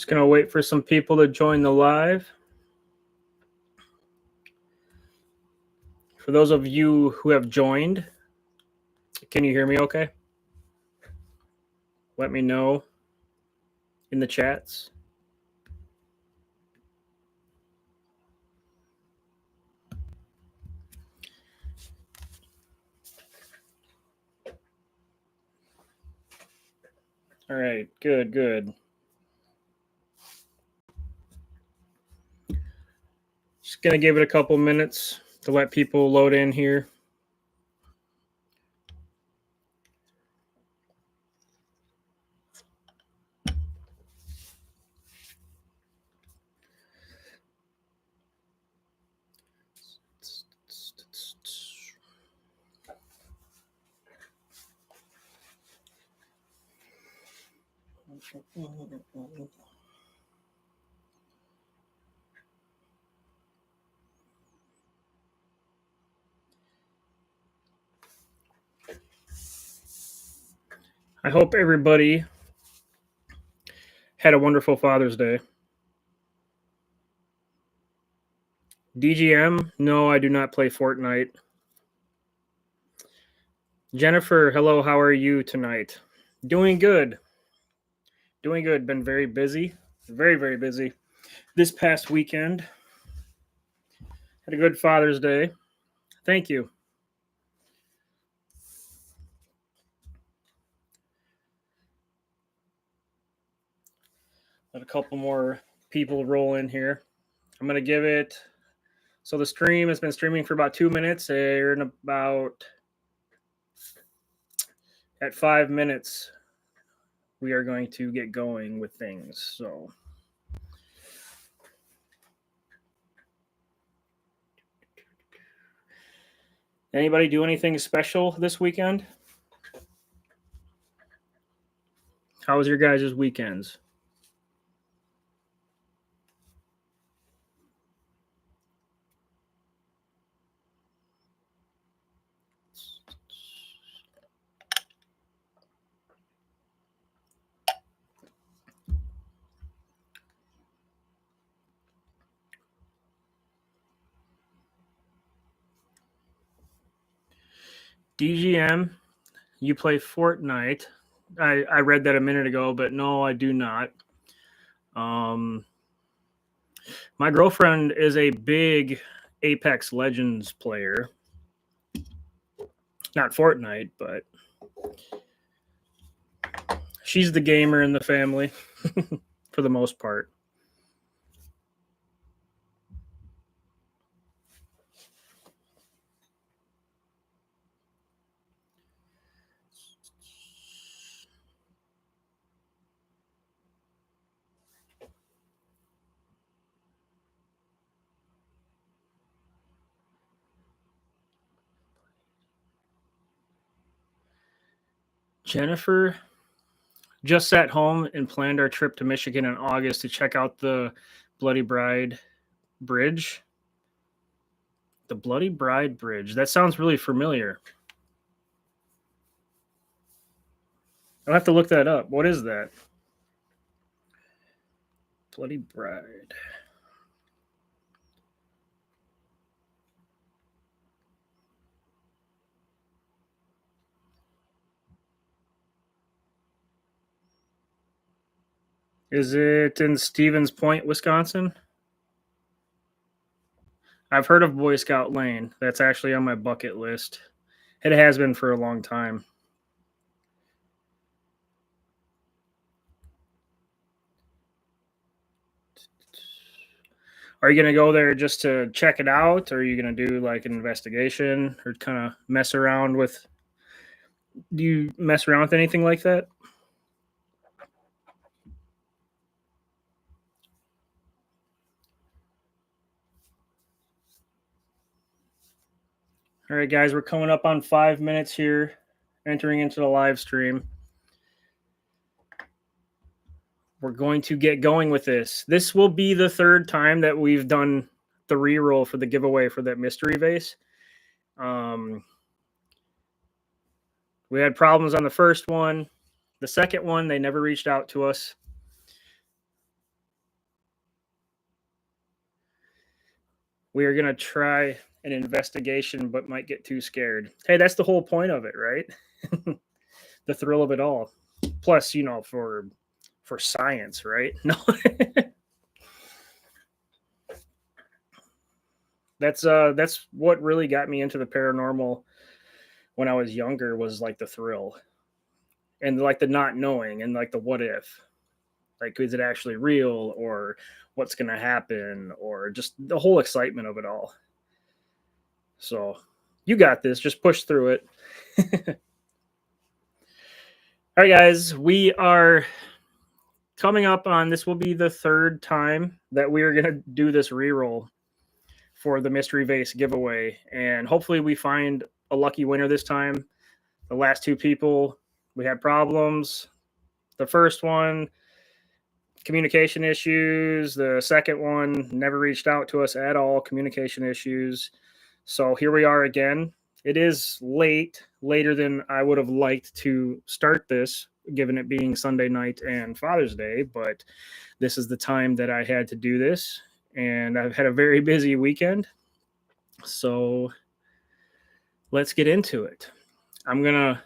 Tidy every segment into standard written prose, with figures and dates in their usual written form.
Just going to wait for some people to join the live. For those of you who have joined, can you hear me okay? Let me know in the chats. All right, good. Just going to give it a couple minutes to let people load in here. I hope everybody had a wonderful Father's Day. DGM, no, I do not play Fortnite. Jennifer, hello, how are you tonight? Doing good. Been very busy. Very busy. This past weekend. Had a good Father's Day. Thank you. Let a couple more people roll in here. I'm going to give it. So the stream has been streaming for about 2 minutes. They're in about at 5 minutes. We are going to get going with things. So. Anybody do anything special this weekend? How was your guys' weekends? DGM, you play Fortnite. I read that a minute ago, but no, I do not. My girlfriend is a big Apex Legends player. Not Fortnite, but she's the gamer in the family for the most part. Jennifer just sat home and planned our trip to Michigan in August to check out the Bloody Bride Bridge. The Bloody Bride Bridge. That sounds really familiar. I'll have to look that up. What is that? Bloody Bride. Is it in Stevens Point, Wisconsin? I've heard of Boy Scout Lane. That's actually on my bucket list. It has been for a long time. Are you going to go there just to check it out? Or are you going to do like an investigation or kind of mess around with? Do you mess around with anything like that? All right, guys, we're coming up on 5 minutes here, entering into the live stream. We're going to get going with this. This will be the third time that we've done the reroll for the giveaway for that mystery vase. We had problems on the first one. The second one, they never reached out to us. We are going to try an investigation, but might get too scared. Hey, that's the whole point of it, right? The thrill of it all. Plus, for science, right? No, that's what really got me into the paranormal when I was younger was like the thrill and like the not knowing and like the what if. Like, is it actually real or what's going to happen or just the whole excitement of it all. So, you got this. Just push through it. All right, guys, we are coming up on this. Will be the third time that we are going to do this reroll for the mystery vase giveaway, and hopefully we find a lucky winner this time. The last two people, we had problems. The first one, communication issues. The second one never reached out to us at all, communication issues. So here we are again. It is late, later than I would have liked to start this, given it being Sunday night and Father's Day, but this is the time that I had to do this. And I've had a very busy weekend. So let's get into it. I'm going to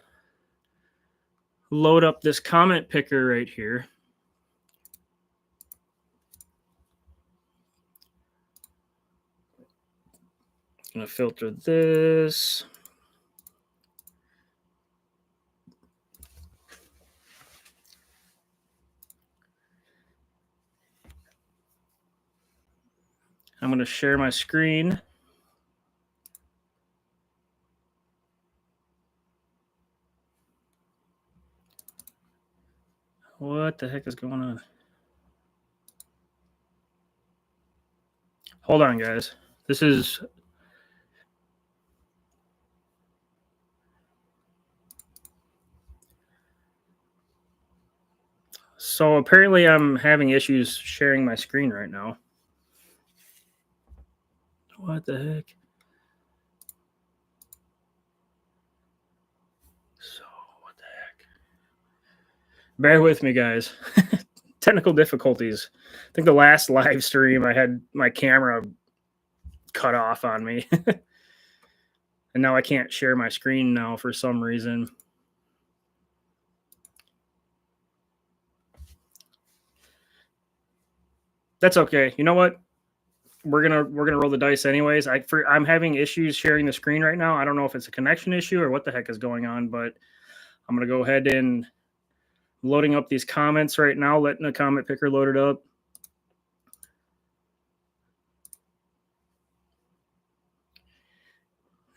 load up this comment picker right here. I'm going to filter this. I'm going to share my screen. What the heck is going on? Hold on, guys. This is... So apparently I'm having issues sharing my screen right now. What the heck? So, what the heck? Bear with me, guys. Technical difficulties. I think the last live stream I had my camera cut off on me. And now I can't share my screen now for some reason. That's okay. You know what? We're gonna roll the dice anyways. I'm having issues sharing the screen right now. I don't know if it's a connection issue or what the heck is going on, but I'm gonna go ahead and loading up these comments right now, letting the comment picker load it up.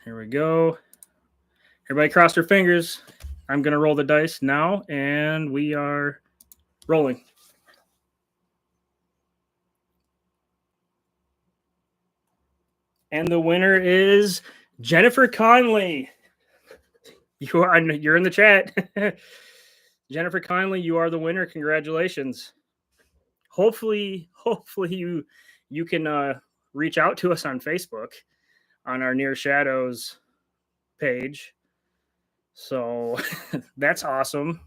Here we go. Everybody cross their fingers. I'm gonna roll the dice now, and we are rolling. And the winner is Jennifer Conley. You're in the chat. Jennifer Conley, you are the winner. Congratulations. Hopefully you can reach out to us on Facebook on our Near Shadows page. So that's awesome.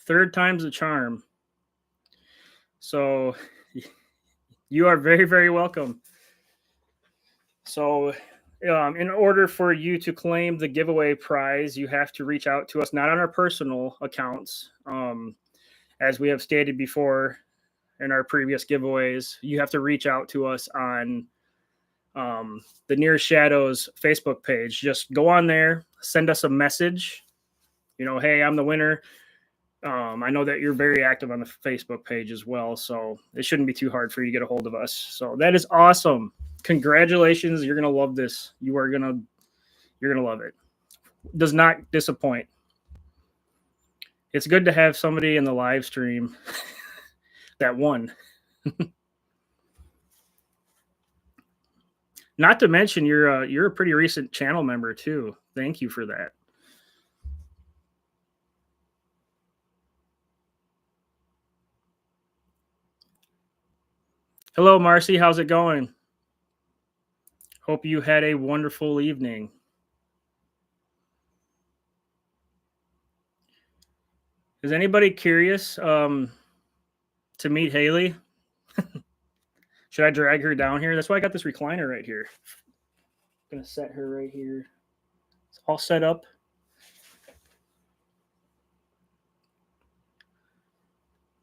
Third time's a charm. So you are very, very welcome. So in order for you to claim the giveaway prize, you have to reach out to us, not on our personal accounts. As we have stated before in our previous giveaways, you have to reach out to us on the Near Shadows Facebook page. Just go on there, send us a message. Hey, I'm the winner. I know that you're very active on the Facebook page as well, so it shouldn't be too hard for you to get a hold of us. So that is awesome. Congratulations. You're going to love this. You're going to love it. Does not disappoint. It's good to have somebody in the live stream that won. Not to mention you're a pretty recent channel member too. Thank you for that. Hello, Marcy. How's it going? Hope you had a wonderful evening. Is anybody curious to meet Haley? Should I drag her down here? That's why I got this recliner right here. I'm gonna set her right here. It's all set up.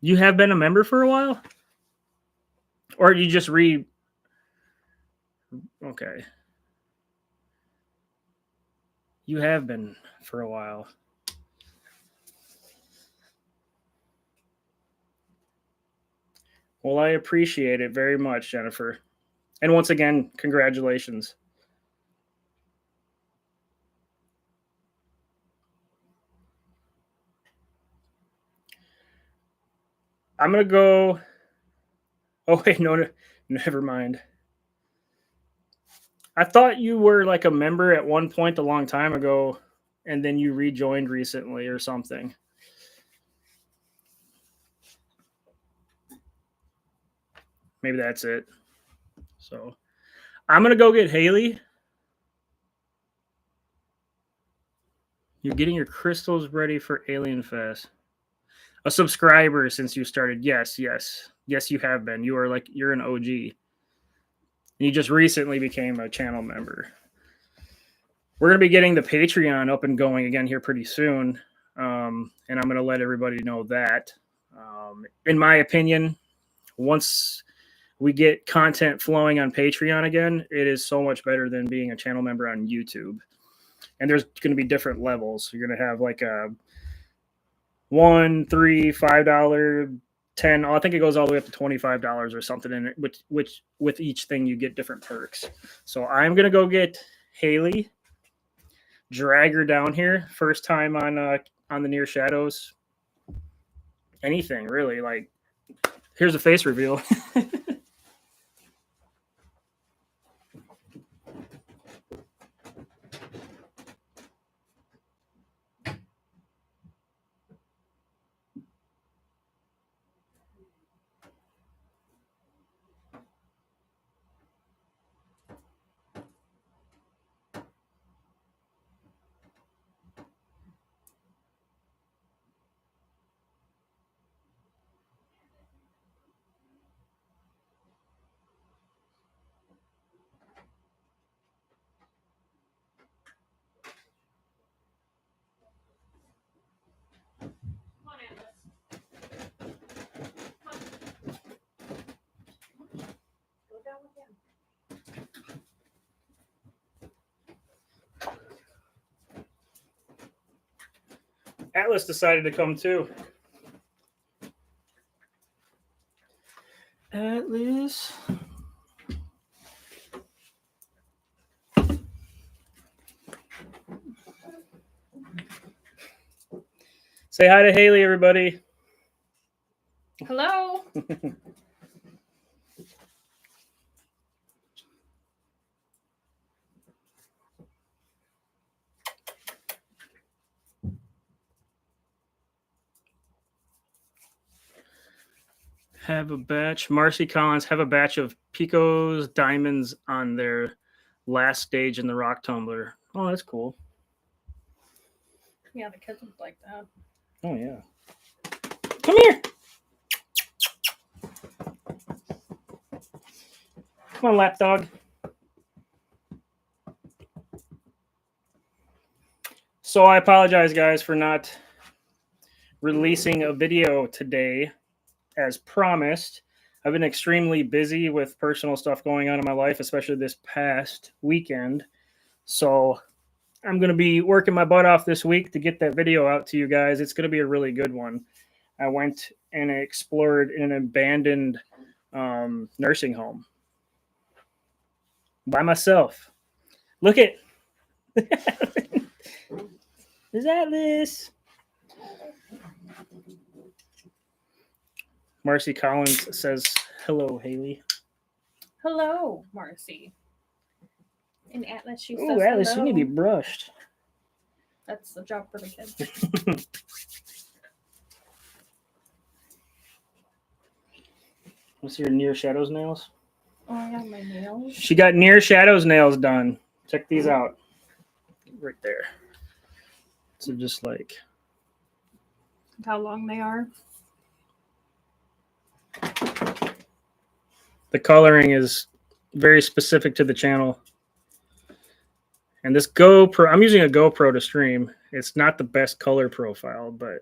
You have been a member for a while? Or you just okay. You have been for a while. Well, I appreciate it very much, Jennifer. And once again, congratulations. I'm going to go. Oh, wait, no, never mind. I thought you were like a member at one point a long time ago, and then you rejoined recently or something. Maybe that's it. So I'm going to go get Haley. You're getting your crystals ready for Alien Fest. A subscriber since you started. Yes, yes. Yes, you have been. You're an OG. You just recently became a channel member. We're going to be getting the Patreon up and going again here pretty soon. And I'm going to let everybody know that. In my opinion, once we get content flowing on Patreon again, it is so much better than being a channel member on YouTube. And there's going to be different levels. You're going to have like a $1, $3, $5, 10. I think it goes all the way up to $25 or something in it, which with each thing you get different perks. So I'm gonna go get Haley, drag her down here. First time on the Near Shadows. Anything really, like here's a face reveal. Atlas decided to come too. Atlas. Say hi to Haley, everybody. Hello. Have a batch. Marcy Collins have a batch of Pico's diamonds on their last stage in the rock tumbler. Oh, that's cool. Yeah, the kids would like that. Oh yeah. Come here. Come on, lapdog. So I apologize, guys, for not releasing a video today as promised. I've been extremely busy with personal stuff going on in my life, especially this past weekend. So I'm going to be working my butt off this week to get that video out to you guys. It's going to be a really good one. I went and explored in an abandoned nursing home by myself. Look at is that this? Marcy Collins says, "Hello, Haley." Hello, Marcy. And Atlas, she says Oh, Atlas, hello. you need to be brushed. That's the job for the kids. What's your Near Shadows nails? Oh, I got my nails. She got Near Shadows nails done. Check these out. Right there. So just like How long they are. The coloring is very specific to the channel. And this GoPro, I'm using a GoPro to stream. It's not the best color profile, but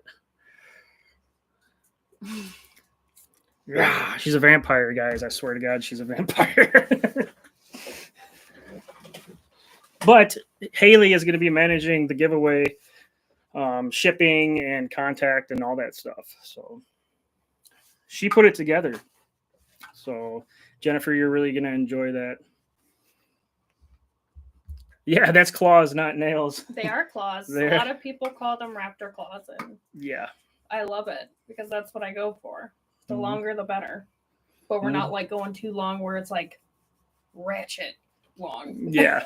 yeah, she's a vampire, guys. I swear to God, she's a vampire. But Haley is going to be managing the giveaway, shipping and contact and all that stuff. So she put it together. So Jennifer, you're really going to enjoy that. Yeah, that's claws, not nails. They are claws. They're- A lot of people call them raptor claws, and Yeah. I love it because that's what I go for. The Mhm. longer, the better. But we're not like going too long where it's like ratchet long. Yeah.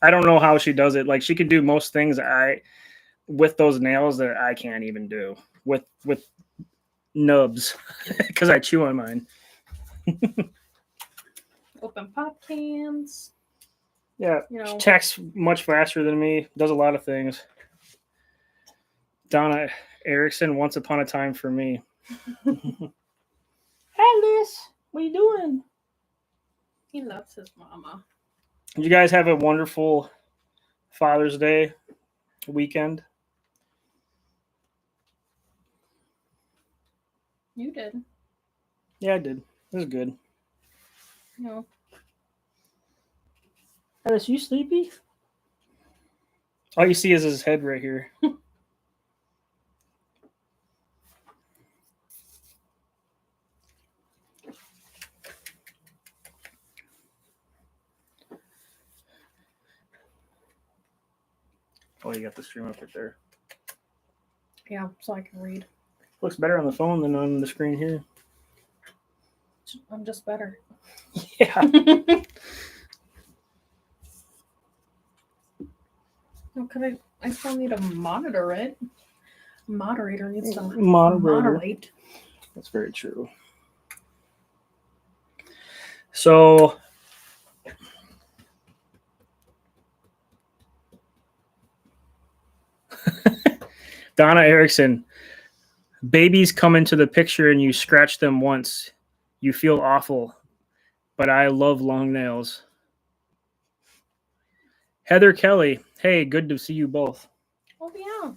I don't know how she does it. Like she can do most things with those nails that I can't even do with nubs because I chew on mine. Open pop cans. Yeah, You know. she texts much faster than me. Does a lot of things. Donna Erickson, once upon a time for me. Alice, what are you doing? He loves his mama. You guys have a wonderful Father's Day weekend. You did. Yeah, I did. It was good. You know. Alice, you sleepy? All you see is his head right here. Oh, you got the stream up right there. Yeah, so I can read. Looks better on the phone than on the screen here. I'm just better. Yeah. No, could I still need to monitor it. Moderator needs to Moderator. moderate. That's very true. So Donna Erickson, babies come into the picture and you scratch them once. You feel awful, but I love long nails. Heather Kelly, hey, good to see you both. Oh yeah.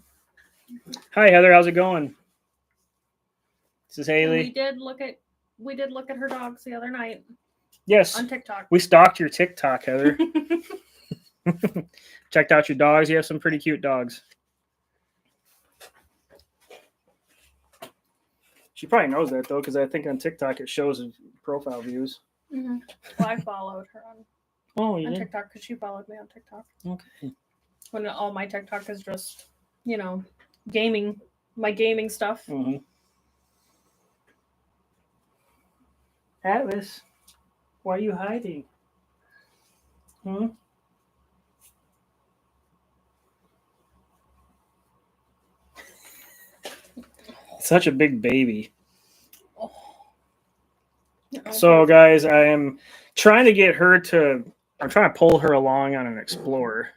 Hi Heather, how's it going? This is And Haley. we did look at her dogs the other night Yes, on TikTok. we stalked your TikTok, Heather. Checked out your dogs. You have some pretty cute dogs. She probably knows that though, because I think on TikTok it shows profile views. Mm-hmm. Well, I followed her Oh, on yeah. TikTok because she followed me on TikTok. Okay. When all my TikTok is just, gaming, my gaming stuff. Mm-hmm. Atlas, why are you hiding? Hmm? Such a big baby. Oh. So, guys, I am trying to get her to. I'm trying to pull her along on an Explorer.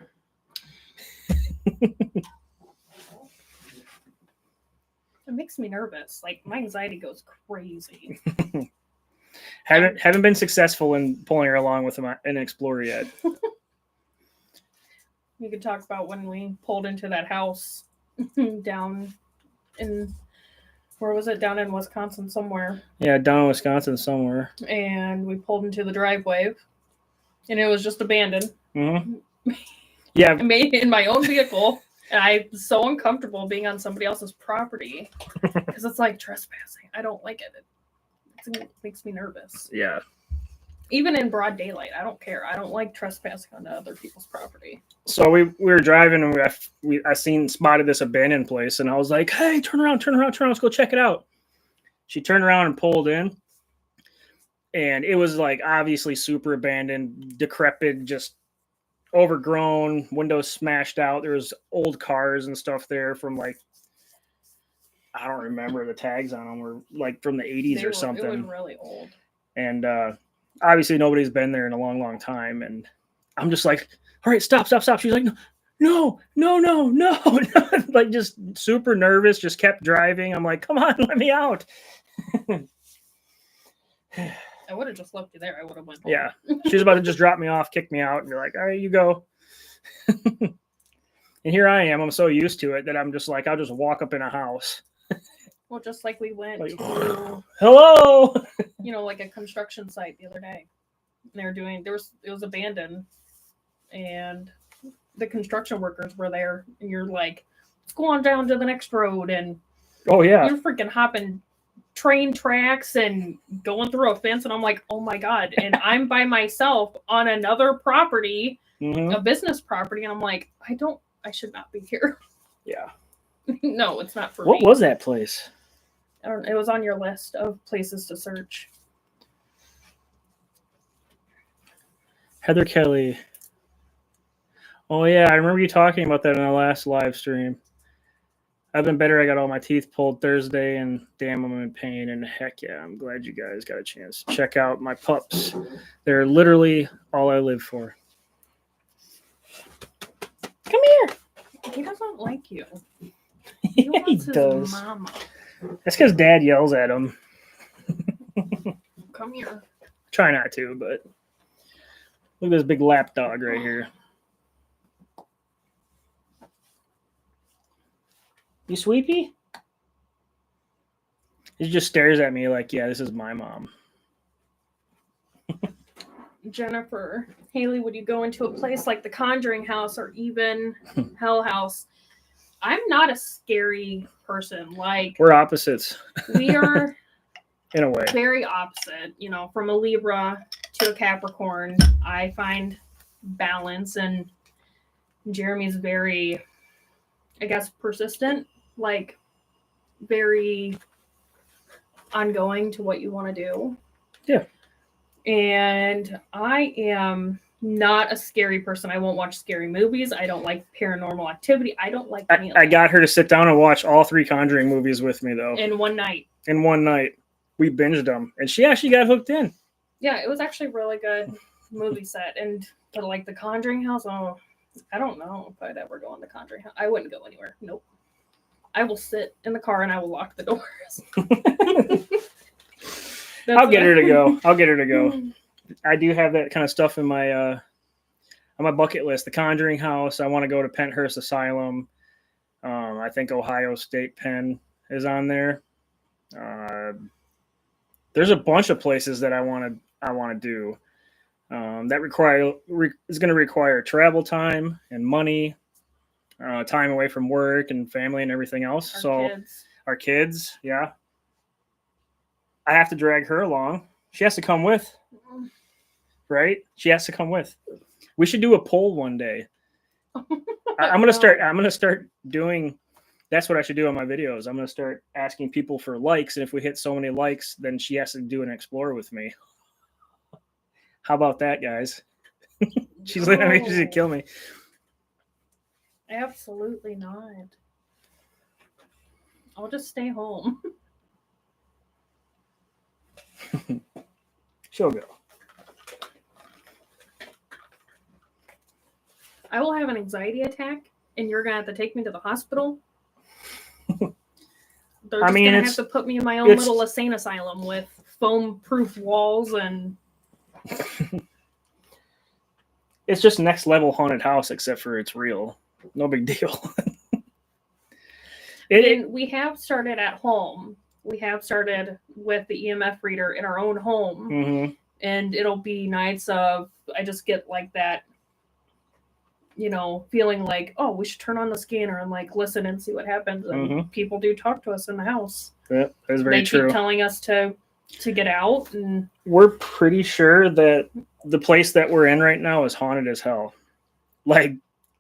It makes me nervous. Like my anxiety goes crazy. Haven't been successful in pulling her along with an Explorer yet. We could talk about when we pulled into that house down in, where was it? Down in Wisconsin somewhere. Yeah, down in Wisconsin somewhere. And we pulled into the driveway, and it was just abandoned. Mm-hmm. Yeah, I made it in my own vehicle, and I'm so uncomfortable being on somebody else's property because it's like trespassing. I don't like it. It makes me nervous. yeah. Even in broad daylight, I don't care. I don't like trespassing onto other people's property. So we were driving and I spotted this abandoned place and I was like, hey, turn around, let's go check it out. She turned around and pulled in and it was like obviously super abandoned, decrepit, just overgrown, windows smashed out. There was old cars and stuff there from like, I don't remember, the tags on them were like from the 80s or something. It was really old. And obviously nobody's been there in a long, long time. And I'm just like, all right, stop. She's like, no, no, no, no. Like just super nervous, just kept driving. I'm like, come on, let me out. I would have just left you there. I would have went home. Yeah. She was about to just drop me off, kick me out, and be like, all right, you go. And here I am. I'm so used to it that I'm just like, I'll just walk up in a house. Well, just like we went Like, to, hello. like a construction site the other day. And they were doing, it was abandoned. And the construction workers were there. And you're like, let's go on down to the next road. And Oh, yeah. you're freaking hopping train tracks and going through a fence. And I'm like, oh my God. And I'm by myself on another property, a business property. And I'm like, I should not be here. Yeah. No, it's not for me. What was that place? It was on your list of places to search. Heather Kelly. Oh, yeah. I remember you talking about that in the last live stream. I've been better. I got all my teeth pulled Thursday, and damn, I'm in pain. And heck yeah, I'm glad you guys got a chance to check out my pups. They're literally all I live for. Come here. He doesn't like you. He wants his does. mama. That's because Dad yells at him. Come here. Try not to, but look at this big lap dog right here. You sweepy? He just stares at me like, yeah, this is my mom. Jennifer, Haley, would you go into a place like the Conjuring House or even Hell House? I'm not a scary person. Like, we're opposites. We are in a way very opposite. From a Libra to a Capricorn, I find balance, and Jeremy's very, I guess, persistent, like very ongoing to what you want to do. Yeah. And I am not a scary person. I won't watch scary movies. I don't like Paranormal Activity. I don't like any of I got her to sit down and watch all 3 Conjuring movies with me, though. in one night. In one night. We binged them. And she actually got hooked in. Yeah, it was actually a really good movie set. But like the Conjuring House, I don't know if I'd ever go in the Conjuring House. I wouldn't go anywhere. Nope. I will sit in the car and I will lock the doors. I'll get her to go. I do have that kind of stuff in my on my bucket list. The Conjuring House. I want to go to Penthurst Asylum. I think Ohio State Pen is on there. There's a bunch of places that I want to do. That is going to require travel time and money, time away from work and family and everything else. Our kids, yeah. I have to drag her along. She has to come with, right? She has to come with. We should do a poll one day. I'm gonna start doing. That's what I should do on my videos. I'm gonna start asking people for likes, and if we hit so many likes, then she has to do an explore with me. How about that, guys? She's looking at me. She's gonna kill me. Absolutely not. I'll just stay home. She'll go. I will have an anxiety attack, and you're gonna have to take me to the hospital. They're just gonna have to put me in my own little insane asylum with foam-proof walls and. It's just next level haunted house, except for it's real. No big deal. We have started at home. We have started with the EMF reader in our own home. Mm-hmm. And it'll be nights of, I just get like that, feeling like, oh, we should turn on the scanner and like listen and see what happens. And people do talk to us in the house. Yeah, that's very true. They keep telling us to get out. And we're pretty sure that the place that we're in right now is haunted as hell. Like,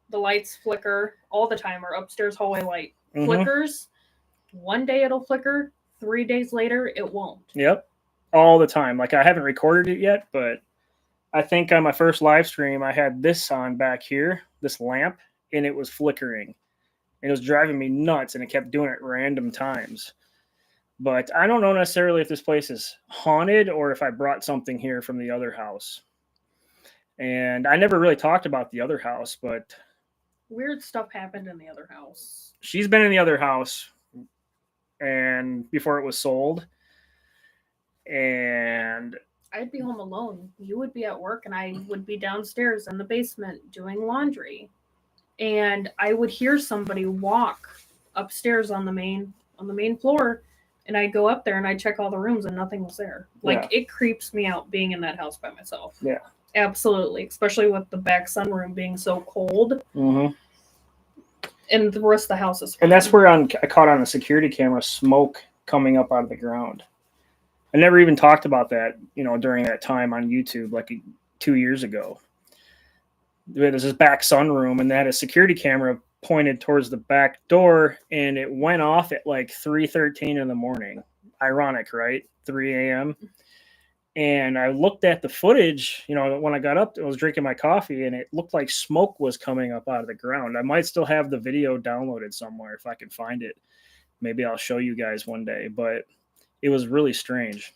the lights flicker all the time. Our upstairs hallway light flickers. One day it'll flicker. 3 days later, it won't. Yep. All the time. Like, I haven't recorded it yet, but I think on my first live stream, I had this on back here, this lamp, and it was flickering. And it was driving me nuts, and it kept doing it at random times. But I don't know necessarily if this place is haunted or if I brought something here from the other house. And I never really talked about the other house, but weird stuff happened in the other house. She's been in the other house, and before it was sold, and I'd be home alone. You would be at work, and I would be downstairs in the basement doing laundry. And I would hear somebody walk upstairs on the main floor, and I'd go up there and I'd check all the rooms, and nothing was there. Like, it creeps me out being in that house by myself. Yeah. Absolutely, especially with the back sunroom being so cold. Mm-hmm. And the rest of the house is fine. And that's where I caught on the security camera smoke coming up out of the ground. I never even talked about that, during that time on YouTube, like 2 years ago. There's this back sunroom, and they had a security camera pointed towards the back door, and it went off at like 3:13 in the morning. Ironic, right? 3 a.m. And I looked at the footage, when I got up, I was drinking my coffee, and it looked like smoke was coming up out of the ground. I might still have the video downloaded somewhere if I can find it. Maybe I'll show you guys one day, but it was really strange.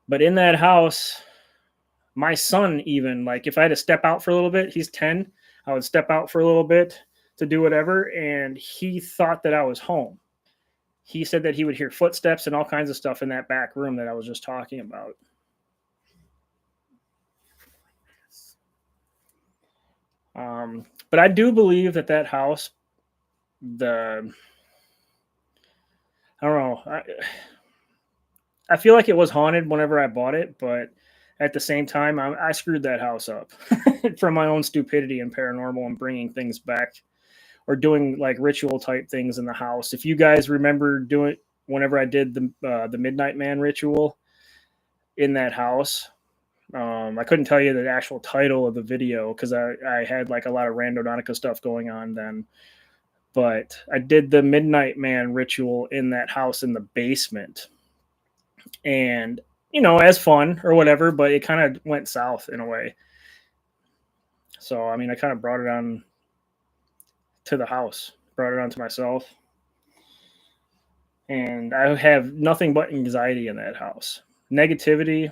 But in that house, my son, even, like, if I had to step out for a little bit, he's 10, I would step out for a little bit to do whatever, and he thought that I was home. He said that he would hear footsteps and all kinds of stuff in that back room that I was just talking about. But I do believe that house, I don't know, I feel like it was haunted whenever I bought it, but at the same time, I screwed that house up from my own stupidity and paranormal and bringing things back, or doing like ritual type things in the house. If you guys remember doing, whenever I did the Midnight Man ritual in that house, I couldn't tell you the actual title of the video because I had like a lot of Randonautica stuff going on then. But I did the Midnight Man ritual in that house in the basement. And, as fun or whatever, but it kind of went south in a way. So, I mean, I kind of brought it on to the house, brought it on to myself. And I have nothing but anxiety in that house. Negativity,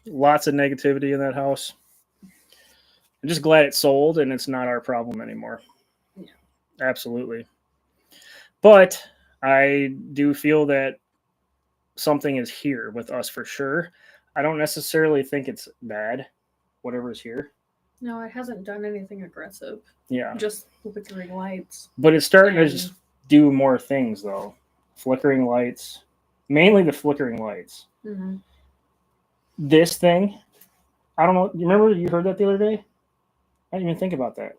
lots of negativity in that house. I'm just glad it sold and it's not our problem anymore. Yeah. Absolutely. But I do feel that something is here with us for sure. I don't necessarily think it's bad, whatever's here. No, it hasn't done anything aggressive. Yeah. Just flickering lights. But it's starting to just do more things, though. Flickering lights. Mainly the flickering lights. Mm-hmm. This thing, I don't know. You remember you heard that the other day? I didn't even think about that.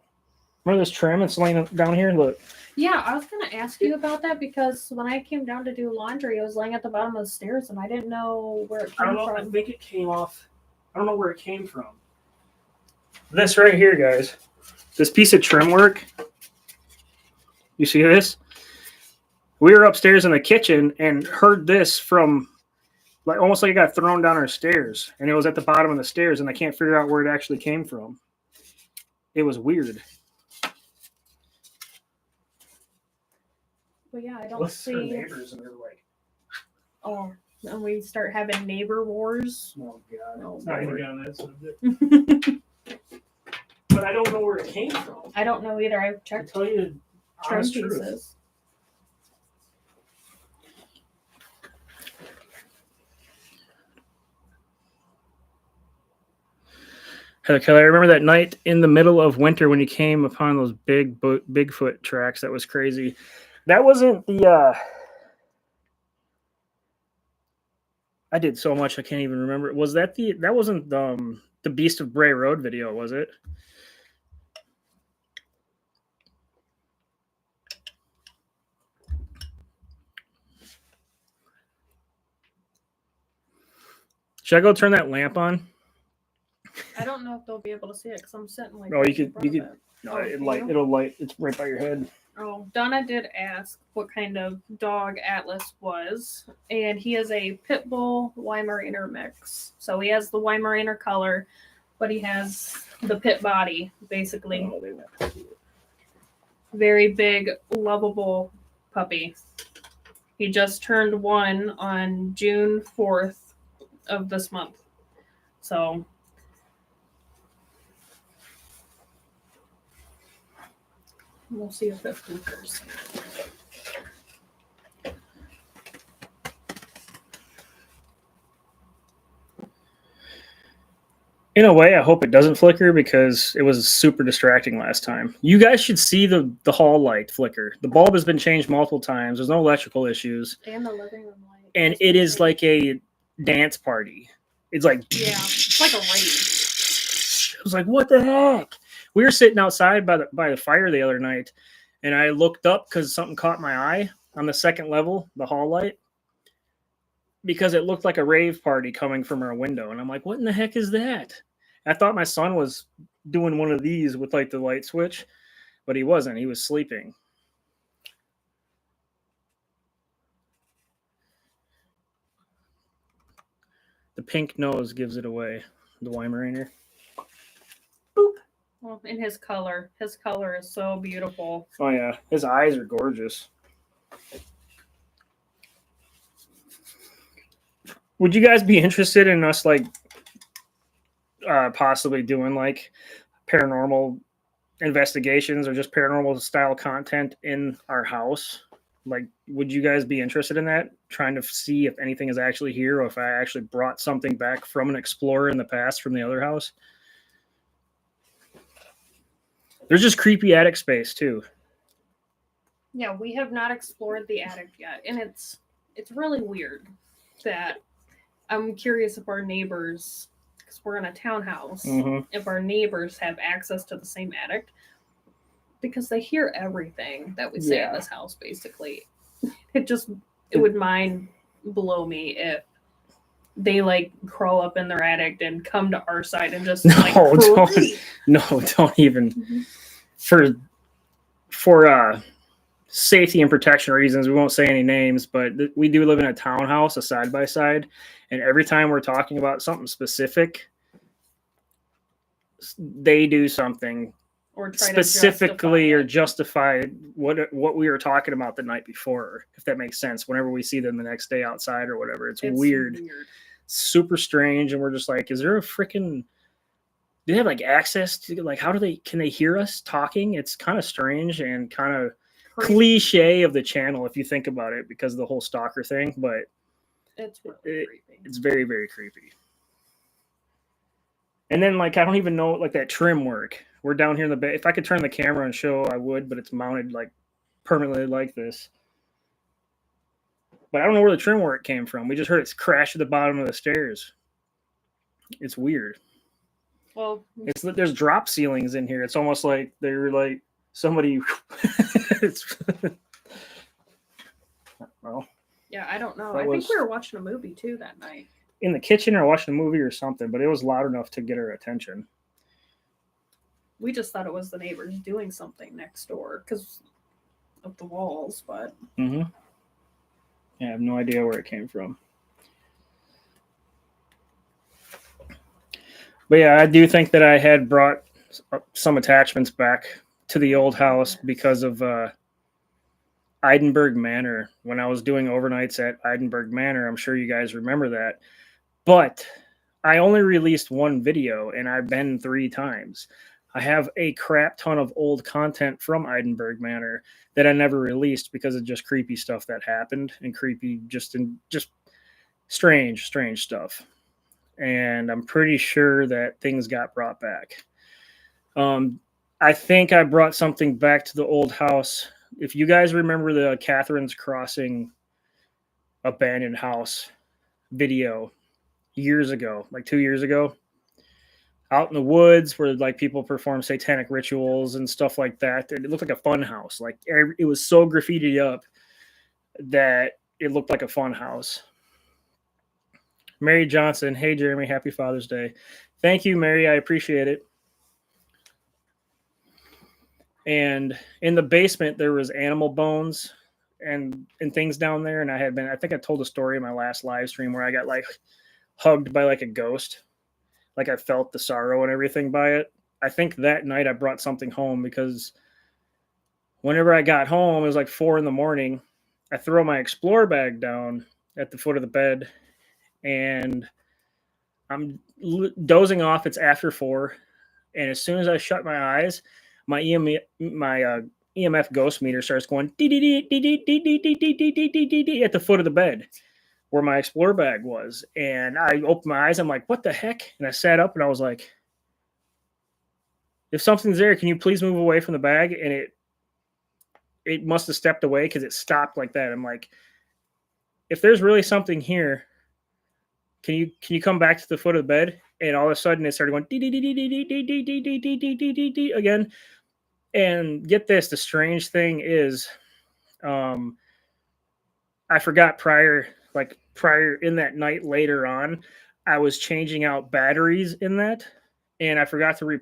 Remember this trim that's laying down here? Look. Yeah, I was going to ask you about that because when I came down to do laundry, it was laying at the bottom of the stairs and I didn't know where it came from. I think it came off. I don't know where it came from. This right here, guys. This piece of trim work. You see this? We were upstairs in the kitchen and heard this from, like, almost like it got thrown down our stairs. And it was at the bottom of the stairs and I can't figure out where it actually came from. It was weird. But yeah, I don't What's see. our neighbors and they're like, oh, and we start having neighbor wars. oh god, Oh, it's not even Lord. on that subject. But I don't know where it came from. I don't know either. I've I checked tell you the trim honest truth. pieces. Kelly, I remember that night in the middle of winter when you came upon those big Bigfoot tracks. That was crazy. That wasn't the. I did so much I can't even remember. Was that the? That wasn't the Beast of Bray Road video, was it? Should I go turn that lamp on? I don't know if they'll be able to see it because I'm sitting like. Oh, right you could. in front You of could. it. No, Oh, it'll light. It's right by your head. Oh, Donna did ask what kind of dog Atlas was, and he is a pit bull Weimaraner mix. So he has the Weimaraner color, but he has the pit body, basically. Oh, they won't see it. Very big, lovable puppy. He just turned 1 on June 4th of this month. So We'll see if it flickers. In a way, I hope it doesn't flicker because it was super distracting last time. You guys should see the hall light flicker. The bulb has been changed multiple times. There's no electrical issues. And the living room light. And it is like a dance party. It's like... Yeah, it's like a rave. I was like, what the heck? We were sitting outside by the fire the other night, and I looked up because something caught my eye on the second level, the hall light, because it looked like a rave party coming from our window. And I'm like, what in the heck is that? I thought my son was doing one of these with like the light switch, but he wasn't. He was sleeping. The pink nose gives it away. The Weimaraner. Boop. Well, and his color is so beautiful. Oh yeah, his eyes are gorgeous. Would you guys be interested in us like possibly doing like paranormal investigations or just paranormal style content in our house? Like, would you guys be interested in that? Trying to see if anything is actually here or if I actually brought something back from an explorer in the past from the other house? There's just creepy attic space too. Yeah, we have not explored the attic yet, and it's really weird that I'm curious if our neighbors, because we're in a townhouse, if our neighbors have access to the same attic, because they hear everything that we say in this house, basically. It would mind blow me if they like crawl up in their attic and come to our side and just don't even. For safety and protection reasons, we won't say any names, but we do live in a townhouse, a side by side, and every time we're talking about something specific, they do something or try specifically to or justify what we were talking about the night before, if that makes sense. Whenever we see them the next day outside or whatever, it's weird, super strange, and we're just like, is there a freaking... Do they have like access to like can they hear us talking? It's kind of strange and kind of cliche of the channel if you think about it because of the whole stalker thing, but it's really creepy. It's very, very creepy. And then like I don't even know like that trim work. We're down here in the bay. If I could turn the camera and show, I would, but it's mounted like permanently like this. But I don't know where the trim work came from. We just heard it crash at the bottom of the stairs. It's weird. Well, there's drop ceilings in here. It's almost like they're like somebody. Well, yeah, I don't know. I think we were watching a movie too that night. In the kitchen or watching a movie or something, but it was loud enough to get our attention. We just thought it was the neighbors doing something next door because of the walls, but. Yeah, I have no idea where it came from. But yeah, I do think that I had brought some attachments back to the old house because of Eidenberg Manor. When I was doing overnights at Eidenberg Manor, I'm sure you guys remember that. But I only released one video, and I've been 3 times. I have a crap ton of old content from Eidenberg Manor that I never released because of just creepy stuff that happened and just strange stuff. And I'm pretty sure that things got brought back. I think I brought something back to the old house. If you guys remember the Catherine's Crossing abandoned house video years ago, like 2 years ago, out in the woods where like people perform satanic rituals and stuff like that. It looked like a fun house. Like it was so graffitied up that it looked like a fun house. Mary Johnson. Hey, Jeremy. Happy Father's Day. Thank you, Mary. I appreciate it. And in the basement, there was animal bones and things down there. And I think I told a story in my last live stream where I got like hugged by like a ghost. Like I felt the sorrow and everything by it. I think that night I brought something home because whenever I got home, it was like 4 a.m. I throw my Explorer bag down at the foot of the bed and I'm dozing off. It's after 4. And as soon as I shut my eyes, my EMF ghost meter starts going at the foot of the bed where my Explorer bag was. And I opened my eyes. I'm like, what the heck? And I sat up and I was like, if something's there, can you please move away from the bag? And it must have stepped away because it stopped like that. I'm like, if there's really something here, can you come back to the foot of the bed? And all of a sudden it started going again. And get this, the strange thing is, I forgot prior in that night later on, I was changing out batteries in that, and I forgot to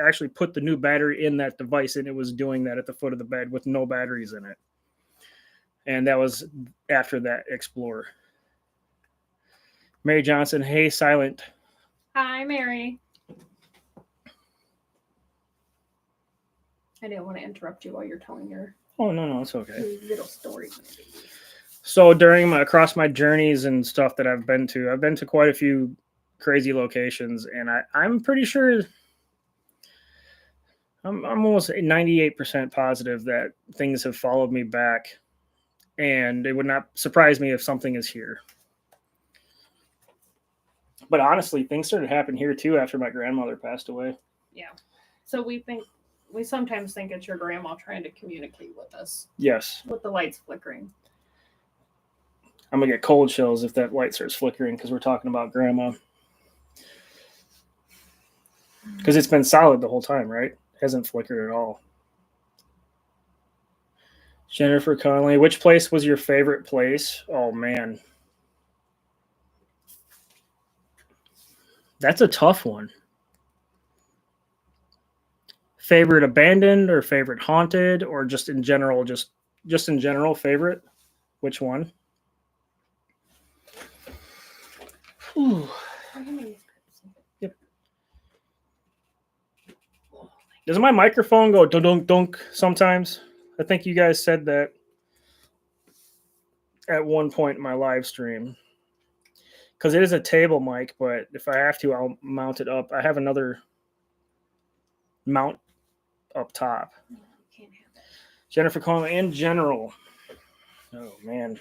actually put the new battery in that device, and it was doing that at the foot of the bed with no batteries in it. And that was after that Explorer. Mary Johnson, hey, silent. Hi, Mary. I didn't want to interrupt you while you're telling your Oh, no, it's okay. little story. So across my journeys and stuff that I've been to quite a few crazy locations, and I'm pretty sure I'm almost 98% positive that things have followed me back, and it would not surprise me if something is here. But honestly, things started happening here too after my grandmother passed away. Yeah. So we sometimes think it's your grandma trying to communicate with us. Yes. With the lights flickering. I'm going to get cold chills if that light starts flickering because we're talking about grandma. Because it's been solid the whole time, right? It hasn't flickered at all. Jennifer Connelly, which place was your favorite place? Oh, man. That's a tough one. Favorite abandoned or favorite haunted or just in general, just in general favorite? Which one? Ooh. Yep. Does my microphone go dunk dunk dunk sometimes? I think you guys said that at one point in my live stream. Because it is a table mic, but if I have to, I'll mount it up. I have another mount up top. Jennifer Connelly, in general. Oh, man.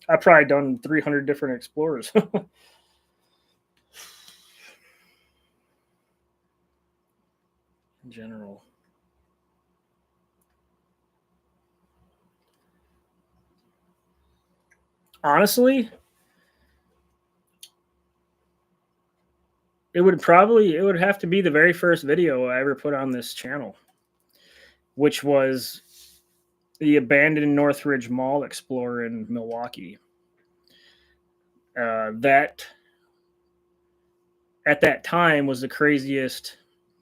I've probably done 300 different Explorers. In general. Honestly, it would have to be the very first video I ever put on this channel, which was the abandoned Northridge Mall Explorer in Milwaukee. That at that time was the craziest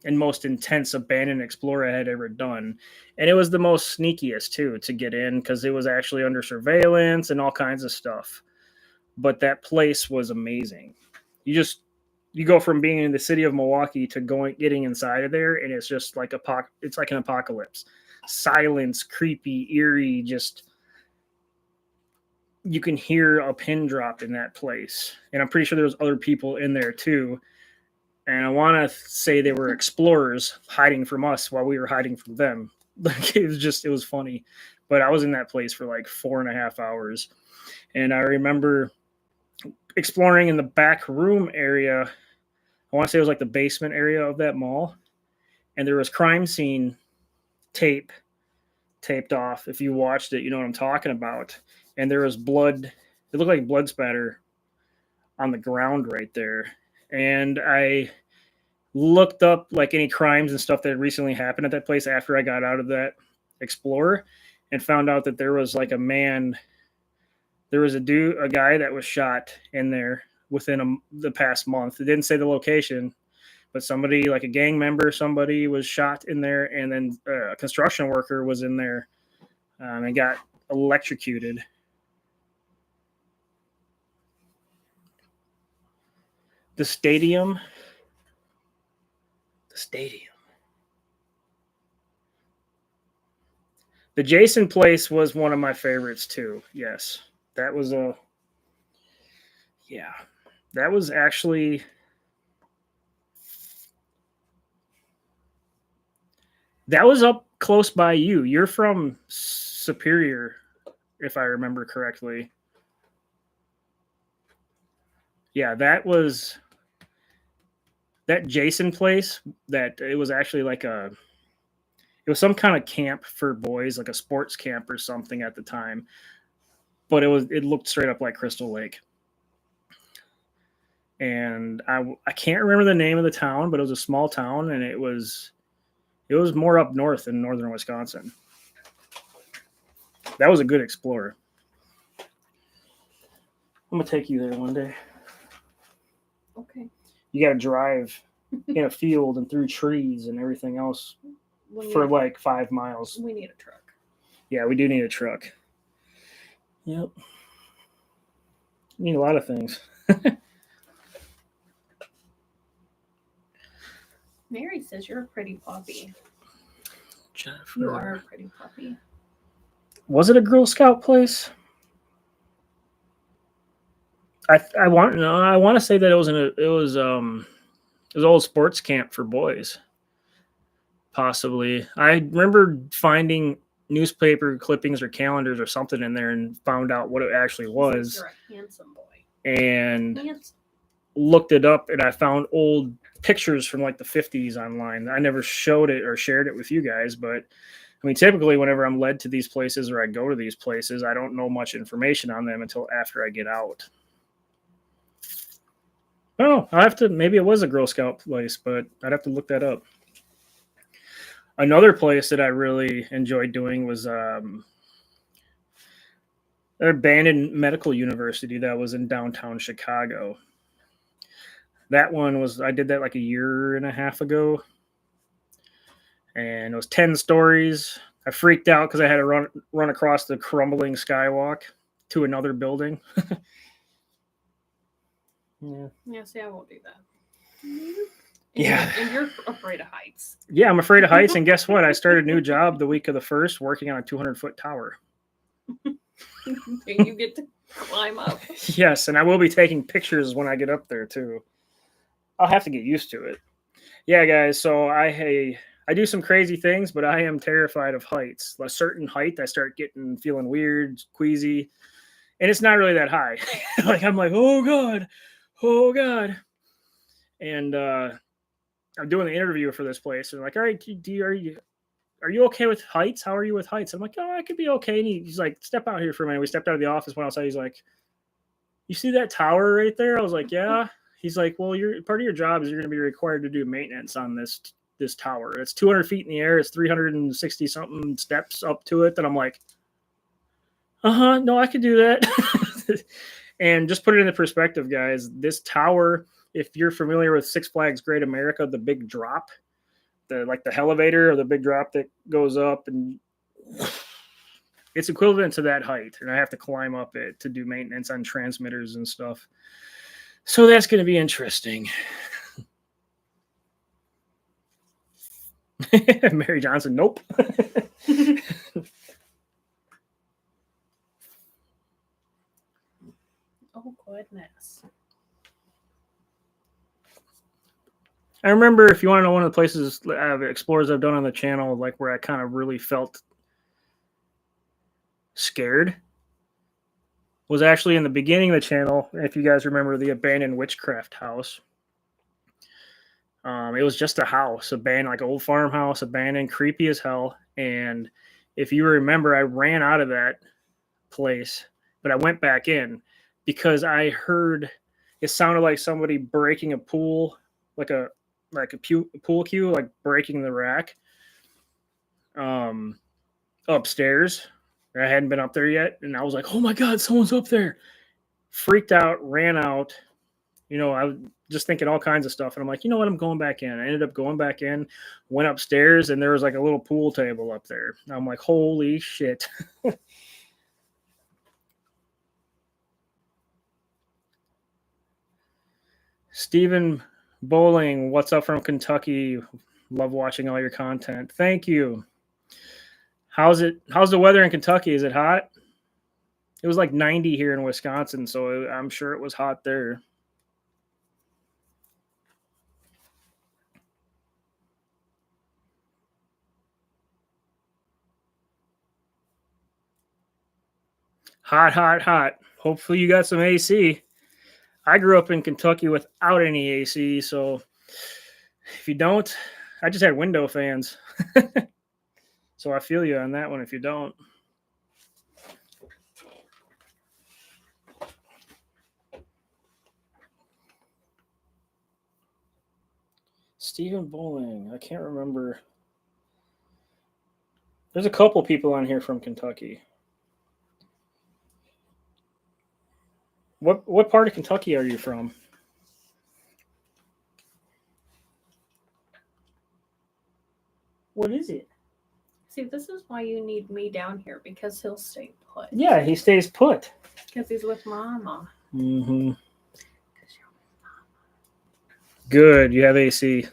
and most intense abandoned Explorer I had ever done. And it was the most sneakiest too to get in because it was actually under surveillance and all kinds of stuff. But that place was amazing. You go from being in the city of Milwaukee to getting inside of there, and it's just like it's like an apocalypse. Silence, creepy, eerie, just you can hear a pin drop in that place. And I'm pretty sure there was other people in there too. And I want to say they were explorers hiding from us while we were hiding from them. Like it was funny. But I was in that place for like 4.5 hours. And I remember exploring in the back room area. I want to say it was like the basement area of that mall. And there was crime scene taped off. If you watched it, you know what I'm talking about. And there was blood. It looked like blood spatter on the ground right there. And I looked up like any crimes and stuff that recently happened at that place after I got out of that Explorer and found out that there was like a guy that was shot in there within the past month. It didn't say the location, but somebody like a gang member, somebody was shot in there, and then a construction worker was in there and got electrocuted. The stadium. The Jason place was one of my favorites too. Yes. That was that was actually that was up close by you. You're from Superior, if I remember correctly. Yeah, that Jason place. That it was actually like it was some kind of camp for boys, like a sports camp or something at the time. But it looked straight up like Crystal Lake. And I can't remember the name of the town, but it was a small town, and it was more up north in northern Wisconsin. That was a good explorer. I'm gonna take you there one day. Okay. You got to drive in a field and through trees and everything else for like 5 miles. We need a truck. Yeah, we do need a truck. Yep. Need a lot of things. Mary says you're a pretty puppy. Jennifer. You are a pretty puppy. Was it a Girl Scout place? I want to say that it was an old sports camp for boys. Possibly. I remember finding newspaper clippings or calendars or something in there and found out what it actually was. You're a handsome boy. And looked it up, and I found old pictures from like the 50s online. I never showed it or shared it with you guys, but I mean, typically whenever I'm led to these places or I go to these places, I don't know much information on them until after I get out. Oh, maybe it was a Girl Scout place, but I'd have to look that up. Another place that I really enjoyed doing was an abandoned medical university that was in downtown Chicago. That one I did that like a year and a half ago. And it was 10 stories. I freaked out because I had to run across the crumbling skywalk to another building. Yeah, see, I won't do that. And you're afraid of heights. Yeah, I'm afraid of heights. And guess what? I started a new job the week of the 1st working on a 200-foot tower. You get to climb up. Yes, and I will be taking pictures when I get up there, too. I'll have to get used to it. Yeah, guys, so I do some crazy things, but I am terrified of heights. A certain height, I start feeling weird, queasy, and it's not really that high. Like, I'm like, oh, God. And I'm doing the interview for this place. And like, all right, are you okay with heights? How are you with heights? I'm like, oh, I could be okay. And he's like, step out here for a minute. We stepped out of the office, went outside. He's like, you see that tower right there? I was like, yeah. He's like, well, part of your job is you're going to be required to do maintenance on this tower. It's 200 feet in the air. It's 360 something steps up to it. And I'm like, no, I could do that. And just put it into perspective, guys. This tower, if you're familiar with Six Flags Great America, the big drop, the elevator or the big drop that goes up, and it's equivalent to that height. And I have to climb up it to do maintenance on transmitters and stuff. So that's going to be interesting. Mary Johnson, nope. Oh, goodness. I remember, if you want to know one of the places explorers I've done on the channel, like where I kind of really felt scared, was actually in the beginning of the channel. If you guys remember the abandoned witchcraft house. It was just a house, abandoned, like old farmhouse, abandoned, creepy as hell. And if you remember, I ran out of that place, but I went back in because I heard it sounded like somebody breaking a pool, like a pool cue, like breaking the rack upstairs. I hadn't been up there yet, and I was like, oh my God, someone's up there. Freaked out, ran out. I was just thinking all kinds of stuff. And I'm like, you know what? I'm going back in. I ended up going back in, went upstairs, and there was like a little pool table up there. And I'm like, holy shit. Stephen Bowling, what's up from Kentucky? Love watching all your content. Thank you. How's the weather in Kentucky? Is it hot? It was like 90 here in Wisconsin, so I'm sure it was hot there. Hot, hot, hot. Hopefully you got some AC. I grew up in Kentucky without any AC, so if you don't, I just had window fans. So I feel you on that one if you don't. Stephen Bowling. I can't remember. There's a couple people on here from Kentucky. What part of Kentucky are you from? What is it? See, this is why you need me down here, because he'll stay put. Yeah, he stays put. Because he's with Mama. Mm-hmm. Good, you have AC.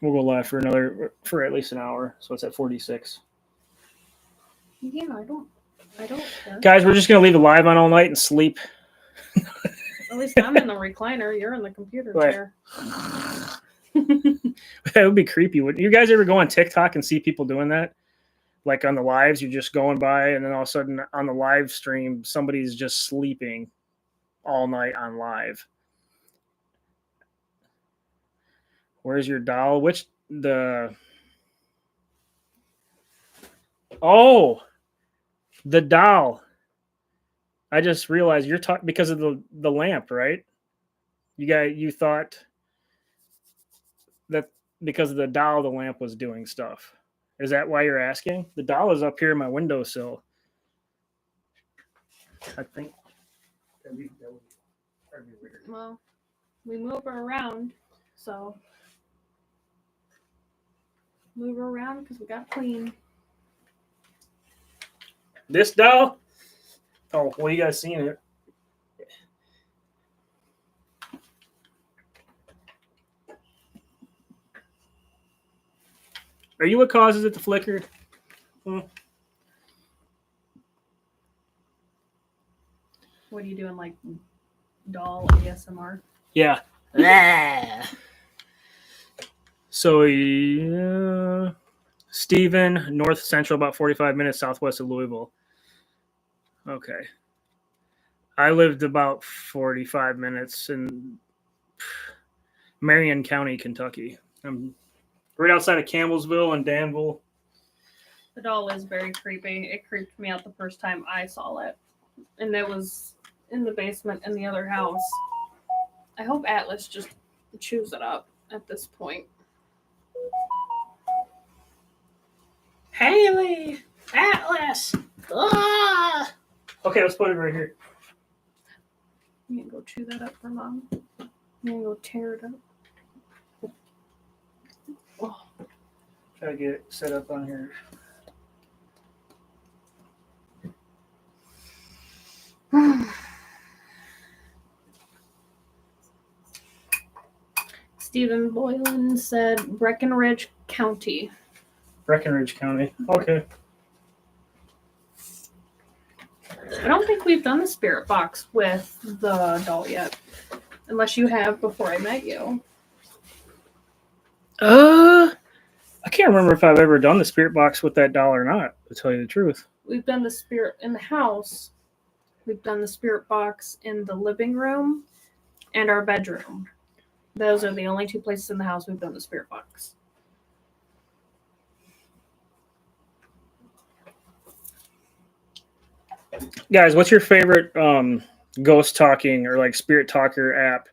We'll go live for at least an hour, so it's at 46. Yeah, I don't care. Guys, we're just gonna leave it live on all night and sleep. At least I'm in the recliner. You're in the computer Right. chair. That would be creepy. Would you guys ever go on TikTok and see people doing that? Like on the lives, you're just going by, and then all of a sudden on the live stream, somebody's just sleeping all night on live. Where's your doll? Oh, the doll. I just realized you're talking because of the lamp, right? You thought that because of the doll, the lamp was doing stuff. Is that why you're asking? The doll is up here in my windowsill. I think that'd be weird. Well, we move her around, so move her around because we got clean. This doll? Oh, well, you guys seen it. Are you what causes it to flicker? What are you doing, like doll ASMR? Yeah. So, Stephen, North Central, about 45 minutes southwest of Louisville. Okay. I lived about 45 minutes in Marion County, Kentucky. I'm right outside of Campbellsville and Danville. The doll is very creepy. It creeped me out the first time I saw it. And it was in the basement in the other house. I hope Atlas just chews it up at this point. Haley! Atlas! Ah! Okay, let's put it right here. You can go chew that up for Mom. You can go tear it up. Oh. Try to get it set up on here. Stephen Boylan said Breckenridge County. Breckenridge County. Okay. I don't think we've done the spirit box with the doll yet. Unless you have before I met you. I can't remember if I've ever done the spirit box with that doll or not, to tell you the truth. We've done the spirit in the house. We've done the spirit box in the living room and our bedroom. Those are the only two places in the house we've done the spirit box. Guys, what's your favorite ghost talking or like spirit talker app?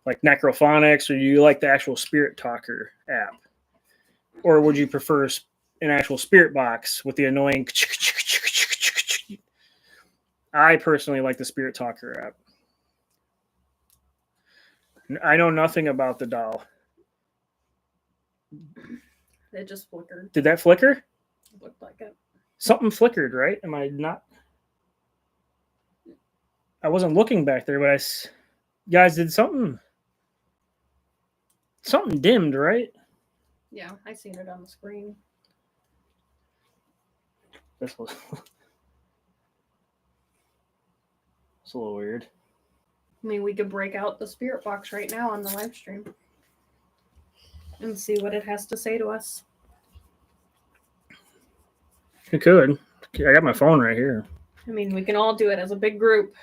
Like Necrophonics, or do you like the actual spirit talker app? Or would you prefer an actual spirit box with the annoying... I personally like the spirit talker app. I know nothing about the doll. It just flickered. Did that flicker? It looked like it. Something flickered, right? Am I not? I wasn't looking back there, but guys, did something dimmed, right? Yeah, I seen it on the screen. This was it's a little weird. I mean, we could break out the spirit box right now on the live stream. and see what it has to say to us. You could. I got my phone right here. I mean, we can all do it as a big group.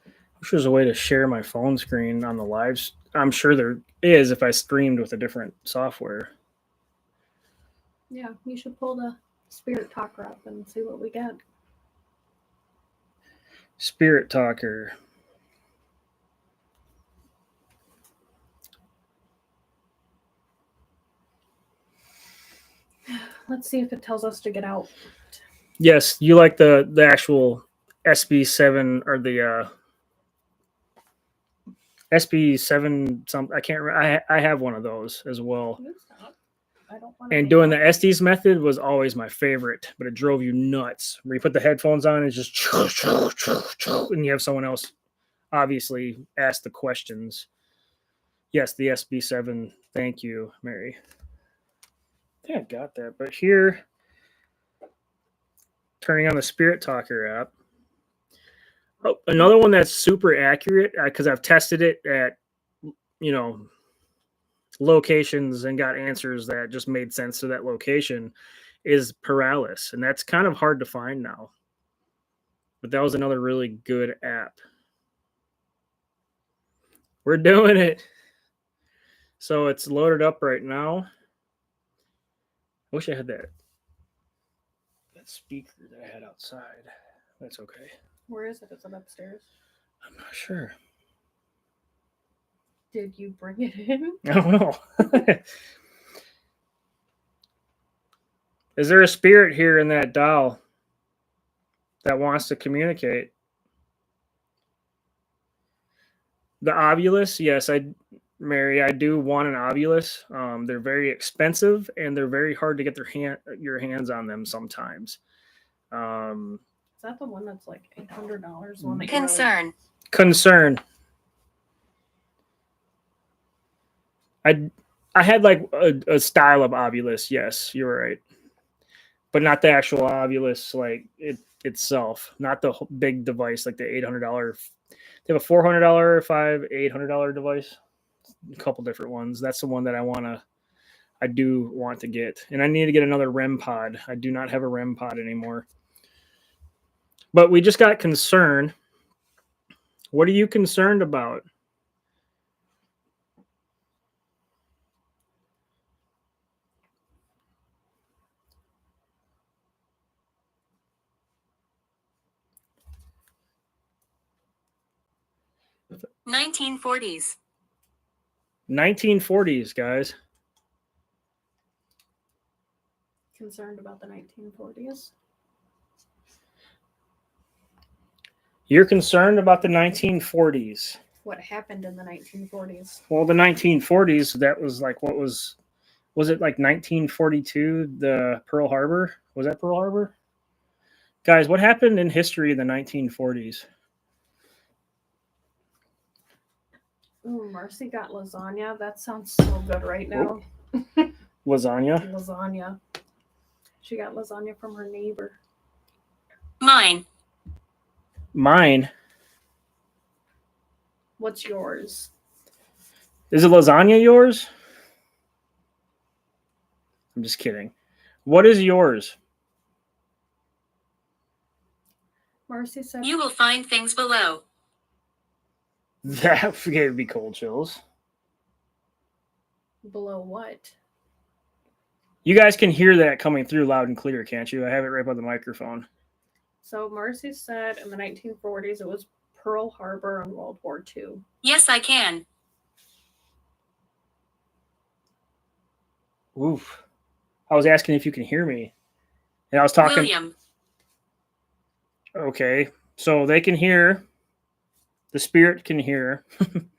I wish there's a way to share my phone screen on the lives. I'm sure there is if I streamed with a different software. Yeah, you should pull the Spirit Talker up and see what we get. Spirit Talker. Let's see if it tells us to get out. Yes, you like the actual SB7 or the SB7 some I can't remember. I have one of those as well. Can you stop? I don't want to. And doing the Estes method was always my favorite, but it drove you nuts. Where you put the headphones on and just and you have someone else obviously ask the questions. Yes, the SB7. Thank you, Mary. I think I got that. But here, turning on the Spirit Talker app. Oh, another one that's super accurate because I've tested it at, locations and got answers that just made sense to that location is Paralysis. And that's kind of hard to find now. But that was another really good app. We're doing it. So it's loaded up right now. I wish I had that speaker that I had outside. That's okay. Where is it? Is it upstairs? I'm not sure. Did you bring it in? I don't know. Is there a spirit here in that doll that wants to communicate? The Ovulus, yes, Mary, I do want an Ovulus. They're very expensive and they're very hard to get your hands on them sometimes. Is that the one that's like $800? One that Concern. Concern. I had like a style of Ovulus. Yes, you're right, but not the actual Ovulus like it itself. Not the big device like the $800. They have a $400, $800 device. A couple different ones. That's the one that I do want to get, and I need to get another REM pod. I do not have a REM pod anymore. But we just got concern. What are you concerned about? '40s. 1940s, 1940s, guys. Concerned about the 1940s? You're concerned about the 1940s. What happened in the 1940s? Well, the 1940s, that was like what was it like 1942, the Pearl Harbor? Was that Pearl Harbor? Guys, what happened in history in the 1940s? Ooh, Marcy got lasagna. That sounds so good right now. Lasagna? Lasagna. She got lasagna from her neighbor. Mine. What's yours? Is it lasagna yours? I'm just kidding. What is yours? Marcy said, You will find things below. That gave me cold chills. below what? You guys can hear that coming through loud and clear, can't you? I have it right by the microphone. So Marcy said in the 1940s it was Pearl Harbor and World War II. Yes, I can. Oof. I was asking if you can hear me. And I was talking. William. Okay. So they can hear. The spirit can hear.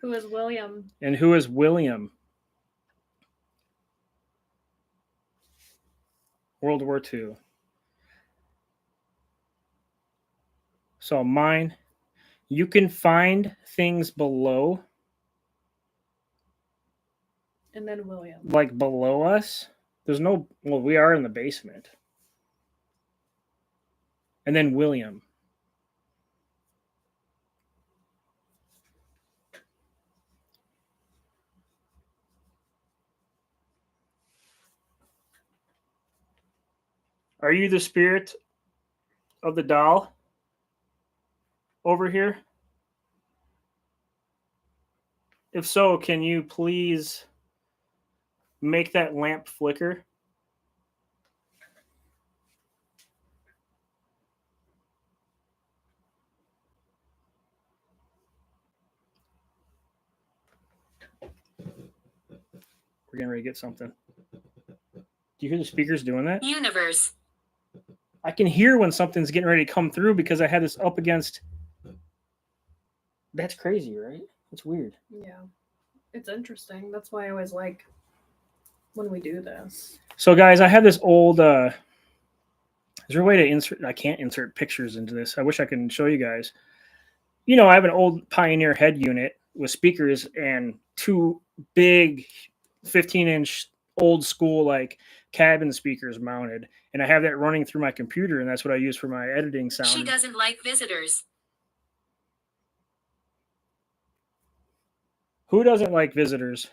Who is William? And who is William? World War II. So mine. You can find things below. And then William. Like below us. There's no. Well, we are in the basement. And then William. Are you the spirit of the doll over here? If so, can you please make that lamp flicker? We're getting ready to get something. Do you hear the speakers doing that? Universe. I can hear when something's getting ready to come through because I had this up against. That's crazy, right? That's weird. Yeah. It's interesting. That's why I always like when we do this. So, guys, I have this old. Is there a way to insert? I can't insert pictures into this. I wish I could show you guys. You know, I have an old Pioneer head unit with speakers and two big 15-inch old school like cabin speakers mounted, and I have that running through my computer, and that's what I use for my editing sound. She doesn't like visitors. Who doesn't like visitors?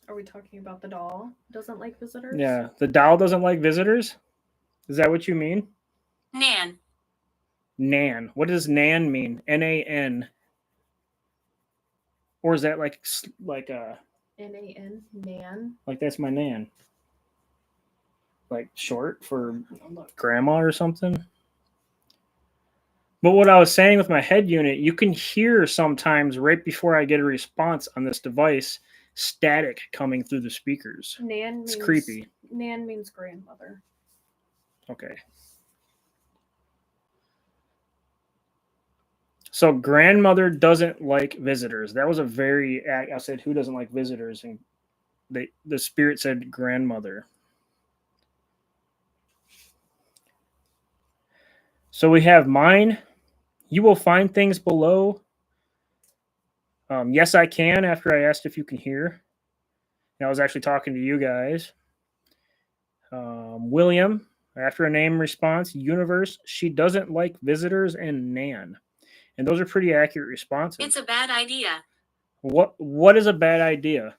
Are we talking about the doll? Doesn't like visitors? Yeah, the doll doesn't like visitors. Is that what you mean? Nan. Nan. What does Nan mean? Nan. Or is that like Nan? Nan? like that's my Nan? Like short for grandma or something? But what I was saying with my head unit, you can hear sometimes right before I get a response on this device, static coming through the speakers. Nan means, It's creepy. Nan means grandmother. Okay. So grandmother doesn't like visitors. That was a very. I said, who doesn't like visitors? And the spirit said grandmother. So we have mine. You will find things below. Yes, I can. After I asked if you can hear, and I was actually talking to you guys. William, after a name response, universe. She doesn't like visitors, and Nan. And those are pretty accurate responses. It's a bad idea. What is a bad idea?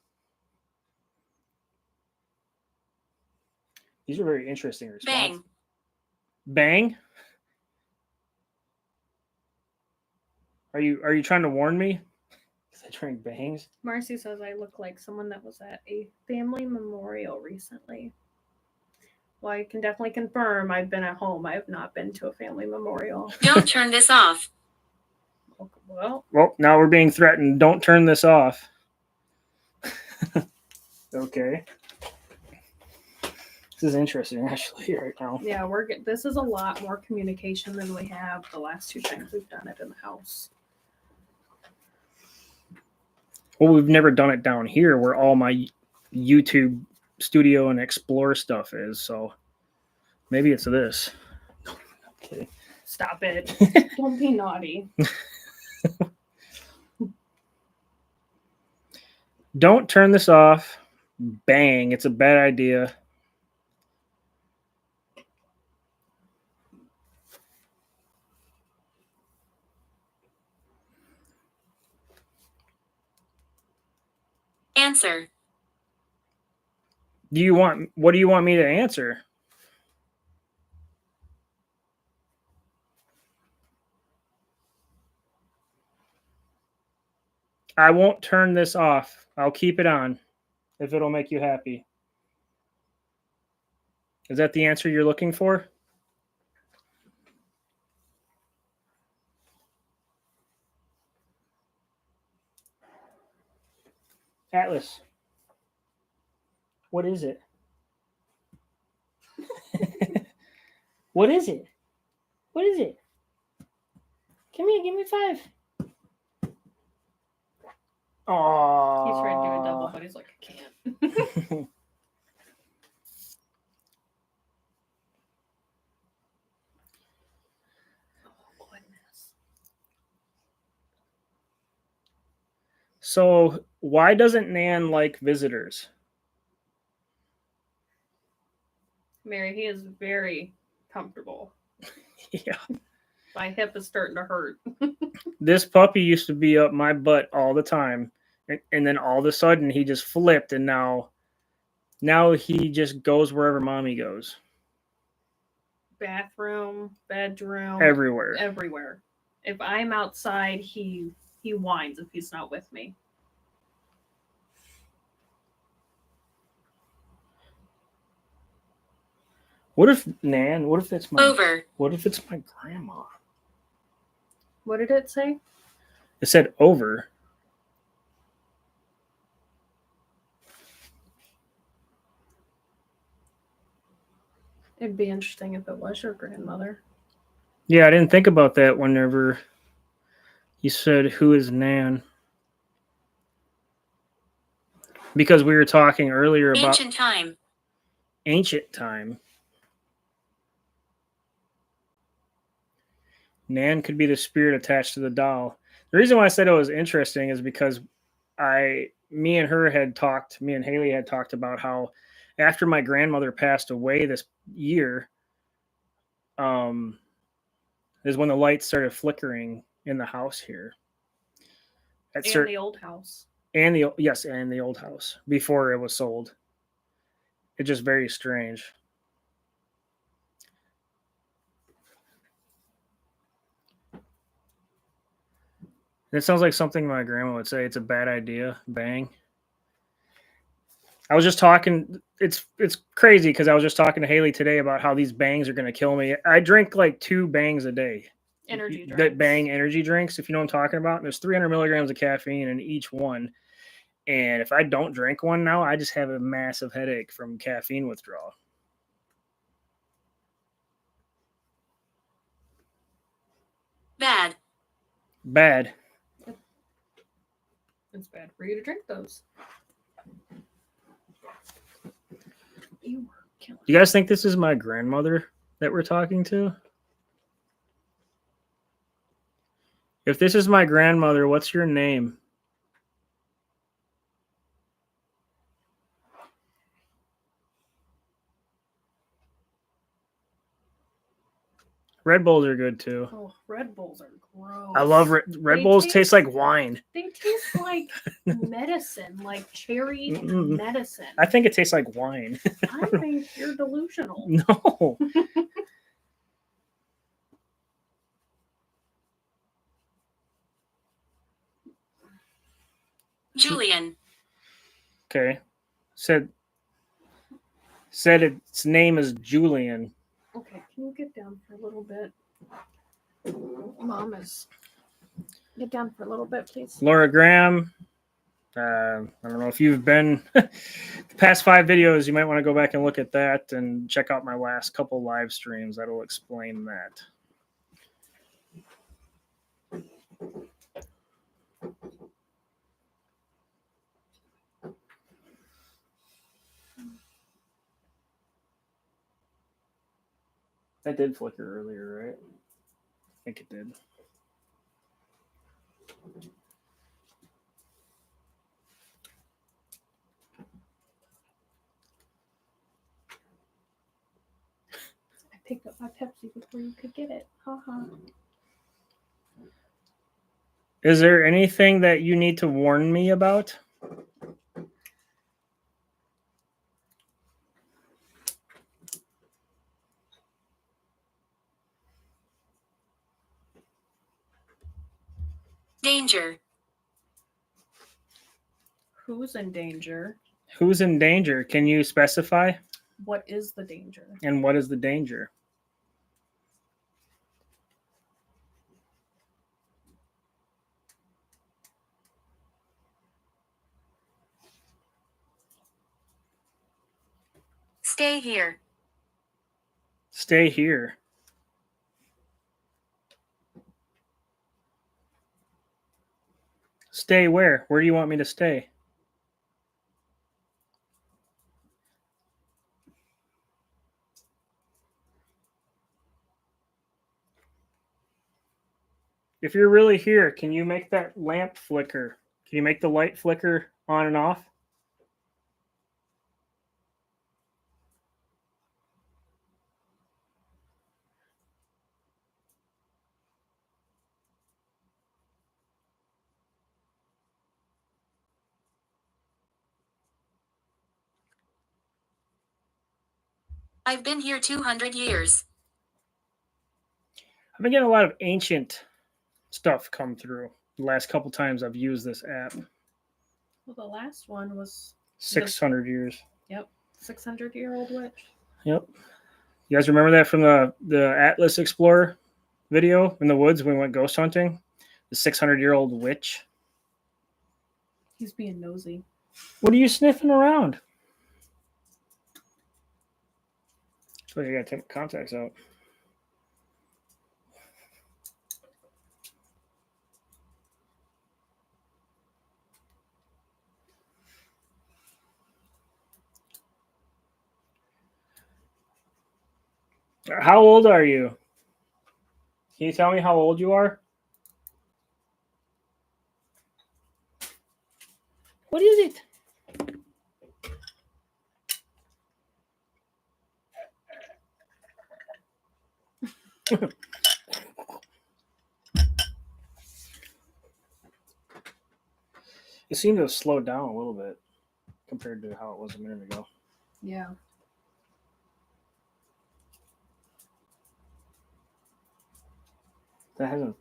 These are very interesting responses. Bang. Bang? Are you trying to warn me? Because I drink bangs. Marcy says I look like someone that was at a family memorial recently. Well, I can definitely confirm I've been at home. I have not been to a family memorial. Don't turn this off. Well, Now we're being threatened. Don't turn this off. Okay. This is interesting, actually, right now. yeah, this is a lot more communication than we have the last two times we've done it in the house. Well, we've never done it down here where all my YouTube studio and explore stuff is, so maybe it's this. Okay. Stop it. Don't be naughty. Don't turn this off. Bang. It's a bad idea. Answer. What do you want me to answer? I won't turn this off. I'll keep it on if it'll make you happy. Is that the answer you're looking for? Atlas. What is it? What is it? What is it? Come here, give me 5. Oh. He's trying to do a double, but he's like, I can't. Oh, goodness. So, why doesn't Nan like visitors? Mary, he is very comfortable. Yeah. My hip is starting to hurt. This puppy used to be up my butt all the time. And then all of a sudden he just flipped and now Now he just goes wherever mommy goes. Bathroom, bedroom, Everywhere. everywhere. If I'm outside, he whines if he's not with me. What if Nan? What if that's my? Over. What if it's my grandma? What did it say? It said over. It'd be interesting if it was your grandmother. Yeah, I didn't think about that whenever you said who is Nan. Because we were talking earlier about Ancient time. ancient time. Nan could be the spirit attached to the doll. The reason why I said it was interesting is because me and Haley had talked about how after my grandmother passed away this year, um, is when the lights started flickering in the house here. And the old house. And the old house before it was sold. It's just very strange. It sounds like something my grandma would say. It's a bad idea. Bang. I was just talking. It's crazy because I was just talking to Haley today about how these bangs are going to kill me. I drink like 2 bangs a day. Energy drinks. That Bang energy drinks, if you know what I'm talking about. And there's 300 milligrams of caffeine in each one. And if I don't drink one now, I just have a massive headache from caffeine withdrawal. Bad. Bad. It's bad for you to drink those. You were killing. You guys think this is my grandmother that we're talking to? If this is my grandmother, what's your name? Red Bulls are good too. Oh, Red Bulls are gross. I love Red Bulls. Taste like wine. They taste like medicine, like cherry medicine. I think it tastes like wine. I think you're delusional. No. Julian. Okay. Said its name is Julian. Okay, can you get down for a little bit? Mom is. Get down for a little bit, please. Laura Graham. I don't know if you've been the past 5 videos. You might want to go back and look at that and check out my last couple live streams. That'll explain that. That did flicker earlier, right? I think it did. I picked up my Pepsi before you could get it. Haha. Is there anything that you need to warn me about? Danger. Who's in danger? Who's in danger? Can you specify? What is the danger? And what is the danger? Stay here. Stay here. Stay where? Where do you want me to stay? If you're really here, can you make that lamp flicker? Can you make the light flicker on and off? I've been here 200 years. I've been getting a lot of ancient stuff come through the last couple times I've used this app. Well, the last one was 600 years. 600-year-old witch. Yep. You guys remember that from the Atlas Explorer video in the woods when we went ghost hunting? The 600-year-old witch. He's being nosy. What are you sniffing around? So you gotta take my contacts out. How old are you? Can you tell me how old you are? What is it? It seemed to have slowed down a little bit compared to how it was a minute ago. Yeah. That hasn't.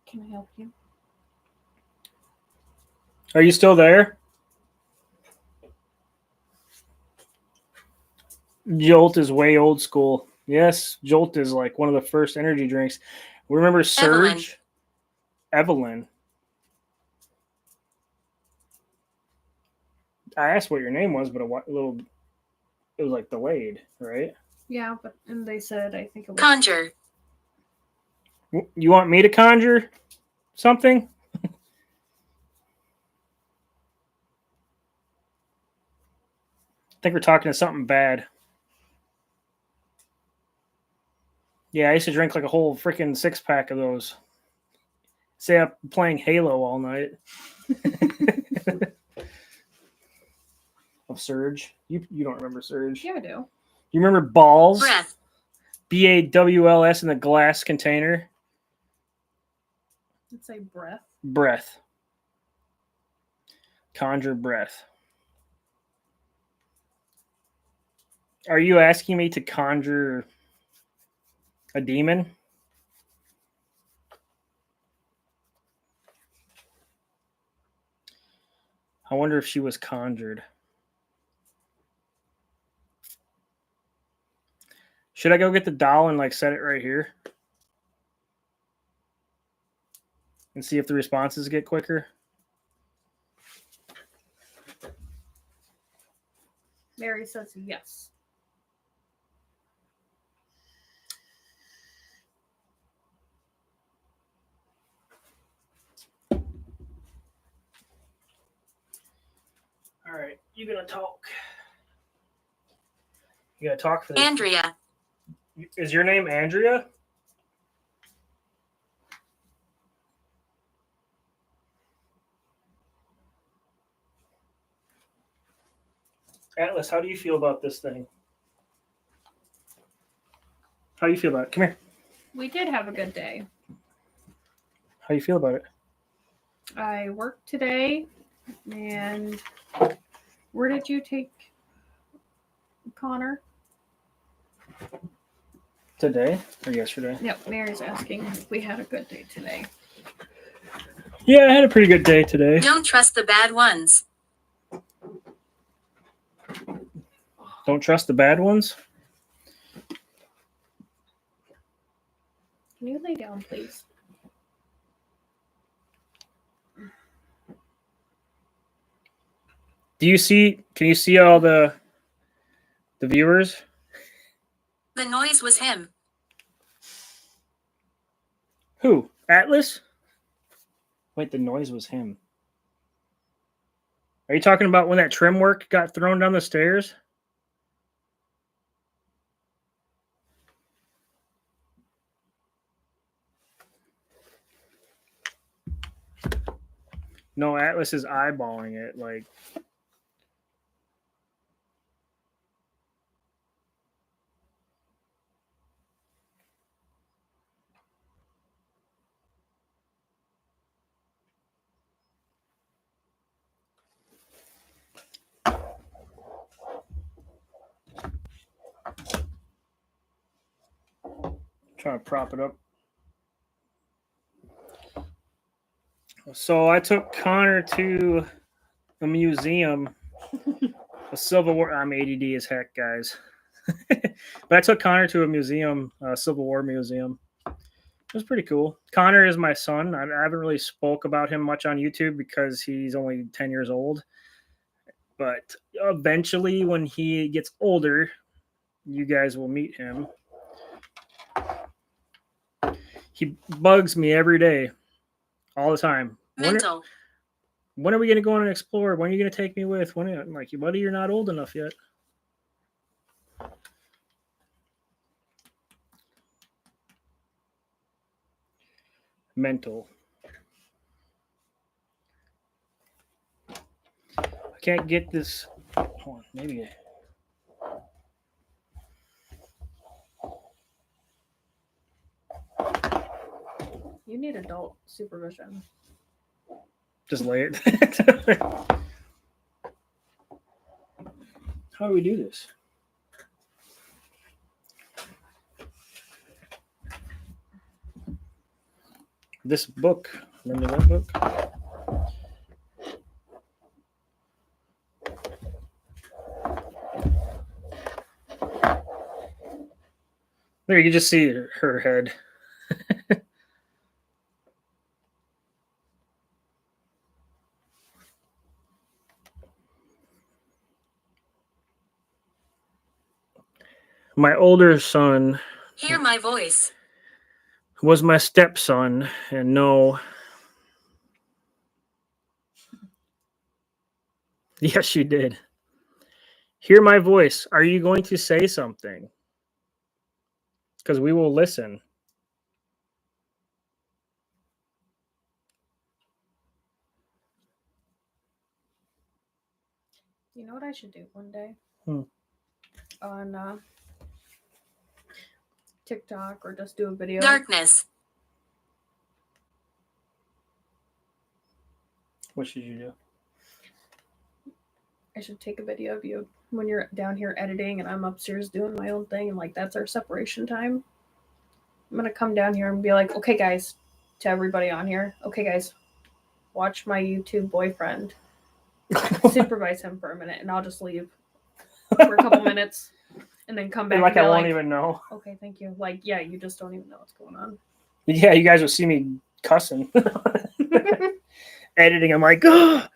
Can I help you? Are you still there? Jolt is way old school. Yes, Jolt is like one of the first energy drinks. Remember Surge? Evelyn. I asked what your name was, but it was like delayed, right? Yeah, and they said I think it was Conjure. You want me to conjure something? I think we're talking to something bad. Yeah, I used to drink like a whole freaking 6-pack of those. Stay up playing Halo all night. Of Surge. You don't remember Surge? Yeah, I do. You remember Balls? Breath. BAWLS in the glass container. Let's say breath. Breath. Conjure breath. Are you asking me to conjure a demon? I wonder if she was conjured. Should I go get the doll and like set it right here? And see if the responses get quicker? Mary says yes. All right, you gonna talk. You gonna talk for this? Andrea. Is your name Andrea? Atlas, how do you feel about this thing? How do you feel about it? Come here. We did have a good day. How do you feel about it? I worked today, and where did you take Connor? Today or yesterday? Yep, Mary's asking if we had a good day today. Yeah, I had a pretty good day today. Don't trust the bad ones. Don't trust the bad ones? Can you lay down, please? Can you see all the viewers? The noise was him. Who? Atlas? Wait, the noise was him. Are you talking about when that trim work got thrown down the stairs? No, Atlas is eyeballing it like. Trying to prop it up. So I took Connor to a museum, a Civil War. I'm ADD as heck, guys. But I took Connor to a museum, a Civil War museum. It was pretty cool. Connor is my son. I haven't really spoke about him much on YouTube because he's only 10 years old. But eventually, when he gets older, you guys will meet him. He bugs me every day, all the time. Mental. When are we going to go on and explore? When are you going to take me with? I'm like, buddy, you're not old enough yet. Mental. I can't get this. Hold on, maybe. You need adult supervision. Just lay it. How do we do this? This book. Remember that book? There, you can just see her head. My older son Hear my voice. was my stepson, and no. Yes, you did. Hear my voice. Are you going to say something? Because we will listen. You know what I should do one day? Hmm. On TikTok, or just do a video. Darkness. What should you do? I should take a video of you when you're down here editing and I'm upstairs doing my own thing, and like that's our separation time. I'm gonna come down here and be like, okay guys, to everybody on here, okay guys, watch my YouTube boyfriend. Supervise him for a minute, and I'll just leave for a couple minutes and then come back. Like and I be won't even know. Okay, thank you. Like, yeah, you just don't even know what's going on. Yeah, you guys will see me cussing. Editing, I'm like, oh!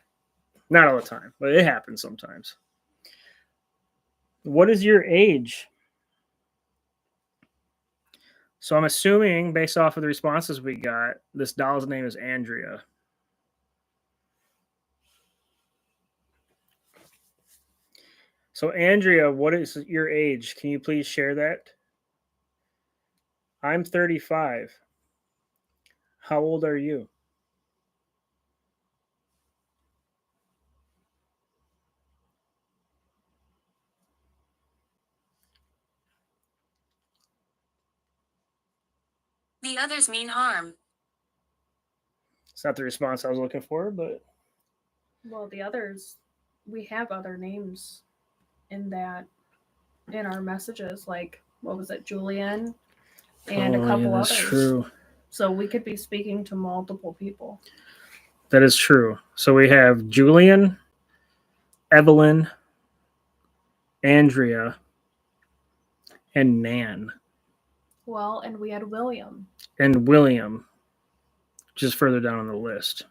Not all the time, but it happens sometimes. What is your age? So I'm assuming, based off of the responses we got, this doll's name is Andrea. So Andrea, what is your age? Can you please share that? I'm 35. How old are you? The others mean harm. It's not the response I was looking for, but Well, the others, we have other names in our messages, like what was it, Julian, and a couple that's others. true. So we could be speaking to multiple people. That is true. So we have Julian, Evelyn, Andrea, and Nan. Well, and we had William. And William, just further down on the list.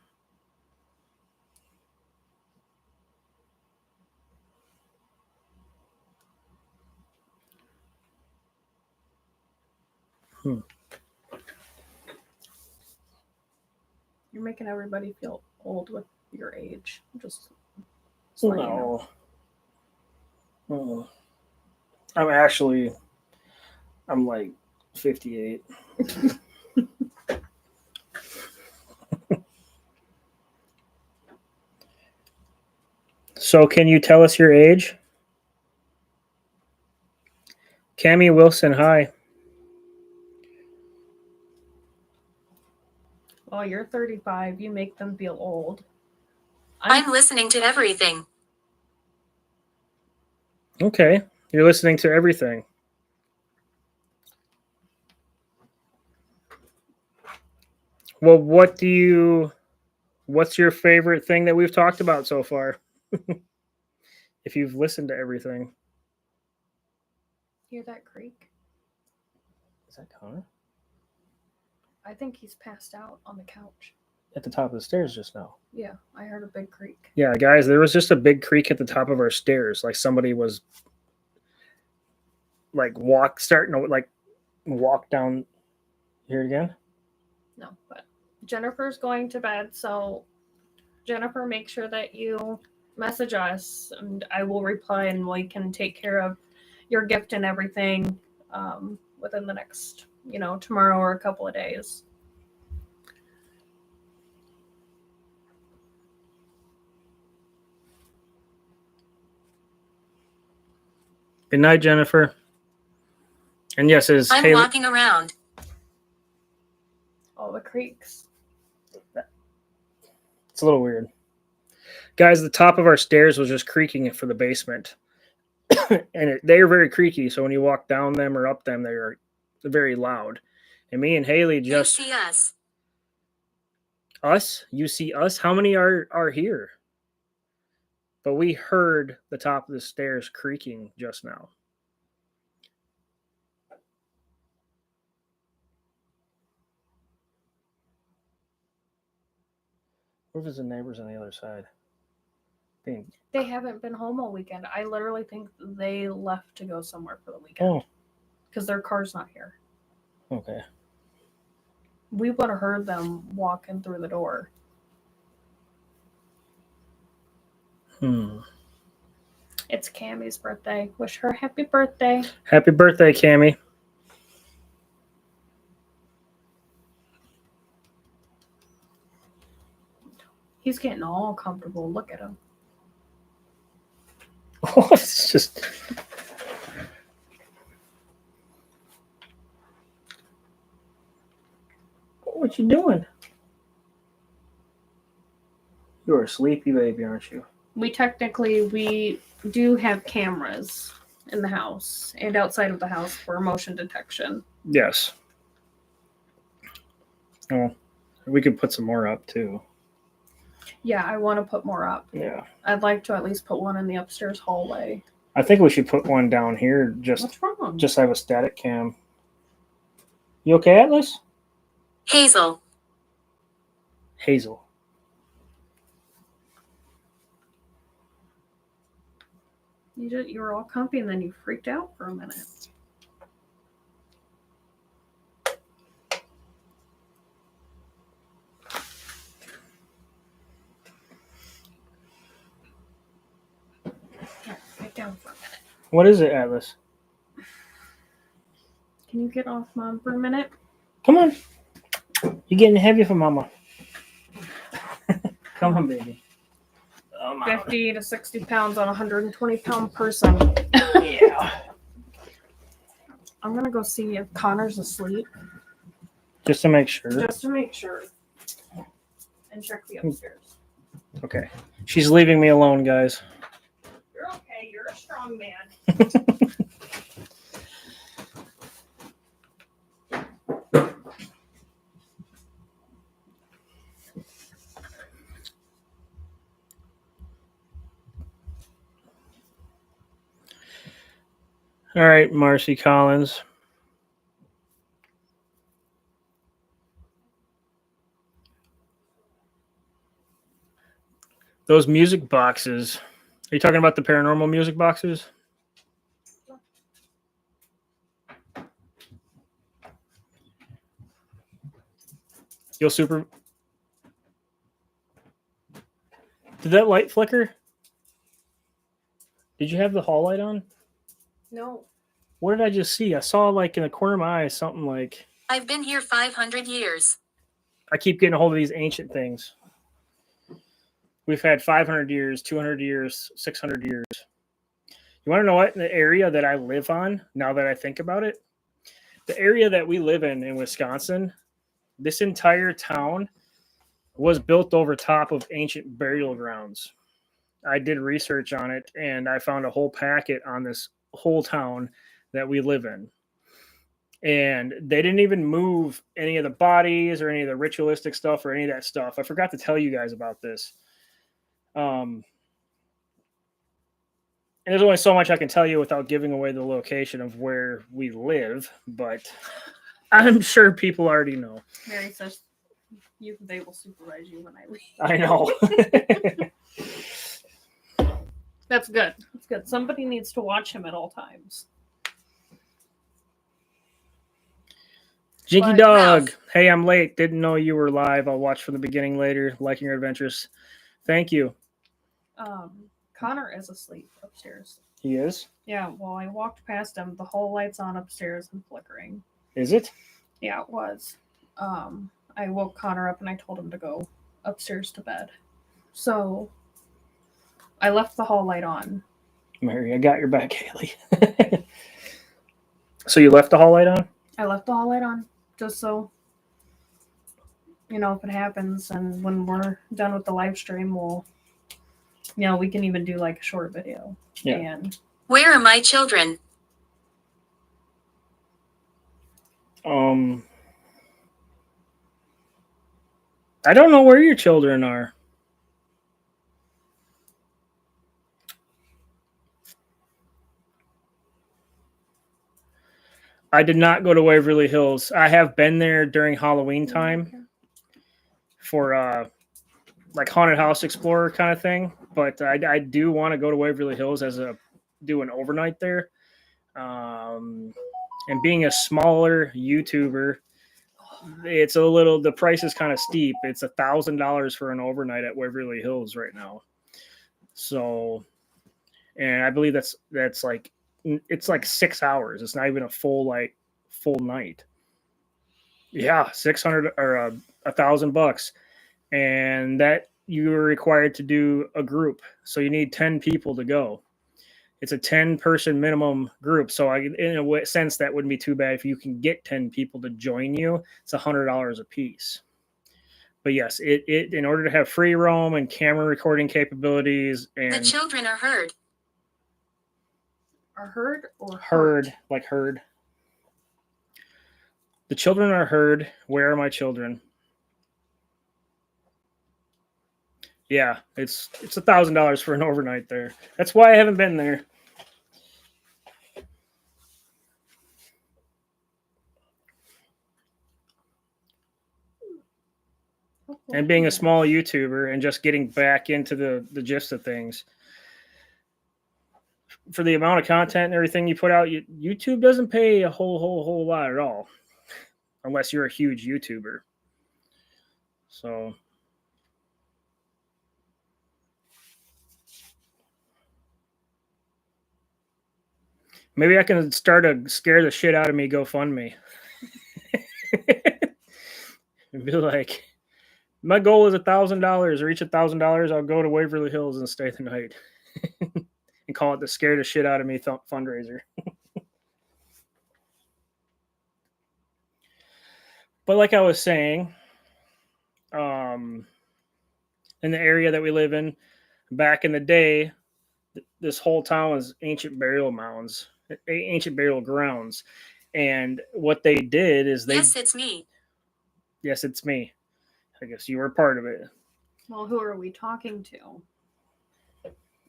You're making everybody feel old with your age. Just No. I'm like 58. So can you tell us your age? Cammie Wilson, hi. Well, you're 35. You make them feel old. I'm listening to everything. Okay, you're listening to everything. Well, what's your favorite thing that we've talked about so far? If you've listened to everything. Hear that creak? Is that Connor? I think he's passed out on the couch. At the top of the stairs just now. Yeah, I heard a big creak. Yeah, guys, there was just a big creak at the top of our stairs. Like somebody was starting to walk down. Hear it again? No, but Jennifer's going to bed, so Jennifer, make sure that you message us and I will reply and we can take care of your gift and everything within the next, tomorrow or a couple of days. Good night, Jennifer. And yes, as I'm Haley, walking around. All the creaks. it's a little weird. Guys, the top of our stairs was just creaking for the basement. And they are very creaky, so when you walk down them or up them, they are very loud. And me and Haley just You see us. us. You see us. How many are here? But we heard the top of the stairs creaking just now. What if it's the neighbors on the other side? They haven't been home all weekend. I literally think they left to go somewhere for the weekend. Oh, Because their car's not here. okay. We would have heard them walking through the door. It's Cammie's birthday. Wish her happy birthday. Happy birthday, Cammie. He's getting all comfortable. Look at him. Oh, it's just. What you doing? You're a sleepy baby, aren't you? We do have cameras in the house and outside of the house for motion detection. Yes. Oh, we could put some more up too. Yeah, I want to put more up. Yeah. I'd like to at least put one in the upstairs hallway. I think we should put one down here. What's wrong? Just have a static cam. You okay, Atlas? Hazel. Hazel. You were all comfy and then you freaked out for a minute. Yeah, get down for a minute. What is it, Atlas? Can you get off Mom for a minute? Come on. You're getting heavy for Mama. Come on, baby. 50 to 60 pounds on a 120-pound person. Yeah. I'm going to go see if Connor's asleep. Just to make sure. Just to make sure. And check the upstairs. Okay. She's leaving me alone, guys. You're okay. You're a strong man. All right, Marcy Collins. Those music boxes. Are you talking about the paranormal music boxes? You'll super. Did that light flicker? Did you have the hall light on? No. What did I just see? I saw in the corner of my eye something like. I've been here 500 years. I keep getting a hold of these ancient things. We've had 500 years, 200 years, 600 years. You want to know what? The area that I live on, now that I think about it, the area that we live in Wisconsin, this entire town was built over top of ancient burial grounds. I did research on it, and I found a whole packet on this whole town that we live in. And they didn't even move any of the bodies or any of the ritualistic stuff or any of that stuff. I forgot to tell you guys about this. And there's only so much I can tell you without giving away the location of where we live, but I'm sure people already know. Mary says they will supervise you when I leave. I know. That's good. That's good. Somebody needs to watch him at all times. Jinky But Dog. Ralph. Hey, I'm late. Didn't know you were live. I'll watch from the beginning later. Liking your adventures. Thank you. Connor is asleep upstairs. He is? Yeah, well, I walked past him. The whole light's on upstairs and flickering. Is it? Yeah, it was. I woke Connor up and I told him to go upstairs to bed. So I left the hall light on. Mary, I got your back, Haley. So you left the hall light on? I left the hall light on just so, if it happens and when we're done with the live stream, we can even do like a short video. Yeah. And Where are my children? I don't know where your children are. I did not go to Waverly Hills. I have been there during Halloween time for like haunted house explorer kind of thing, but I do want to go to Waverly Hills do an overnight there. And being a smaller YouTuber, the price is kind of steep. It's $1,000 for an overnight at Waverly Hills right now. So, and I believe that's like, it's like 6 hours. It's not even a full night. Yeah, 600 or $1,000, and that you are required to do a group. So you need 10 people to go. It's a 10-person minimum group. So in a sense, that wouldn't be too bad if you can get 10 people to join you. It's $100 a piece. But yes, it in order to have free roam and camera recording capabilities and The children are heard. are heard or heard, like heard. The children are heard. Where are my children? Yeah, it's $1,000 for an overnight there. That's why I haven't been there. And being a small YouTuber and just getting back into the gist of things. For the amount of content and everything you put out, YouTube doesn't pay a whole lot at all, unless you're a huge YouTuber. So maybe I can start a scare the shit out of me GoFundMe. And be like, my goal is $1,000. Reach $1,000, I'll go to Waverly Hills and stay the night. And call it the scare the shit out of me fundraiser. But like I was saying, in the area that we live in, back in the day, this whole town was ancient burial mounds, ancient burial grounds. And what they did is Yes, it's me. Yes, it's me. I guess you were part of it. Well, who are we talking to?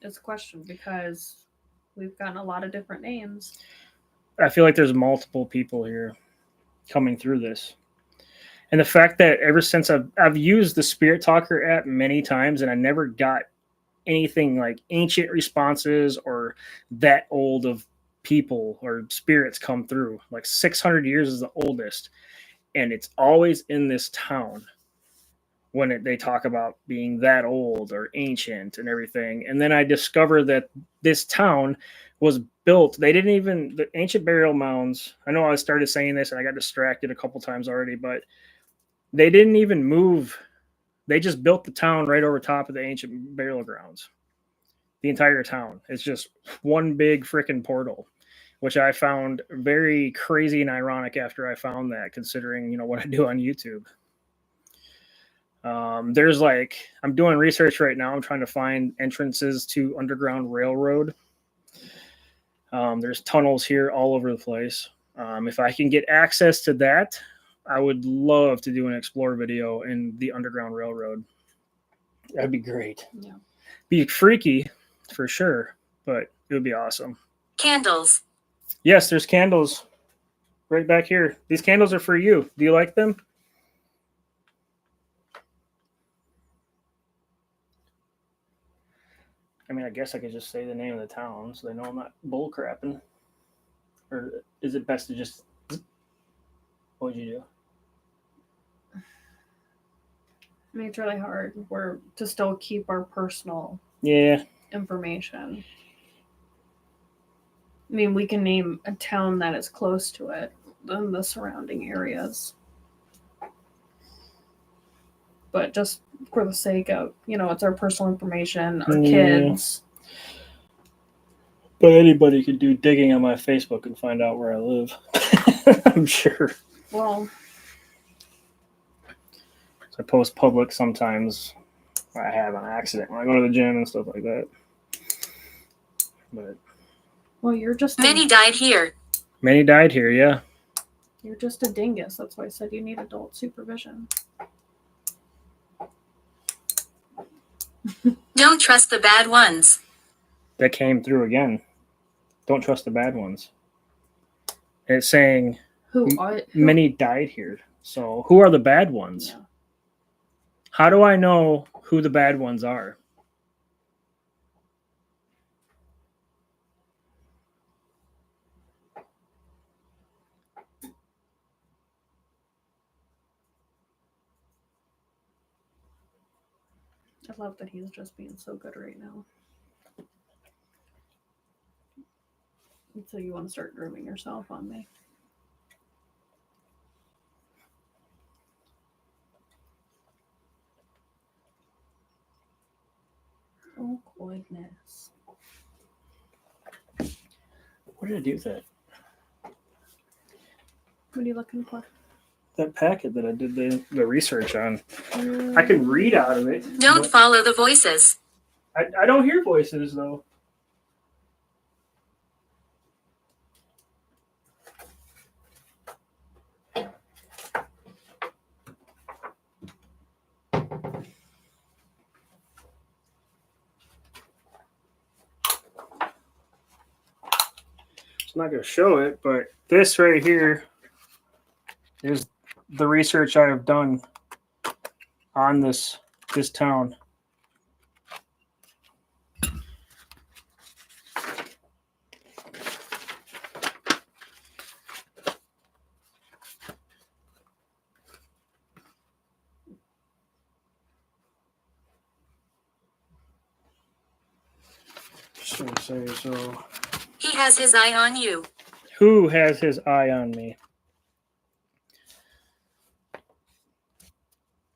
It's a question because we've gotten a lot of different names. I feel like there's multiple people here coming through this. And the fact that ever since I've used the Spirit Talker app many times and I never got anything like ancient responses or that old of people or spirits come through. Like 600 years is the oldest. And it's always in this town when they talk about being that old or ancient and everything. And then I discovered that this town was built. The ancient burial mounds, I know I started saying this and I got distracted a couple times already, but they didn't even move. They just built the town right over top of the ancient burial grounds. The entire town. It's just one big freaking portal, which I found very crazy and ironic after I found that, considering, what I do on YouTube. There's I'm doing research right now. I'm trying to find entrances to Underground Railroad. There's tunnels here all over the place. If I can get access to that, I would love to do an explore video in the Underground Railroad. That'd be great. Yeah. Be freaky for sure, but it would be awesome. Candles. Yes, there's candles right back here. These candles are for you. Do you like them? I mean, I guess I could just say the name of the town so they know I'm not bull crapping. Or is it best to just. What would you do? I mean, it's really hard. We're to still keep our personal information. I mean, we can name a town that is close to it than the surrounding areas. But just for the sake of, it's our personal information, our kids. But anybody could do digging on my Facebook and find out where I live. I'm sure. Well, I post public sometimes. I have an accident when I go to the gym and stuff like that. But well, you're just Many died here. Many died here, yeah. You're just a dingus. That's why I said you need adult supervision. Don't trust the bad ones. That came through again. Don't trust the bad ones. And it's saying who many died here. So who are the bad ones? Yeah. How do I know who the bad ones are? I love that he's just being so good right now. So you want to start grooming yourself on me? Oh, goodness. What did I do with that? What are you looking for? That packet that I did the research on. I can read out of it. Don't follow the voices. I don't hear voices, though. It's not going to show it, but this right here is the research I have done on this town. So He has his eye on you. who has his eye on me?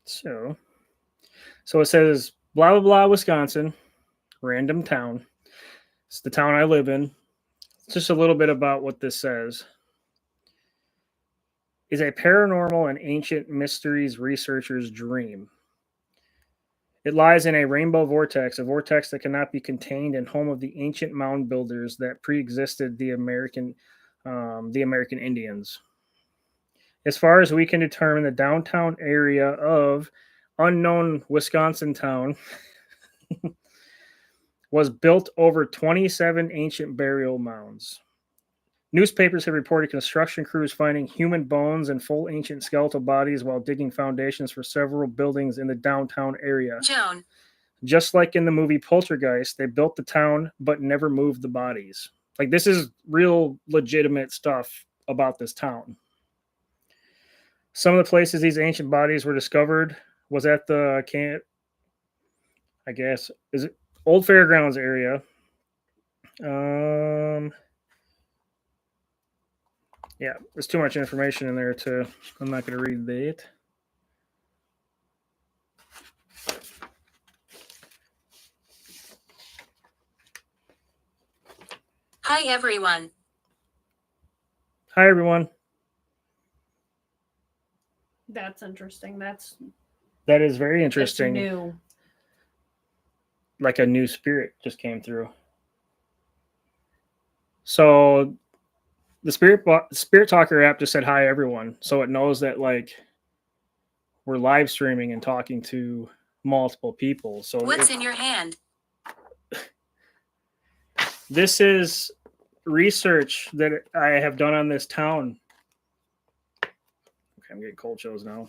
So it says blah blah blah, Wisconsin, random town. It's the town I live in. Just a little bit about what this says. Is a paranormal and ancient mysteries researcher's dream. It lies in a rainbow vortex, a vortex that cannot be contained, and home of the ancient mound builders that pre-existed the American Indians. As far as we can determine, the downtown area of unknown Wisconsin town was built over 27 ancient burial mounds. Newspapers have reported construction crews finding human bones and full ancient skeletal bodies while digging foundations for several buildings in the downtown area. Joan. Just like in the movie Poltergeist, they built the town but never moved the bodies. Like, this is real legitimate stuff about this town. Some of the places these ancient bodies were discovered was at the is it Old Fairgrounds area. Yeah, there's too much information in there I'm not going to read that. Hi, everyone. Hi, everyone. That's interesting. That is very interesting. That's new. Like a new spirit just came through. So The Spirit Talker app just said hi everyone, so it knows that like we're live streaming and talking to multiple people. So What's in your hand? this is research that I have done on this town. Okay, I'm getting cold chills now.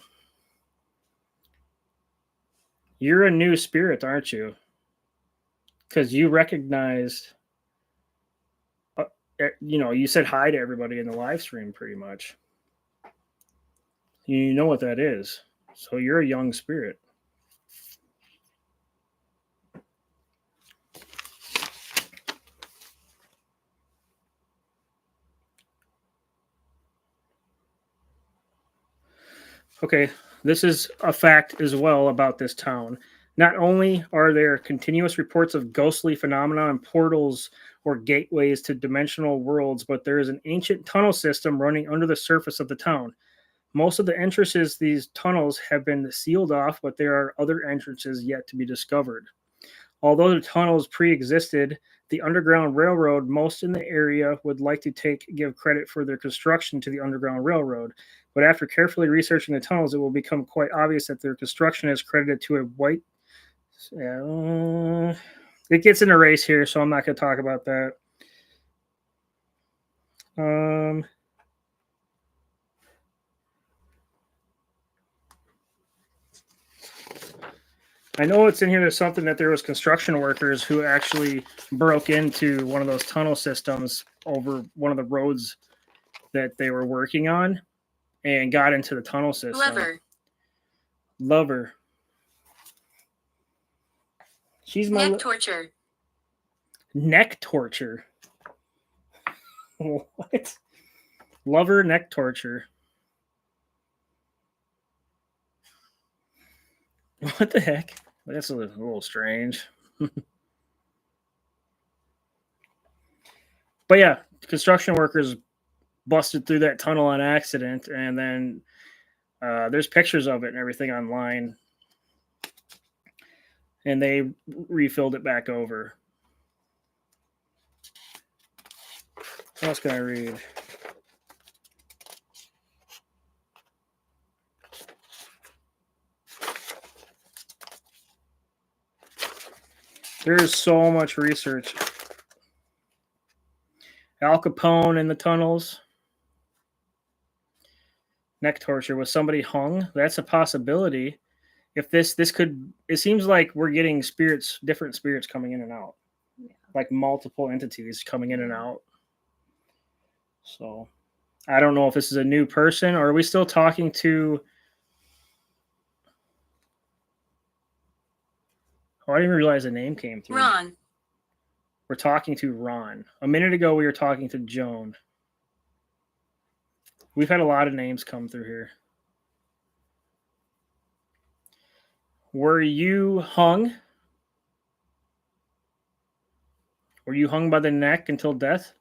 You're a new spirit, aren't you? Because you recognized, you said hi to everybody in the live stream pretty much. You know what that is. So you're a young spirit. Okay, this is a fact as well about this town. Not only are there continuous reports of ghostly phenomena and portals or gateways to dimensional worlds, but there is an ancient tunnel system running under the surface of the town. Most of the entrances to these tunnels have been sealed off, but there are other entrances yet to be discovered. Although the tunnels pre-existed the Underground Railroad, most in the area would like to give credit for their construction to the Underground Railroad. But after carefully researching the tunnels, it will become quite obvious that their construction is credited to a white. It gets in a race here, so I'm not going to talk about that. I know it's in here. There's something that there was construction workers who actually broke into one of those tunnel systems over one of the roads that they were working on and got into the tunnel system. Lover. She's my neck torture. Neck torture. What? Lover neck torture. What the heck? That's a little strange. But yeah, construction workers busted through that tunnel on accident, and then there's pictures of it and everything online. And they refilled it back over. What else can I read? There's so much research. Al Capone in the tunnels. Neck torture. Was somebody hung? That's a possibility. If this could, it seems like we're getting different spirits coming in and out. Yeah. Like multiple entities coming in and out. So I don't know if this is a new person, or are we still talking to... Oh, I didn't realize the name came through. Ron. We're talking to Ron. A minute ago, we were talking to Joan. We've had a lot of names come through here. Were you hung? Were you hung by the neck until death?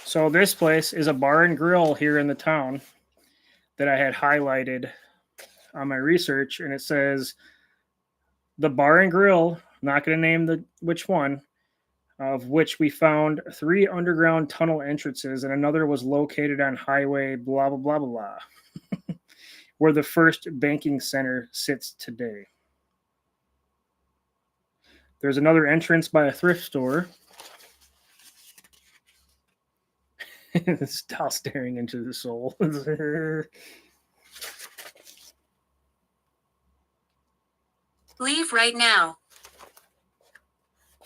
So this place is a bar and grill here in the town that I had highlighted on my research, and it says the bar and grill, not going to name which one, of which we found 3 underground tunnel entrances, and another was located on highway blah, blah, blah, blah, blah, where the first banking center sits today. There's another entrance by a thrift store. Stop staring into the soul. Leave right now.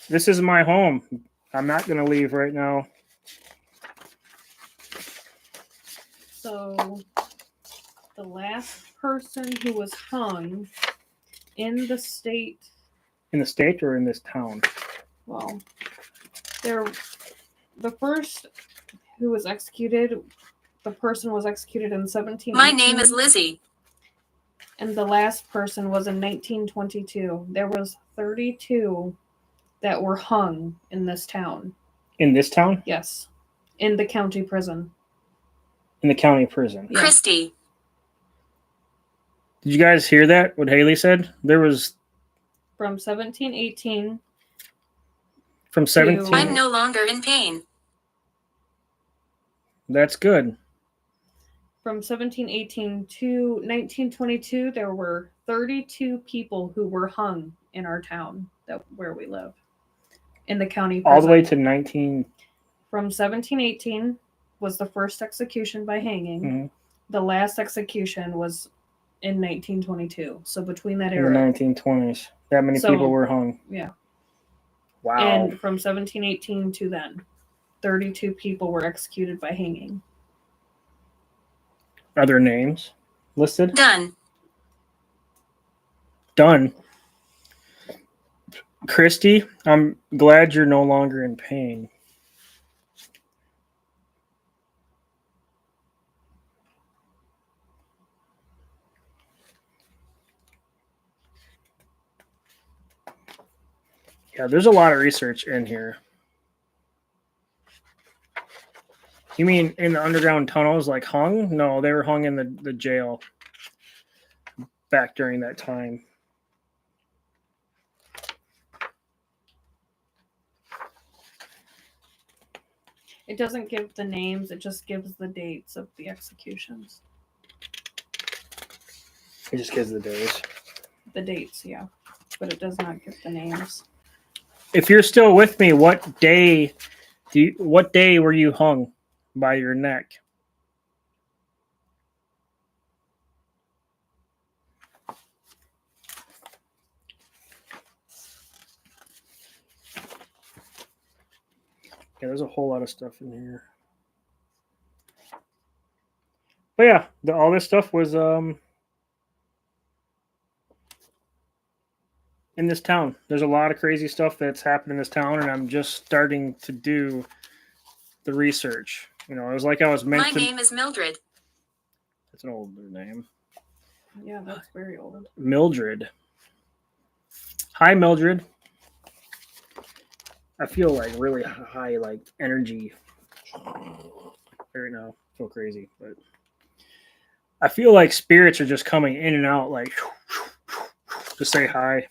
This is my home. I'm not going to leave right now. So, the last person who was hung in the state... In the state or in this town? Well, the first who was executed, the person was executed in 1718. My name is Lizzie. And the last person was in 1922. There was 32 that were hung in this town. In this town? Yes. In the county prison. In the county prison. Yeah. Christy. Did you guys hear that? What Haley said? There was From 1718 from 17. I'm no longer in pain. That's good. From 1718 to 1922, there were 32 people who were hung in our town where we live, in the county prison. All the way to 19. From 1718 was the first execution by hanging. Mhm. The last execution was in 1922. So between that In the era, 1920s. That many So- people were hung. yeah. Wow. And from 1718 to then, 32 people were executed by hanging. Are there names listed? Done. Done. Christy, I'm glad you're no longer in pain. Yeah, there's a lot of research in here. You mean in the underground tunnels, like hung? No, they were hung in the jail back during that time. It doesn't give the names, it just gives the dates of the executions. It just gives the days. The dates, yeah. But it does not give the names. If you're still with me, what day were you hung by your neck? Yeah, there's a whole lot of stuff in here. But yeah, all this stuff was in this town. There's a lot of crazy stuff that's happened in this town, and I'm just starting to do the research. You know, it was like I was meant My to. name is Mildred. That's an older name. Yeah, that's very old. Mildred. Hi, Mildred. I feel like really high, like energy right now. I feel crazy, but I feel like spirits are just coming in and out, like to say hi.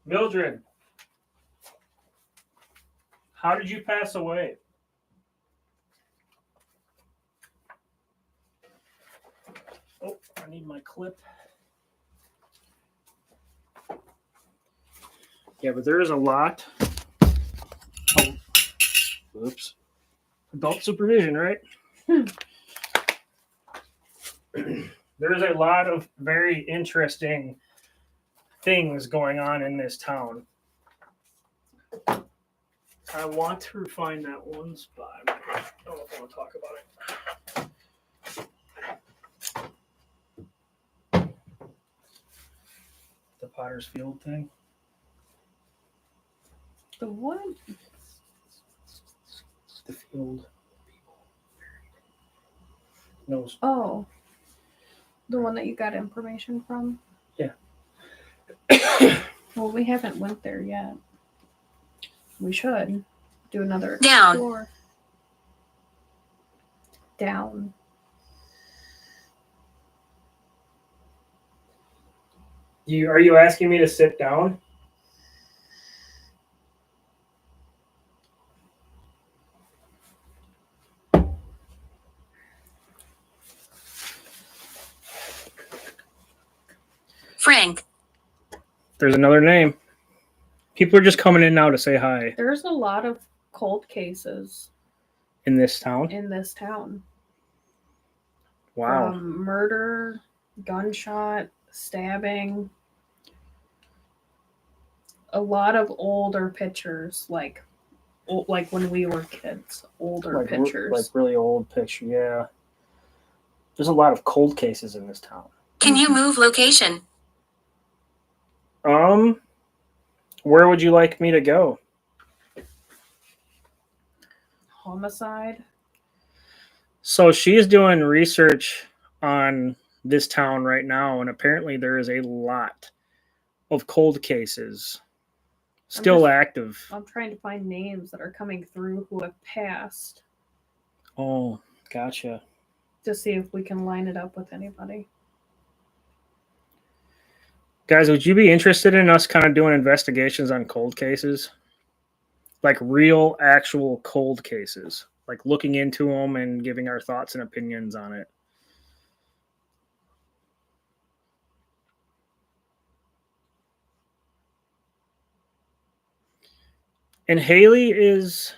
Mildred, how did you pass away? Oh, I need my clip. Yeah, but there is a lot. Oh, oops. Adult supervision, right? There's a lot of very interesting things going on in this town. I want to find that one spot. I don't know if I want to talk about it. The Potter's Field thing. The what? The field people buried. No. Oh. The one that you got information from? Yeah. Well, we haven't went there yet. We should do another Down. explore. Down. Are you asking me to sit down? Frank. There's another name. People are just coming in now to say hi There's a lot of cold cases in this town. in this town. Wow. From murder, gunshot, stabbing. A lot of older pictures, like when we were kids. Older pictures. Like really old picture, yeah. There's a lot of cold cases in this town. Can you move location? Where would you like me to go? Homicide. So she's doing research on this town right now, and apparently there is a lot of cold cases. Still active. I'm trying to find names that are coming through who have passed Oh, gotcha. to see if we can line it up with anybody. Guys, would you be interested in us kind of doing investigations on cold cases? Like real, actual cold cases. Like looking into them and giving our thoughts and opinions on it. And Haley is...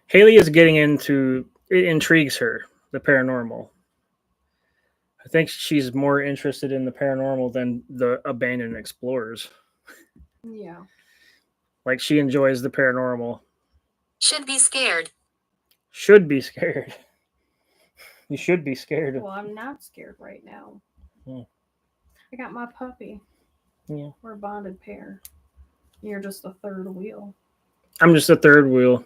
Haley is getting into... It intrigues her, the paranormal. I think she's more interested in the paranormal than the abandoned explorers. Yeah. Like she enjoys the paranormal. Should be scared. Should be scared. You should be scared. Well, I'm not scared right now. Hmm. I got my puppy. Yeah. We're a bonded pair. You're just the third wheel. I'm just the third wheel.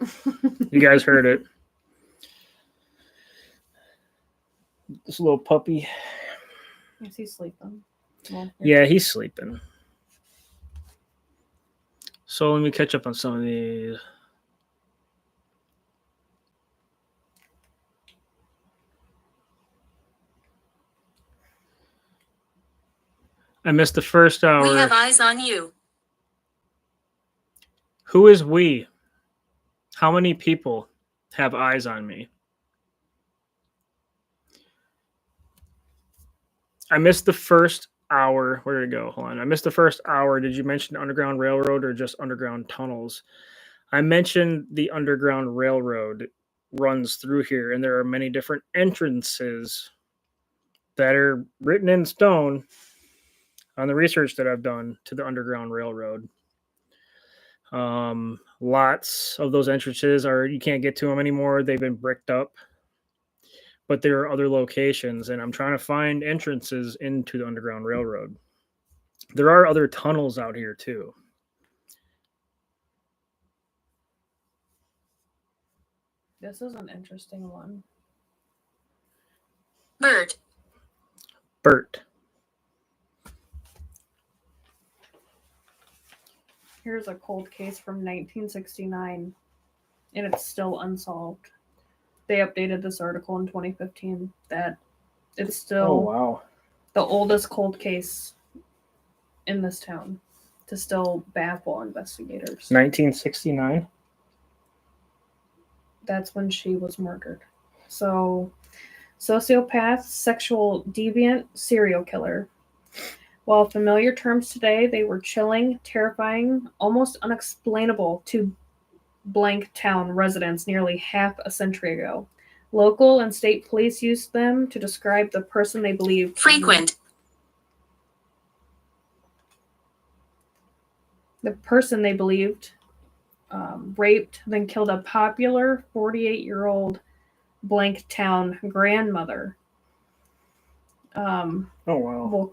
You guys heard it. This little puppy. Is he sleeping? Well, Yeah, he's sleeping. So let me catch up on some of these. I missed the first hour. We have eyes on you. Who is we? How many people have eyes on me? I missed the first hour. Where did it go? Hold on. I missed the first hour. Did you mention Underground Railroad or just underground tunnels? I mentioned the Underground Railroad runs through here, and there are many different entrances that are written in stone on the research that I've done to the Underground Railroad. Lots of those entrances are, you can't get to them anymore. They've been bricked up, but there are other locations, and I'm trying to find entrances into the Underground Railroad. There are other tunnels out here too. This is an interesting one. Bert. Bert. Here's a cold case from 1969, and it's still unsolved. They updated this article in 2015 that it's still the oldest cold case in this town to still baffle investigators. 1969? That's when she was murdered. So, sociopath, sexual deviant, serial killer. While familiar terms today, they were chilling, terrifying, almost unexplainable to blank town residents nearly half a century ago. Local and state police used them to describe the person they believed Frequent. raped, then killed a popular 48-year-old blank town grandmother. Oh, wow.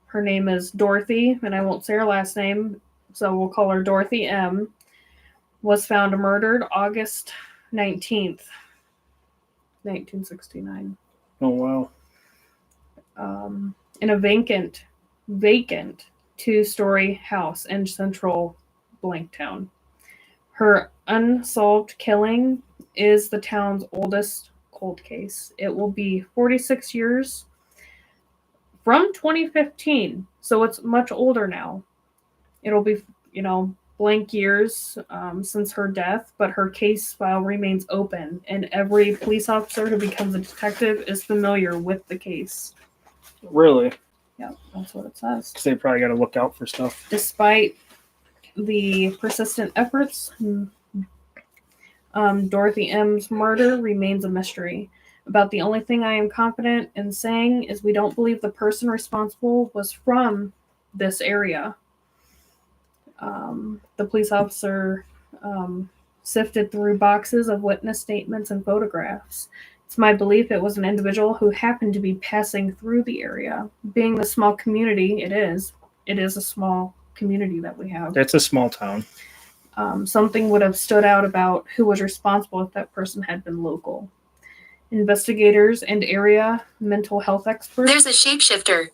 Her name is Dorothy, and I won't say her last name, so we'll call her Dorothy M. Was found murdered August 19th, 1969. Oh, wow. In a vacant 2-story house in central Blanktown. Her unsolved killing is the town's oldest cold case. It will be 46 years from 2015, so it's much older now. It'll be, blank years since her death, but her case file remains open, and every police officer who becomes a detective is familiar with the case. Really? Yeah, that's what it says. Because they probably got to look out for stuff. Despite the persistent efforts, Dorothy M's murder remains a mystery. About the only thing I am confident in saying is we don't believe the person responsible was from this area. The police officer sifted through boxes of witness statements and photographs. It's my belief it was an individual who happened to be passing through the area. Being the small community it is a small community that we have. It's a small town. Something would have stood out about who was responsible if that person had been local. Investigators and area mental health experts. There's a shapeshifter.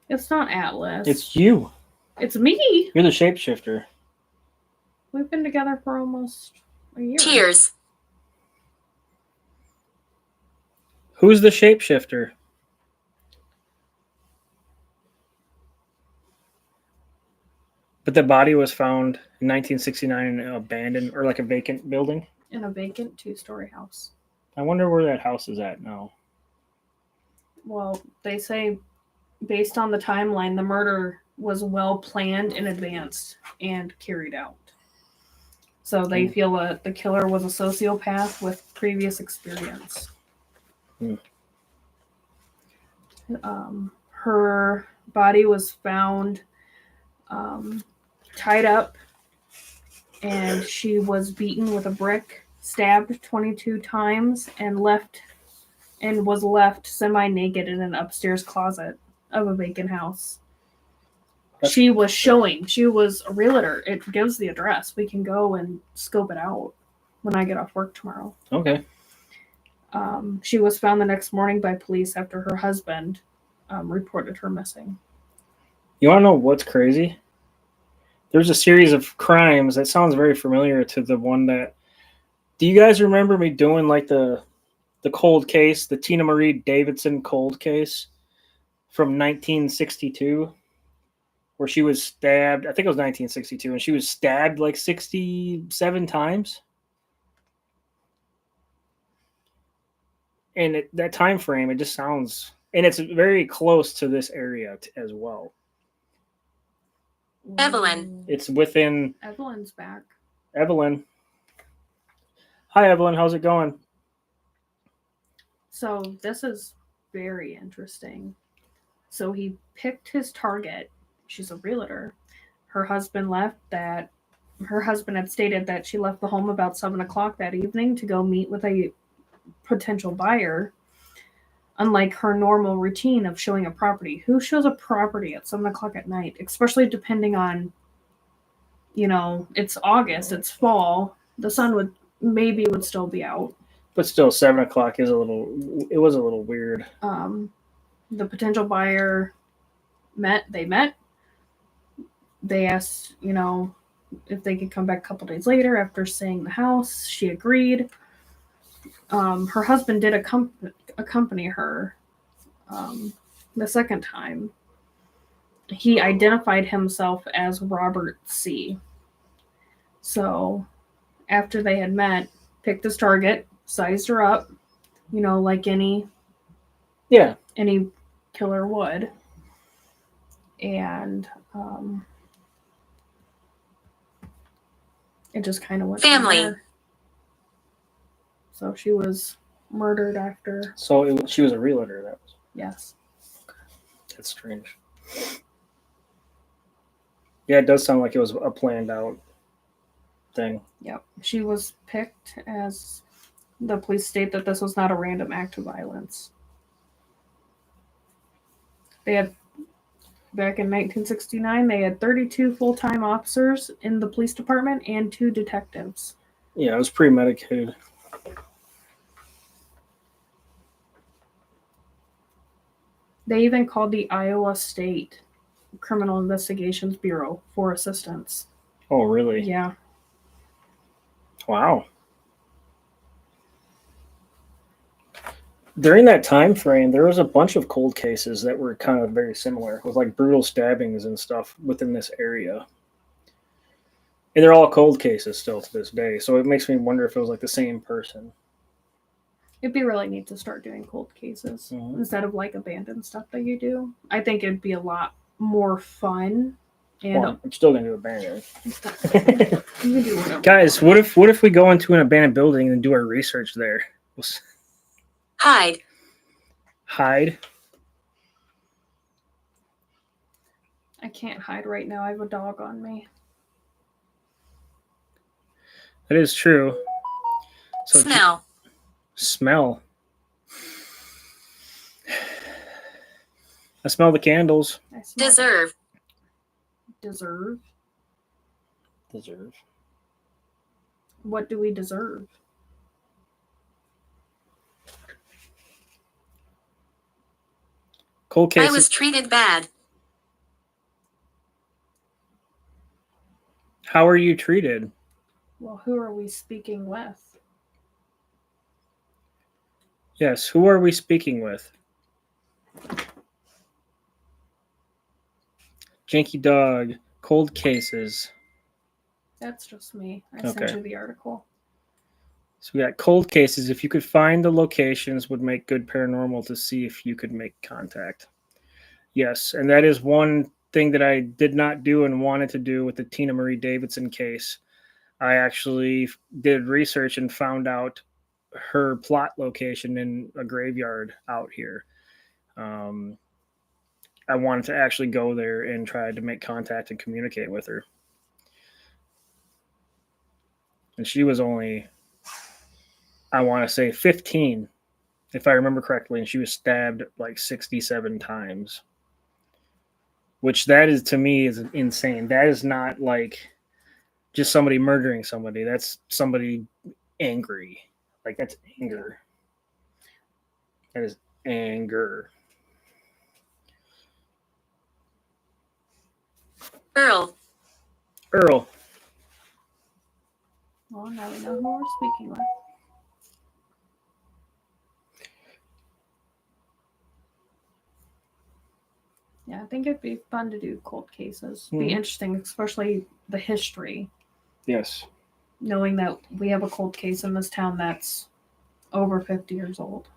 It's not Atlas. It's you. It's me. You're the shapeshifter. We've been together for almost a year. Tears. Who's the shapeshifter? But the body was found in 1969 in an abandoned or like a vacant building. In a vacant 2-story house. I wonder where that house is at now. Well, they say based on the timeline, the murder was well planned in advance and carried out. So they feel that the killer was a sociopath with previous experience. Her body was found tied up, and she was beaten with a brick, stabbed 22 times, and was left semi-naked in an upstairs closet of a vacant house. She was a realtor. It gives the address. We can go and scope it out when I get off work tomorrow. Okay. She was found the next morning by police after her husband reported her missing. You want to know what's crazy? There's a series of crimes that sounds very familiar to the one that... Do you guys remember me doing like the cold case, the Tina Marie Davidson cold case from 1962, where she was stabbed? I think it was 1962, and she was stabbed like 67 times. And that time frame, it just sounds... And it's very close to this area as well. Evelyn. It's within... Evelyn's back. Evelyn. Hi, Evelyn. How's it going? So this is very interesting. So he picked his target. She's a realtor. Her husband had stated that she left the home about 7 o'clock that evening to go meet with a potential buyer. Unlike her normal routine of showing a property. Who shows a property at 7 o'clock at night? Especially depending on, it's August, it's fall. The sun would still be out. But still, 7 o'clock was a little weird. The potential buyer met. They asked, if they could come back a couple days later after seeing the house. She agreed. Her husband did accompany her the second time. He identified himself as Robert C. So after they had met, picked his target, sized her up, like any killer would. And it just kind of went Family. from there. So she was murdered after. So she was a realtor. Yes. That's strange. Yeah, it does sound like it was a planned out thing. Yep. She was picked as the police state that this was not a random act of violence. They had, back in 1969, they had 32 full-time officers in the police department and 2 detectives. Yeah, it was premeditated. They even called the Iowa State Criminal Investigations Bureau for assistance. Oh, really? Yeah. Wow. During that time frame, there was a bunch of cold cases that were kind of very similar, with like brutal stabbings and stuff within this area. And they're all cold cases still to this day, so it makes me wonder if it was like the same person. It'd be really neat to start doing cold cases instead of like abandoned stuff that you do. I think it'd be a lot more fun. And Well, I'm still gonna do abandoned. you can do whatever. Guys, what if we go into an abandoned building and do our research there? Hide. Hide. I can't hide right now. I have a dog on me. That is true. So Smell. Smell. I smell the candles. I smell Deserve. Deserve? Deserve. What do we deserve? Cold I cases. was treated bad. How are you treated? Well, who are we speaking with? Yes, who are we speaking with? Janky Dog, cold cases. That's just me. I sent Okay. you the article. So we got cold cases. If you could find the locations, would make good paranormal to see if you could make contact. Yes, and that is one thing that I did not do and wanted to do with the Tina Marie Davidson case. I actually did research and found out her plot location in a graveyard out here. I wanted to actually go there and try to make contact and communicate with her. And she was only, I want to say 15, if I remember correctly, and she was stabbed like 67 times. Which that is, to me, is insane. That is not like just somebody murdering somebody. That's somebody angry. Like, that's anger. That is anger. Earl. Earl. Well, now we know who we're speaking with. Yeah, I think it'd be fun to do cold cases. Be Mhm. interesting, especially the history. Yes. Knowing that we have a cold case in this town that's over 50 years old.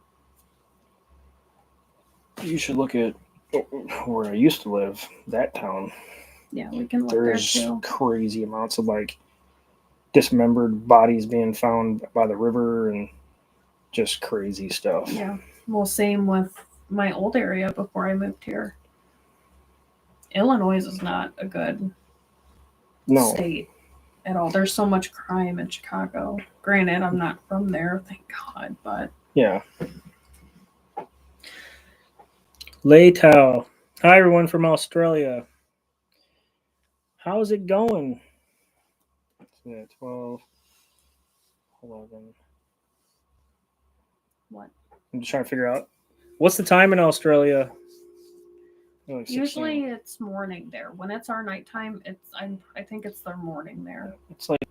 You should look at where I used to live, that town. Yeah, we can look There's there too. crazy amounts of like dismembered bodies being found by the river and just crazy stuff. Yeah. Well, same with my old area before I moved here. Illinois is not a good No. state at all. There's so much crime in Chicago. Granted, I'm not from there, thank God, but Yeah. Laytow. Hi, everyone from Australia. How's it going? Yeah, 12, 11. what? I'm just trying to figure out what's the time in Australia. Oh, like 16. Usually it's morning there. When it's our nighttime, I think it's their morning there. It's like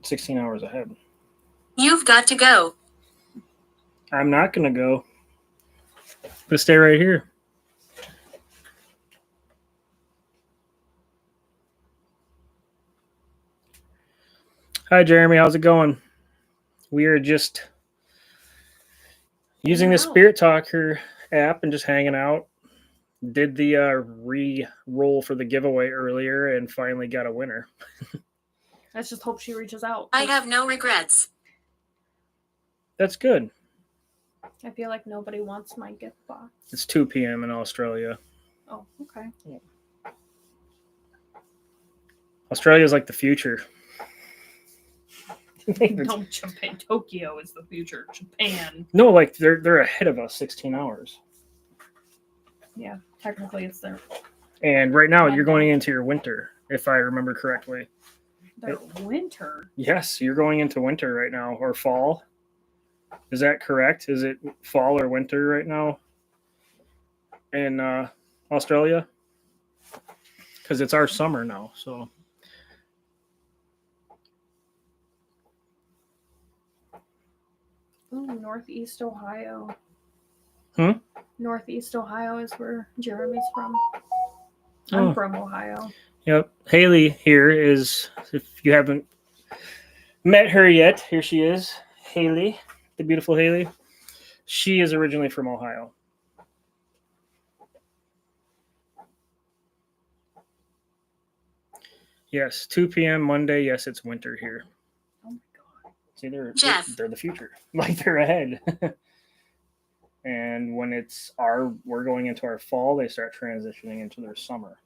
16 hours ahead. You've got to go. I'm not gonna go. I'm gonna stay right here. Hi, Jeremy. How's it going? We are just using the Spirit Talker app and just hanging out. Did the re-roll for the giveaway earlier and finally got a winner. Let's just hope she reaches out. I have no regrets. That's good. I feel like nobody wants my gift box. It's 2 p.m. in Australia. Oh, okay. Australia is like the future. No, Japan. Tokyo is the future. Japan. No, like they're ahead of us 16 hours. Yeah, technically it's their And right now you're going into your winter, if I remember correctly. winter. Yes, you're going into winter right now, or fall. Is that correct? Is it fall or winter right now in Australia? Because it's our summer now, so. Ooh, Northeast Ohio. Hmm? Northeast Ohio is where Jeremy's from. I'm from Ohio. Yep. Haley here is, if you haven't met her yet, here she is. Haley, the beautiful Haley. She is originally from Ohio. Yes, 2 p.m. Monday. Yes, it's winter here. Oh my God. See, they're the future. Like, they're ahead. And when we're going into our fall, they start transitioning into their summer.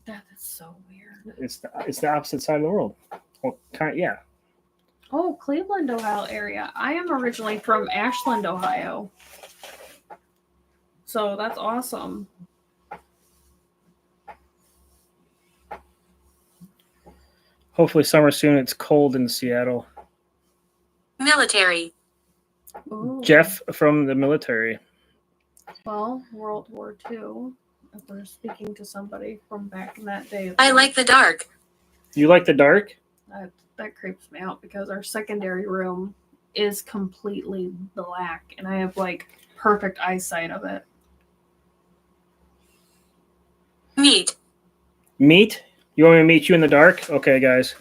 That is so weird. It's the opposite side of the world. Well, yeah. Oh, Cleveland, Ohio area. I am originally from Ashland, Ohio. So that's awesome. Hopefully summer soon. It's cold in Seattle. Military. Ooh. Jeff from the military. Well, World War II. If we're speaking to somebody from back in that day, I like the dark. You like the dark? that creeps me out because our secondary room is completely black, and I have like perfect eyesight of it. Meet. Meet? You want me to meet you in the dark? Okay, guys.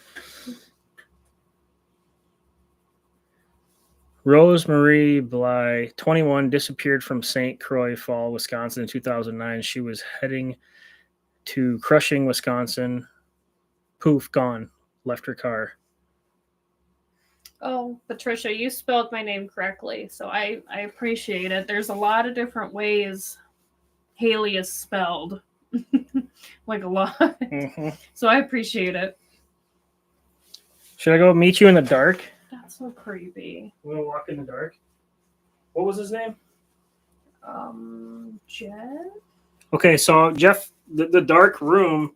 Rose Marie Bly, 21, disappeared from St. Croix Fall, Wisconsin in 2009. She was heading to Crushing, Wisconsin. Poof, gone. Left her car. Oh, Patricia, you spelled my name correctly, so I appreciate it. There's a lot of different ways Haley is spelled, like a lot. Mm-hmm. So I appreciate it. Should I go meet you in the dark? That's so creepy. We're gonna walk in the dark. What was his name? Jeff? Okay, so Jeff, the dark room,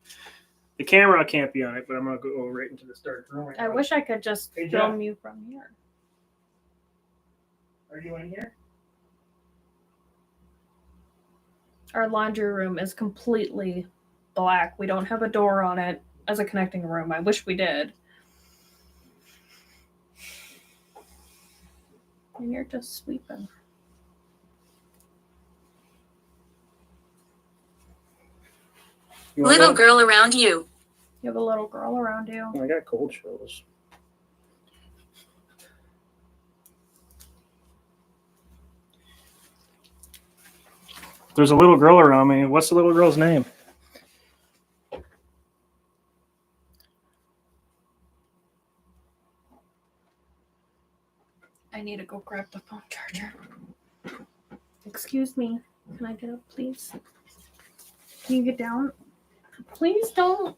the camera can't be on it, but I'm gonna go right into this dark room right I now. wish I could just Hey, film Jeff. you from here. Are you in here? Our laundry room is completely black. We don't have a door on it as a connecting room. I wish we did. And you're just sweeping. You wanna Little go? girl around you. You have a little girl around you. I got cold chills. There's a little girl around me. What's the little girl's name? I need to go grab the phone charger. Excuse me. Can I get up, please? Can you get down? Please don't.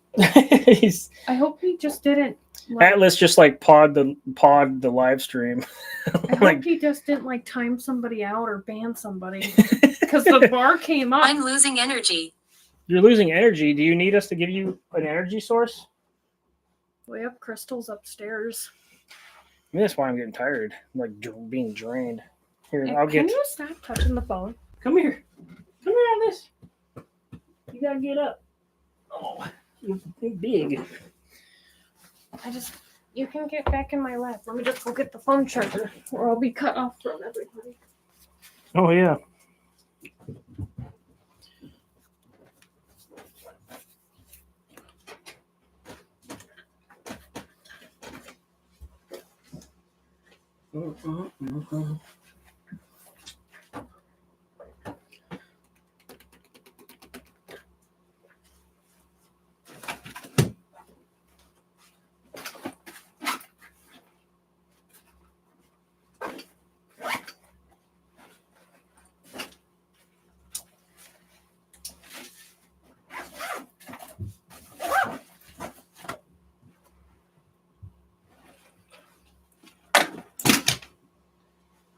He's, I hope he just didn't. Like, Atlas just like pod the live stream. I hope Like, he just didn't like time somebody out or ban somebody because the bar came up. I'm losing energy. you're losing energy. Do you need us to give you an energy source? We have crystals upstairs. Maybe that's why I'm getting tired. I'm like being drained. Here, Hey, I'll can get. you stop touching the phone? Come here. Come here, Atlas. You gotta get up. Oh, you're big. You can get back in my lap. Let me just go get the phone charger or I'll be cut off from everybody. Oh yeah.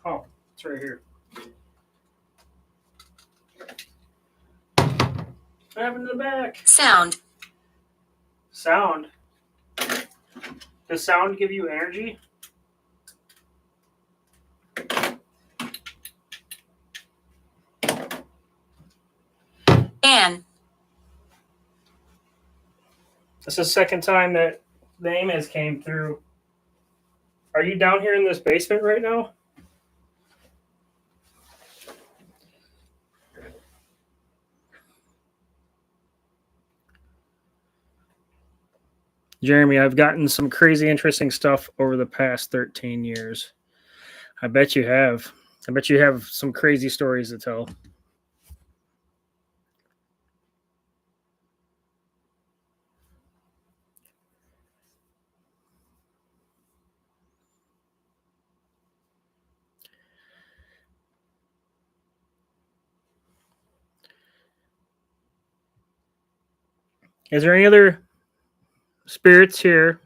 Oh, it's right here. What happened to the back? Sound. Sound. Does sound give you energy? Anne. This is the second time that the emails came through. Are you down here in this basement right now? Jeremy, I've gotten some crazy interesting stuff over the past 13 years. I bet you have. I bet you have some crazy stories to tell. Is there any other spirits here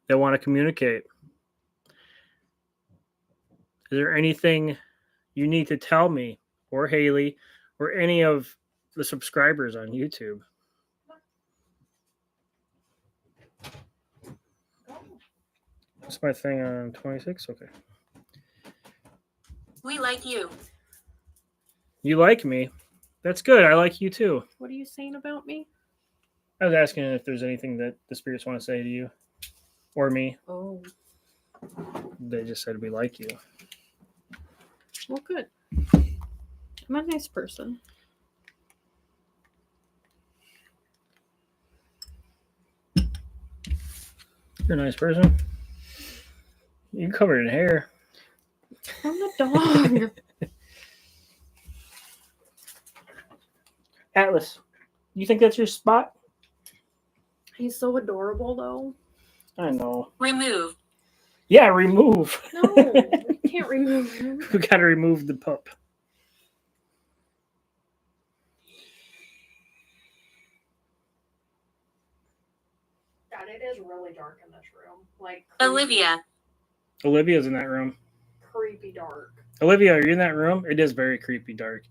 that want to communicate? Is there anything you need to tell me or Haley or any of the subscribers on YouTube? That's my thing on 26. Okay. We like you. You like me. That's good. I like you too. What are you saying about me? I was asking if there's anything that the spirits want to say to you or me. Oh, They just said we like you. well, good. I'm a nice person. You're a nice person. You're covered in hair. I'm a dog. Atlas, you think that's your spot? He's so adorable, though. I know. Remove. Yeah, remove. No, we can't remove him. We gotta remove the pup. God, it is really dark in this room. Like Olivia. Olivia's in that room. creepy dark. Olivia, are you in that room? It is very creepy dark.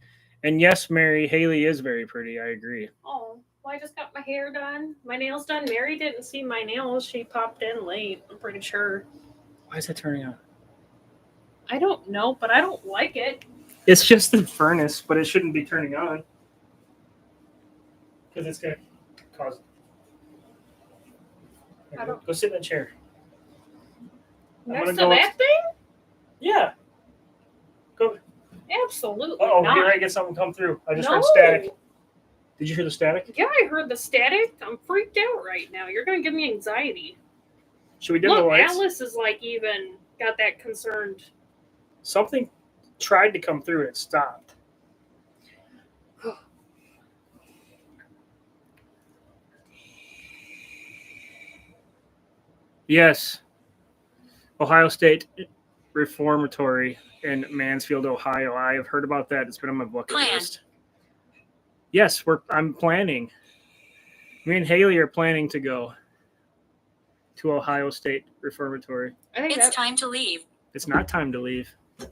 And yes, Mary, Haley is very pretty. I agree. Oh, well, I just got my hair done, my nails done. Mary didn't see my nails. She popped in late. I'm pretty sure. Why is that turning on? I don't know, but I don't like it. It's just the furnace, but it shouldn't be turning on. Because it's going to cause... I don't- Go sit in the chair. Next gonna to go that thing? Yeah. Go. Absolutely Oh, not. you're right. Get something come through. I just No. heard static. Did you hear the static? Yeah, I heard the static. I'm freaked out right now. You're gonna give me anxiety. Should we dim the Look, lights? Alice is like even got that concerned. Something tried to come through and it stopped. Yes. Ohio State Reformatory in Mansfield, Ohio. I have heard about that. It's been on my bucket Plan. list. Yes, I'm planning. Me and Haley are planning to go to Ohio State Reformatory. I think It's that, time to leave. It's not time to leave. You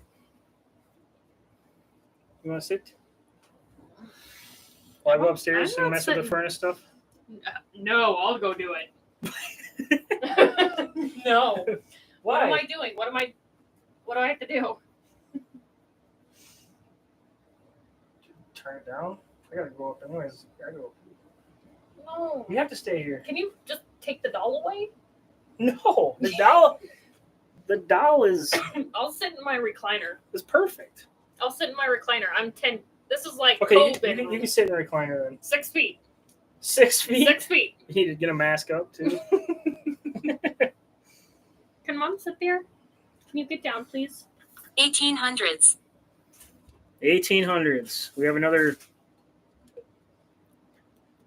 want to sit? While I go upstairs I'm and not mess with the sitting. furnace stuff? no, I'll go do it. No. What am I doing? What do I have to do? Turn it down? I gotta go up anyways. I gotta go. No. We have to stay here. Can you just take the doll away? No, the doll. The doll is I'll sit in my recliner. perfect. I'll sit in my recliner. I'm 10. This is like Okay, COVID. you can sit in the recliner then. 6 feet. 6 feet. 6 feet. You need to get a mask up too. Can Mom sit there? Can you get down, please? 1800s. 1800s. We have another.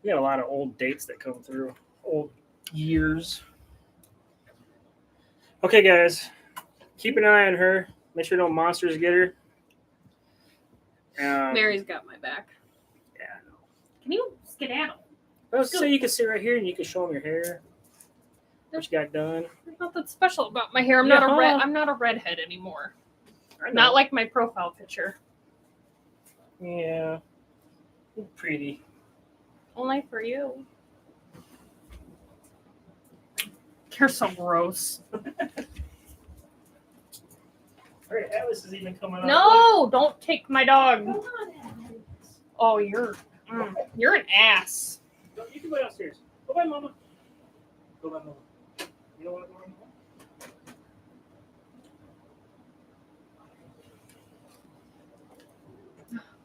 We got a lot of old dates that come through. Old years. Okay, guys. Keep an eye on her. Make sure no monsters get her. Mary's got my back. Yeah, I know. Can you skedaddle? I was say you can sit right here and you can show them your hair. What you got done. There's nothing special about my hair. I'm not a redhead anymore. I know. Not like my profile picture. Yeah. You're pretty. Only for you. You're so gross. All right, Alice is even coming up. No, don't take my dog. Come on, Alice. Oh, you're an ass. No, you can go downstairs. Go by Mama. Go by Mama. You know what, Mama?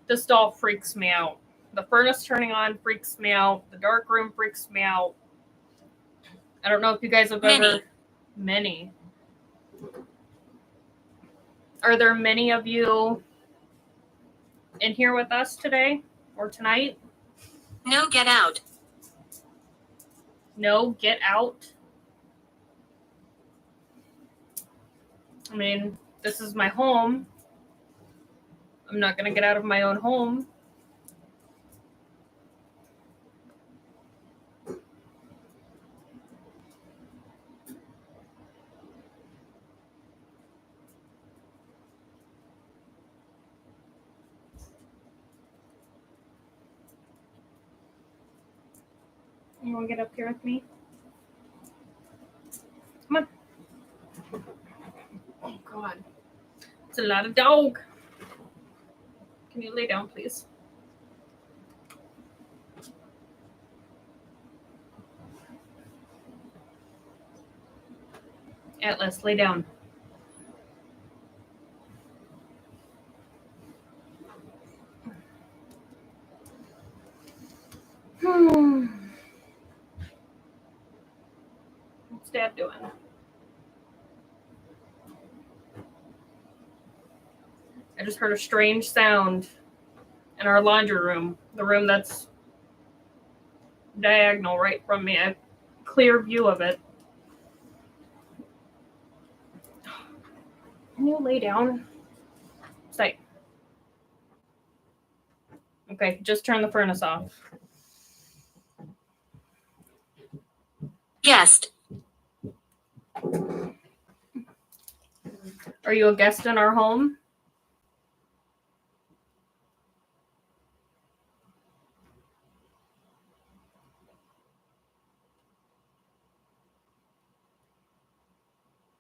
This doll freaks me out. The furnace turning on freaks me out. The dark room freaks me out. I don't know if you guys have ever... Many. Are there many of you in here with us today or tonight? No, get out. No, get out. I mean, this is my home. I'm not going to get out of my own home. You want to get up here with me? Come on. Oh, God. It's a lot of dog. Come Can you lay down, please? Atlas, lay down. What's Dad doing? I just heard a strange sound in our laundry room, the room that's diagonal right from me. I have a clear view of it. Can you lay down? Stay. Okay, just turn the furnace off. Guest. Are you a guest in our home?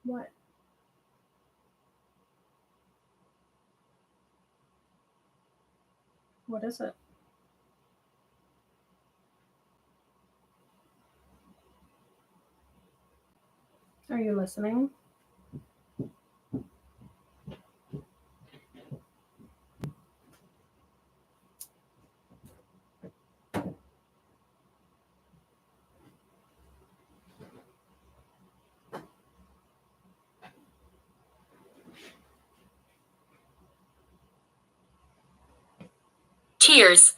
What? What is it? Are you listening? Cheers.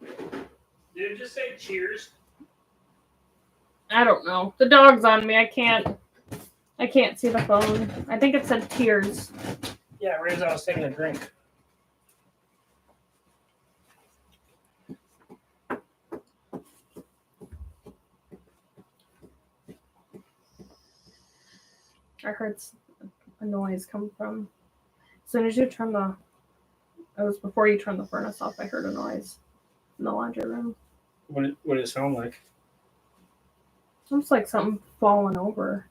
Did it just say cheers? I don't know. The dog's on me. I can't see the phone. I think it said tears. Yeah, right as I was taking a drink. I heard a noise come from. As soon as you turn the. It was before you turned the furnace off. I heard a noise in the laundry room. What did it sound like? It's like something falling over.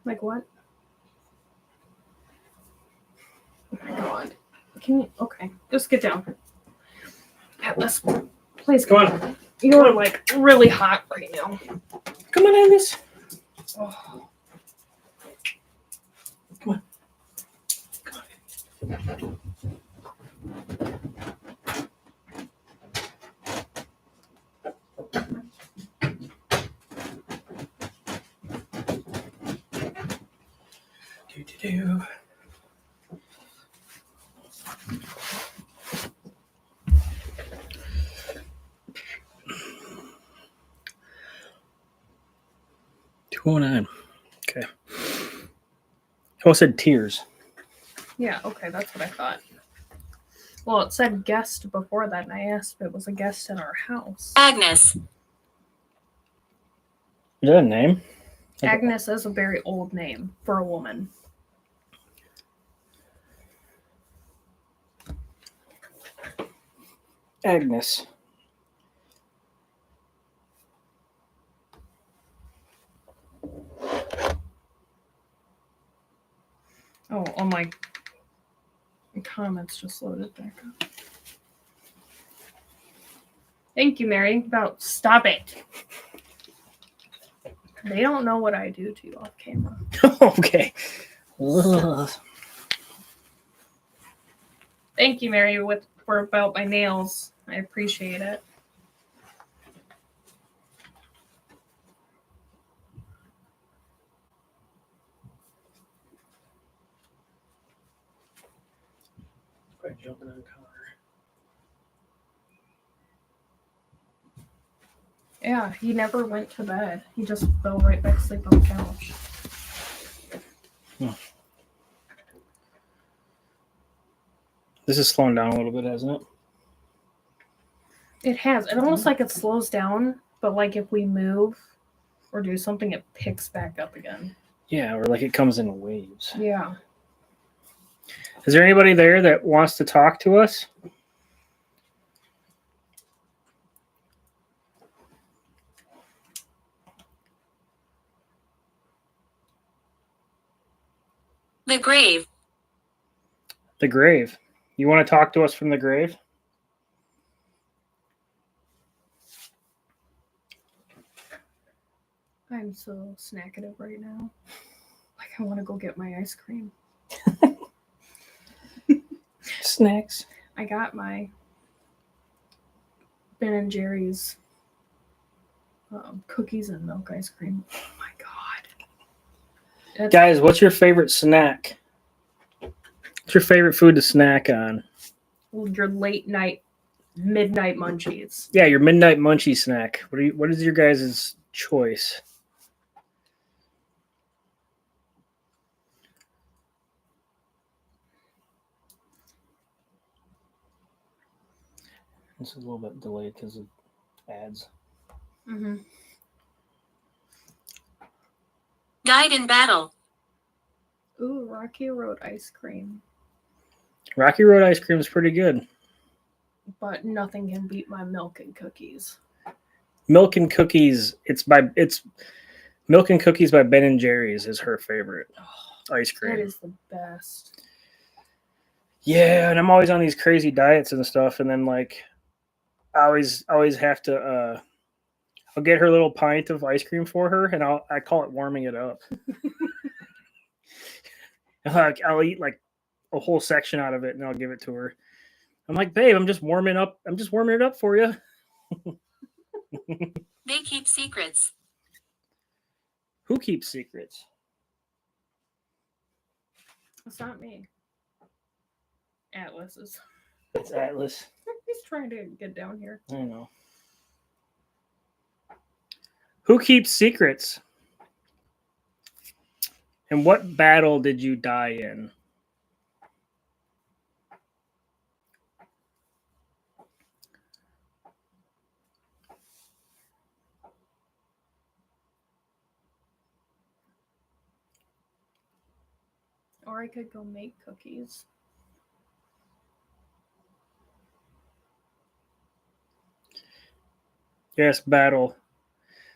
Like what? Oh my god. Can you? Okay, just get down. Atlas, please Come come on. You're like really hot right now. Come on, Alice. Oh. Come on. Come on. Do. 209. Okay. Oh, it said tears. Yeah, okay, that's what I thought. Well, it said guest before that, and I asked if it was a guest in our house. Agnes. Is that a name? Agnes is a very old name for a woman. Agnes. Oh, my comments just loaded back up. Thank you, Mary. About stop it. They don't know what I do to you off camera. Okay. Ugh. Thank you, Mary, for about my nails. I appreciate it. Jumping in the car. Yeah, he never went to bed. He just fell right back asleep on the couch. This is slowing down a little bit, hasn't it? It has. It almost like it slows down, but like if we move or do something, it picks back up again. Yeah, or like it comes in waves. Yeah. Is there anybody there that wants to talk to us? The grave. The grave. You want to talk to us from the grave? I'm so snackative right now. Like I want to go get my ice cream. Snacks. I got my Ben and Jerry's cookies and milk ice cream. Oh my god! That's Guys, what's your favorite snack? What's your favorite food to snack on? your late night, midnight munchies. Yeah, your midnight munchie snack. What is your guys' choice? It's a little bit delayed because of ads. Mm-hmm. Died in battle. Ooh, Rocky Road ice cream. Rocky Road ice cream is pretty good. But nothing can beat my milk and cookies. Milk and cookies. It's Milk and Cookies by Ben and Jerry's is her favorite ice cream. That is the best. Yeah, and I'm always on these crazy diets and stuff, and then like I always have to I'll get her little pint of ice cream for her, and I call it warming it up. I'll eat like a whole section out of it, and I'll give it to her. I'm like, babe, I'm just warming it up for you. They keep secrets. Who keeps secrets? It's not me. Atlas is. It's Atlas. He's trying to get down here. I know. Who keeps secrets? And what battle did you die in? Or I could go make cookies. Yes, battle.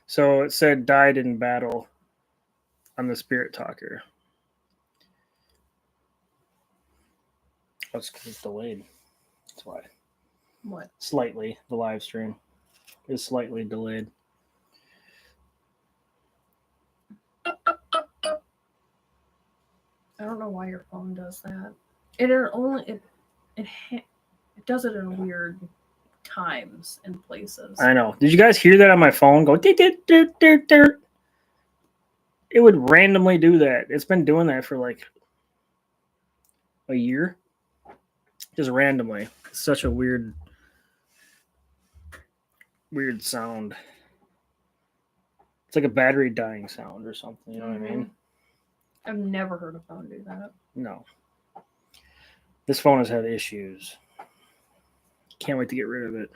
So it said died in battle on the Spirit Talker. That's because it's delayed. That's why. What? Slightly, the live stream is slightly delayed. I don't know why your phone does that. It does it in weird times and places. I know. Did you guys hear that on my phone? Go dit, dit, dit, dit, dit. It would randomly do that. It's been doing that for like a year. Just randomly. It's such a weird sound. It's like a battery dying sound or something. You know what I mean? I've never heard a phone do that. No. This phone has had issues. Can't wait to get rid of it.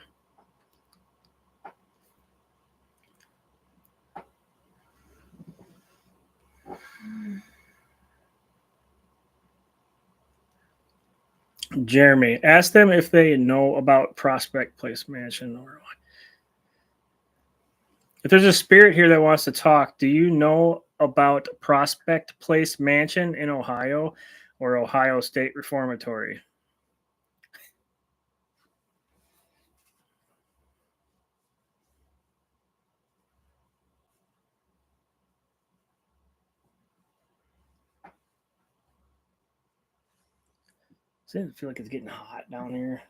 Jeremy, ask them if they know about Prospect Place Mansion or what. If there's a spirit here that wants to talk, do you know about Prospect Place Mansion in Ohio or Ohio State Reformatory? Doesn't it feel like it's getting hot down here?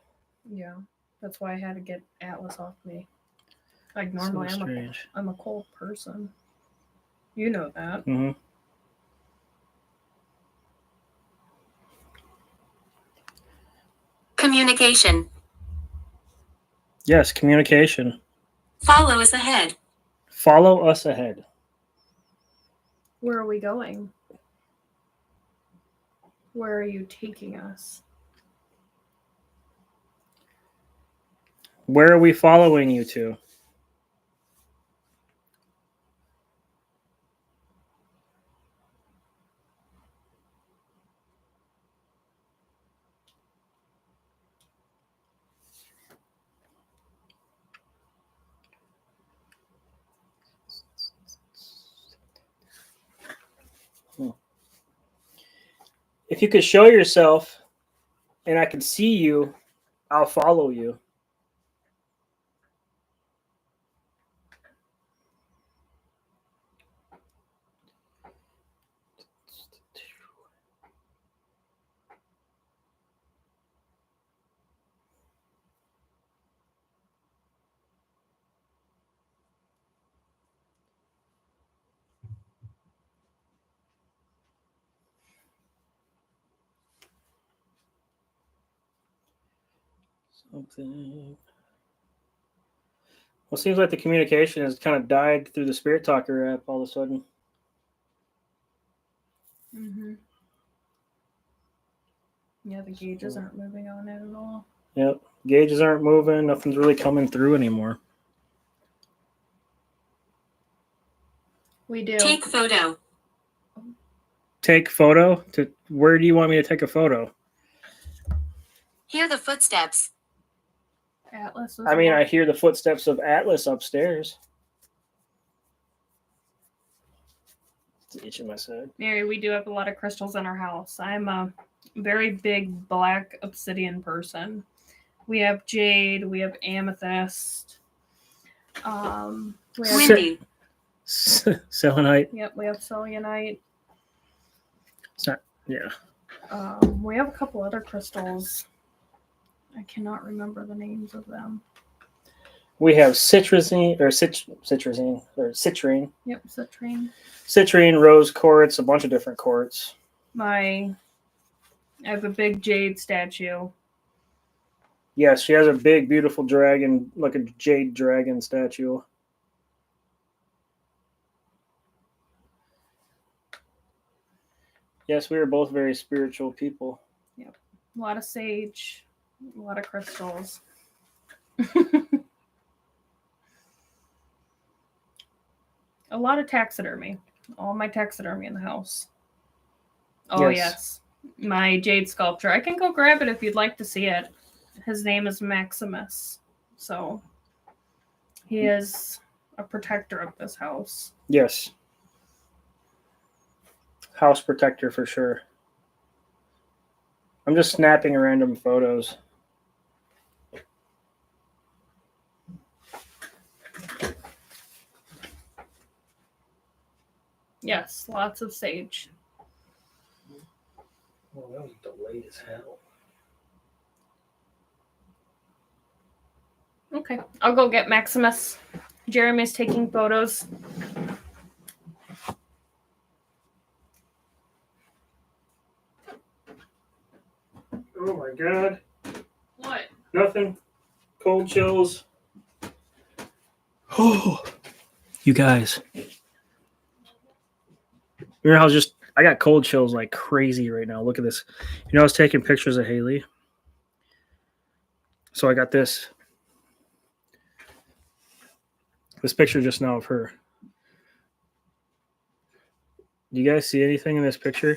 Yeah, that's why I had to get Atlas off me. Like So normally strange. I'm a cold person. You know that. Mm-hmm. Communication. Yes, communication. Follow us ahead. Follow us ahead. Where are we going? Where are you taking us? Where are we following you to? If you could show yourself and I can see you, I'll follow you. Something. Well, it seems like the communication has kind of died through the Spirit Talker app all of a sudden. Mm-hmm. Yeah, the gauges aren't moving on it at all. Yep. Gauges aren't moving. Nothing's really coming through anymore. We do. Take photo. Take photo? Where do you want me to take a photo? Hear the footsteps. Atlas. I mean, I hear the footsteps of Atlas upstairs. It's itching my side. Mary, we do have a lot of crystals in our house. I'm a very big black obsidian person. We have jade. We have amethyst. We have, Windy. Selenite. yep, we have selenite. It's not. Yeah. We have a couple other crystals. I cannot remember the names of them. We have citrusine or citrusine or citrine. Yep, citrine. Citrine, rose quartz, a bunch of different quartz. I have a big jade statue. Yes, she has a big, beautiful dragon, like a jade dragon statue. Yes, we are both very spiritual people. Yep. A lot of sage, a lot of crystals. A lot of taxidermy. All my taxidermy in the house. Oh, yes. My jade sculpture. I can go grab it if you'd like to see it. His name is Maximus. So he is a protector of this house. Yes. House protector for sure. I'm just snapping random photos. Yes, lots of sage. Well, that was delayed as hell. Okay, I'll go get Maximus. Jeremy's taking photos. Oh my god. What? Nothing. Cold chills. Oh, you guys. You know, I got cold chills like crazy right now. Look at this. You know, I was taking pictures of Haley. So I got this picture just now of her. Do you guys see anything in this picture?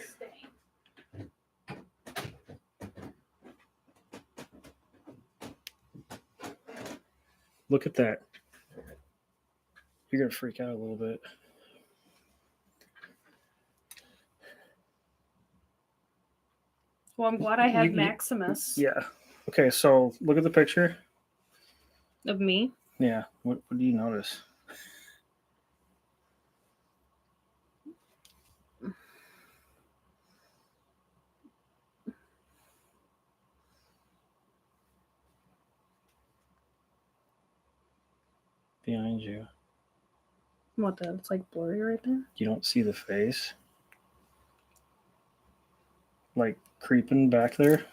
Look at that. You're going to freak out a little bit. Well, I'm glad I have Maximus. Yeah. Okay, so look at the picture. Of me? Yeah. What do you notice? Behind you. What the? It's like blurry right there? You don't see the face? Like creeping back there?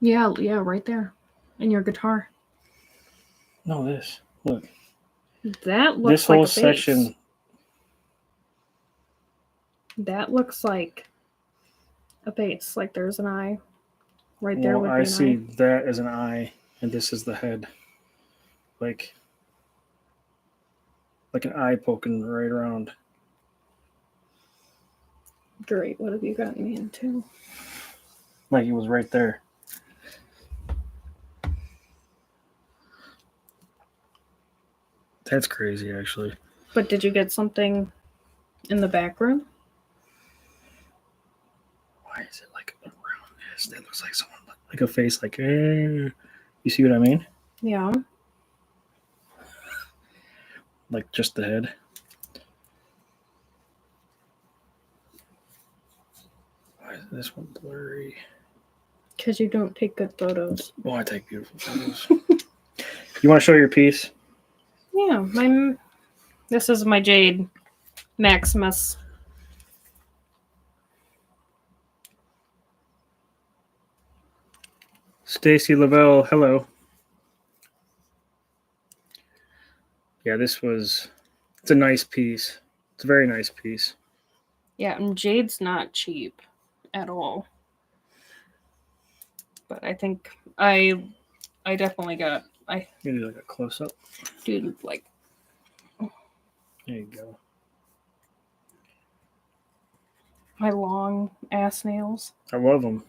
Yeah, right there. In your guitar. No, this. Look. That looks this whole like a section. face. That looks like a base. Like there's an eye right there. Well, I see that as an eye, and this is the head. Like an eye poking right around. Great. What have you gotten me into? Like it was right there. That's crazy, actually. But did you get something in the back room? Why is it like around this? That looks like someone like a face like, You see what I mean? Yeah. Like just the head. Why is this one blurry? Because you don't take good photos. Oh, I take beautiful photos. You want to show your piece? Yeah, this is my Jade Maximus. Stacy Lavelle, hello. Yeah, it's a nice piece. It's a very nice piece. Yeah, and Jade's not cheap at all. But I think I definitely got You do like a close up. dude like There you go. my long ass nails. I love them.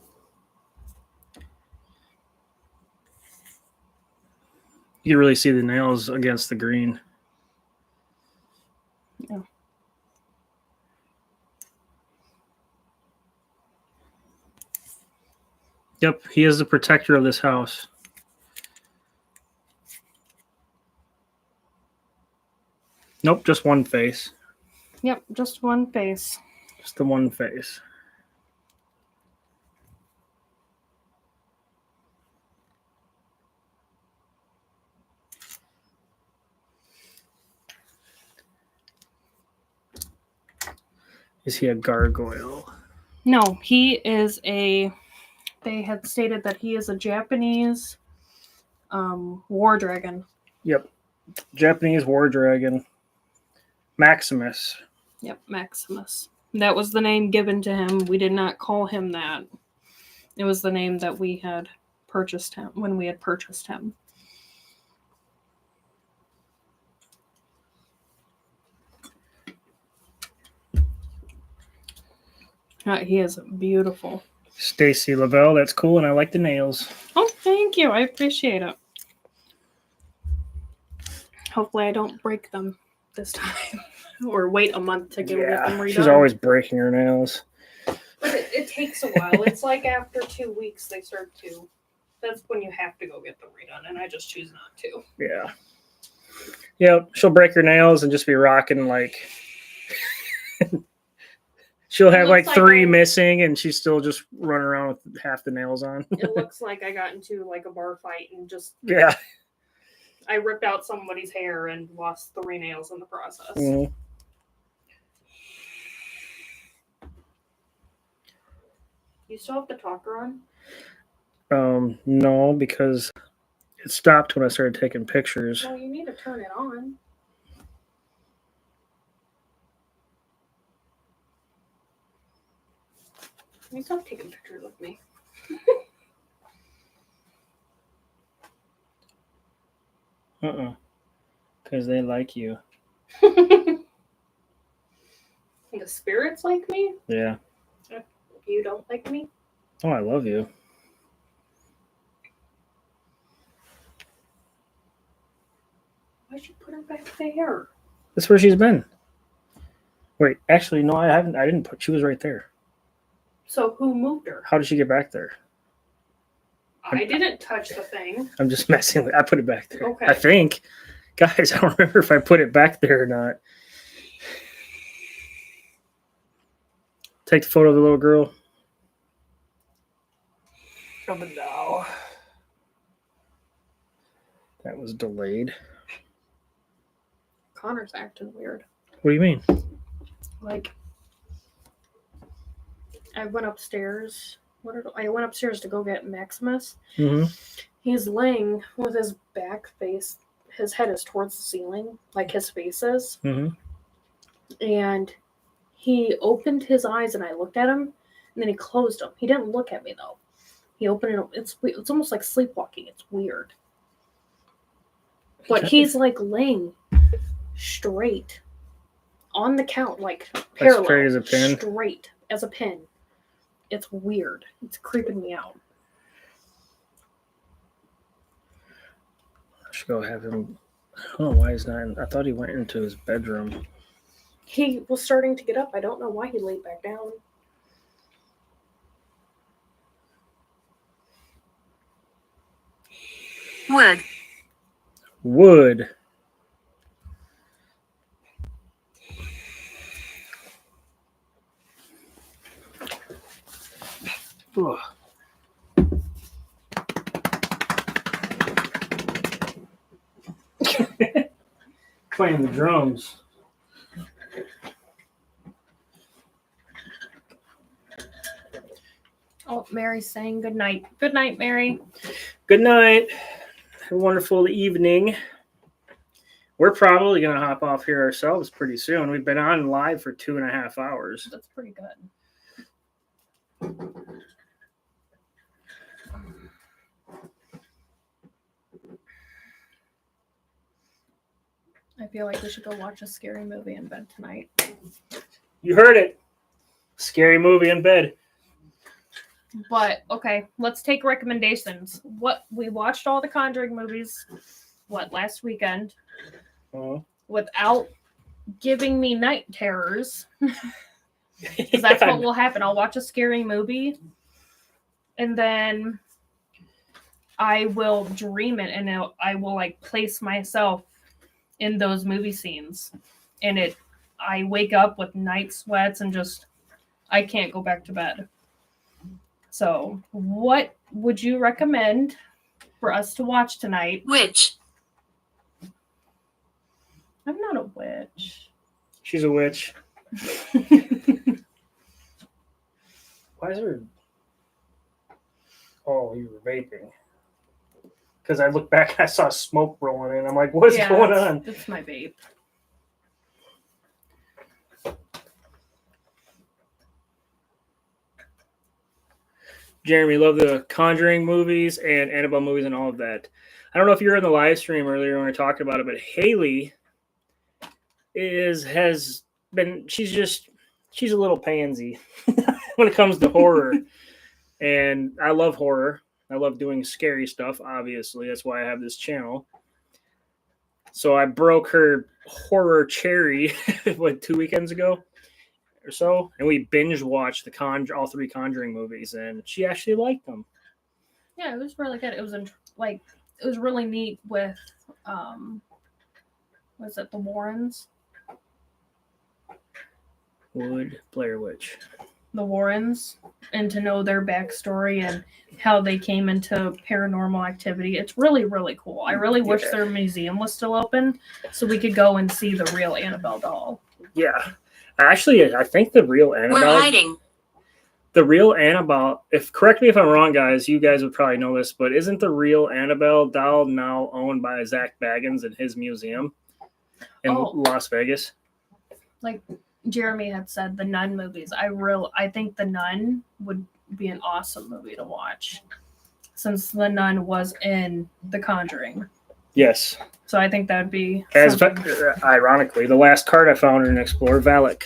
You can really see the nails against the green. Yeah. Yep, he is the protector of this house. Nope, just one face. Yep, just one face. Just the one face. Is he a gargoyle? No, he is they had stated that he is a Japanese war dragon. Yep. Japanese war dragon. Maximus. Yep, Maximus. That was the name given to him. We did not call him that. It was the name that we had purchased him when we had purchased him. He is beautiful. Stacy Lavelle, that's cool, and I like the nails. Oh, thank you. I appreciate it. Hopefully I don't break them this time. Or wait a month to get them redone. She's always breaking her nails. But it takes a while. It's like after 2 weeks they start to. That's when you have to go get them redone, and I just choose not to. Yeah. Yep, she'll break her nails and just be rocking like. She'll have like 3 missing, and she's still just running around with half the nails on. It looks like I got into like a bar fight and just. Yeah. I ripped out somebody's hair and lost 3 nails in the process. Mm-hmm. You still have the talker on? No, because it stopped when I started taking pictures. Well, you need to turn it on. You stop taking pictures with me. Because they like you. The spirits like me? Yeah. You don't like me? Oh, I love you. Why'd you put her back there? That's where she's been. Wait, actually, no, I haven't. I didn't put. She was right there. So who moved her? How did she get back there? I didn't touch the thing. I'm just messing with. I put it back there. Okay. I think, guys, I don't remember if I put it back there or not. Take the photo of the little girl. Coming now. That was delayed. Connor's acting weird. What do you mean? Like, I went upstairs. I went upstairs to go get Maximus. Mm-hmm. He's laying with his back face. His head is towards the ceiling, like his face is. Mm-hmm. And he opened his eyes, and I looked at him, and then he closed them. He didn't look at me though. He opened it. It's almost like sleepwalking. It's weird. But he's like laying straight on the couch, like parallel, straight as a pin. Straight as a pin. It's weird. It's creeping me out. I should go have him Oh, why is not? I thought he went into his bedroom. He was starting to get up. I don't know why he laid back down. Wood. Wood. Ugh. Playing the drums. Oh, Mary's saying good night. Good night, Mary. Good night. Have a wonderful evening. We're probably going to hop off here ourselves pretty soon. We've been on live for 2.5 hours. That's pretty good. I feel like we should go watch a scary movie in bed tonight. You heard it. Scary movie in bed. But okay, let's take recommendations. What we watched all the Conjuring movies, last weekend, without giving me night terrors. Because that's what will happen. I'll watch a scary movie, and then I will dream it, and I will like place myself in those movie scenes, and I wake up with night sweats and just I can't go back to bed. So, what would you recommend for us to watch tonight? Witch. I'm not a witch. She's a witch. Why is there... Oh, you were vaping. Because I looked back, I saw smoke rolling in. I'm like, what is going on? That's my vape. Jeremy, love the Conjuring movies and Annabelle movies and all of that. I don't know if you were in the live stream earlier when we were talking about it, but Haley she's a little pansy when it comes to horror. And I love horror. I love doing scary stuff, obviously. That's why I have this channel. So I broke her horror cherry 2 weekends ago or so, and we binge watched all 3 Conjuring movies, and she actually liked them. Yeah, it was really good. It was it was really neat with was it the Warrens? Blair Witch. The Warrens, and to know their backstory and how they came into paranormal activity. It's really, really cool. I really wish their museum was still open so we could go and see the real Annabelle doll. Yeah. Actually, I think the real Annabelle... We're hiding. The real Annabelle... Correct me if I'm wrong, guys. You guys would probably know this, but isn't the real Annabelle doll now owned by Zach Baggins in his museum in Las Vegas? Like Jeremy had said, the Nun movies. I think the Nun would be an awesome movie to watch, since the Nun was in The Conjuring. Yes. So I think that would be ironically, the last card I found in Explorer, Valak.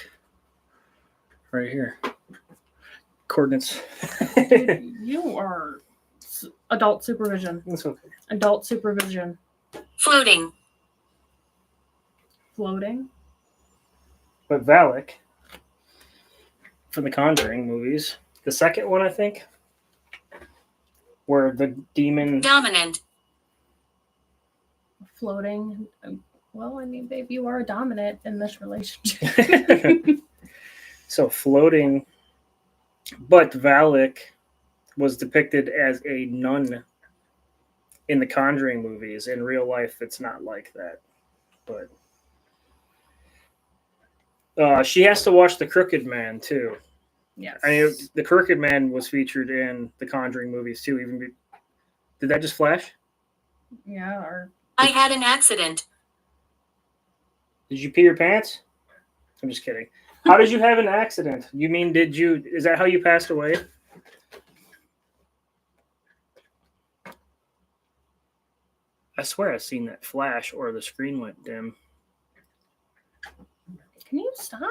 Right here. Coordinates. Dude, you are adult supervision. That's okay. Adult supervision. Floating. Floating. But Valak, from the Conjuring movies, the second one, I think, where the demon... Dominant. Floating. Well, I mean, babe, you are dominant in this relationship. So floating, but Valak was depicted as a nun in the Conjuring movies. In real life, it's not like that. But she has to watch The Crooked Man, too. Yes. I mean, The Crooked Man was featured in the Conjuring movies, too. Did that just flash? Yeah, I had an accident. Did you pee your pants? I'm just kidding. How did you have an accident? You mean, is that how you passed away? I swear I've seen that flash or the screen went dim. Can you stop?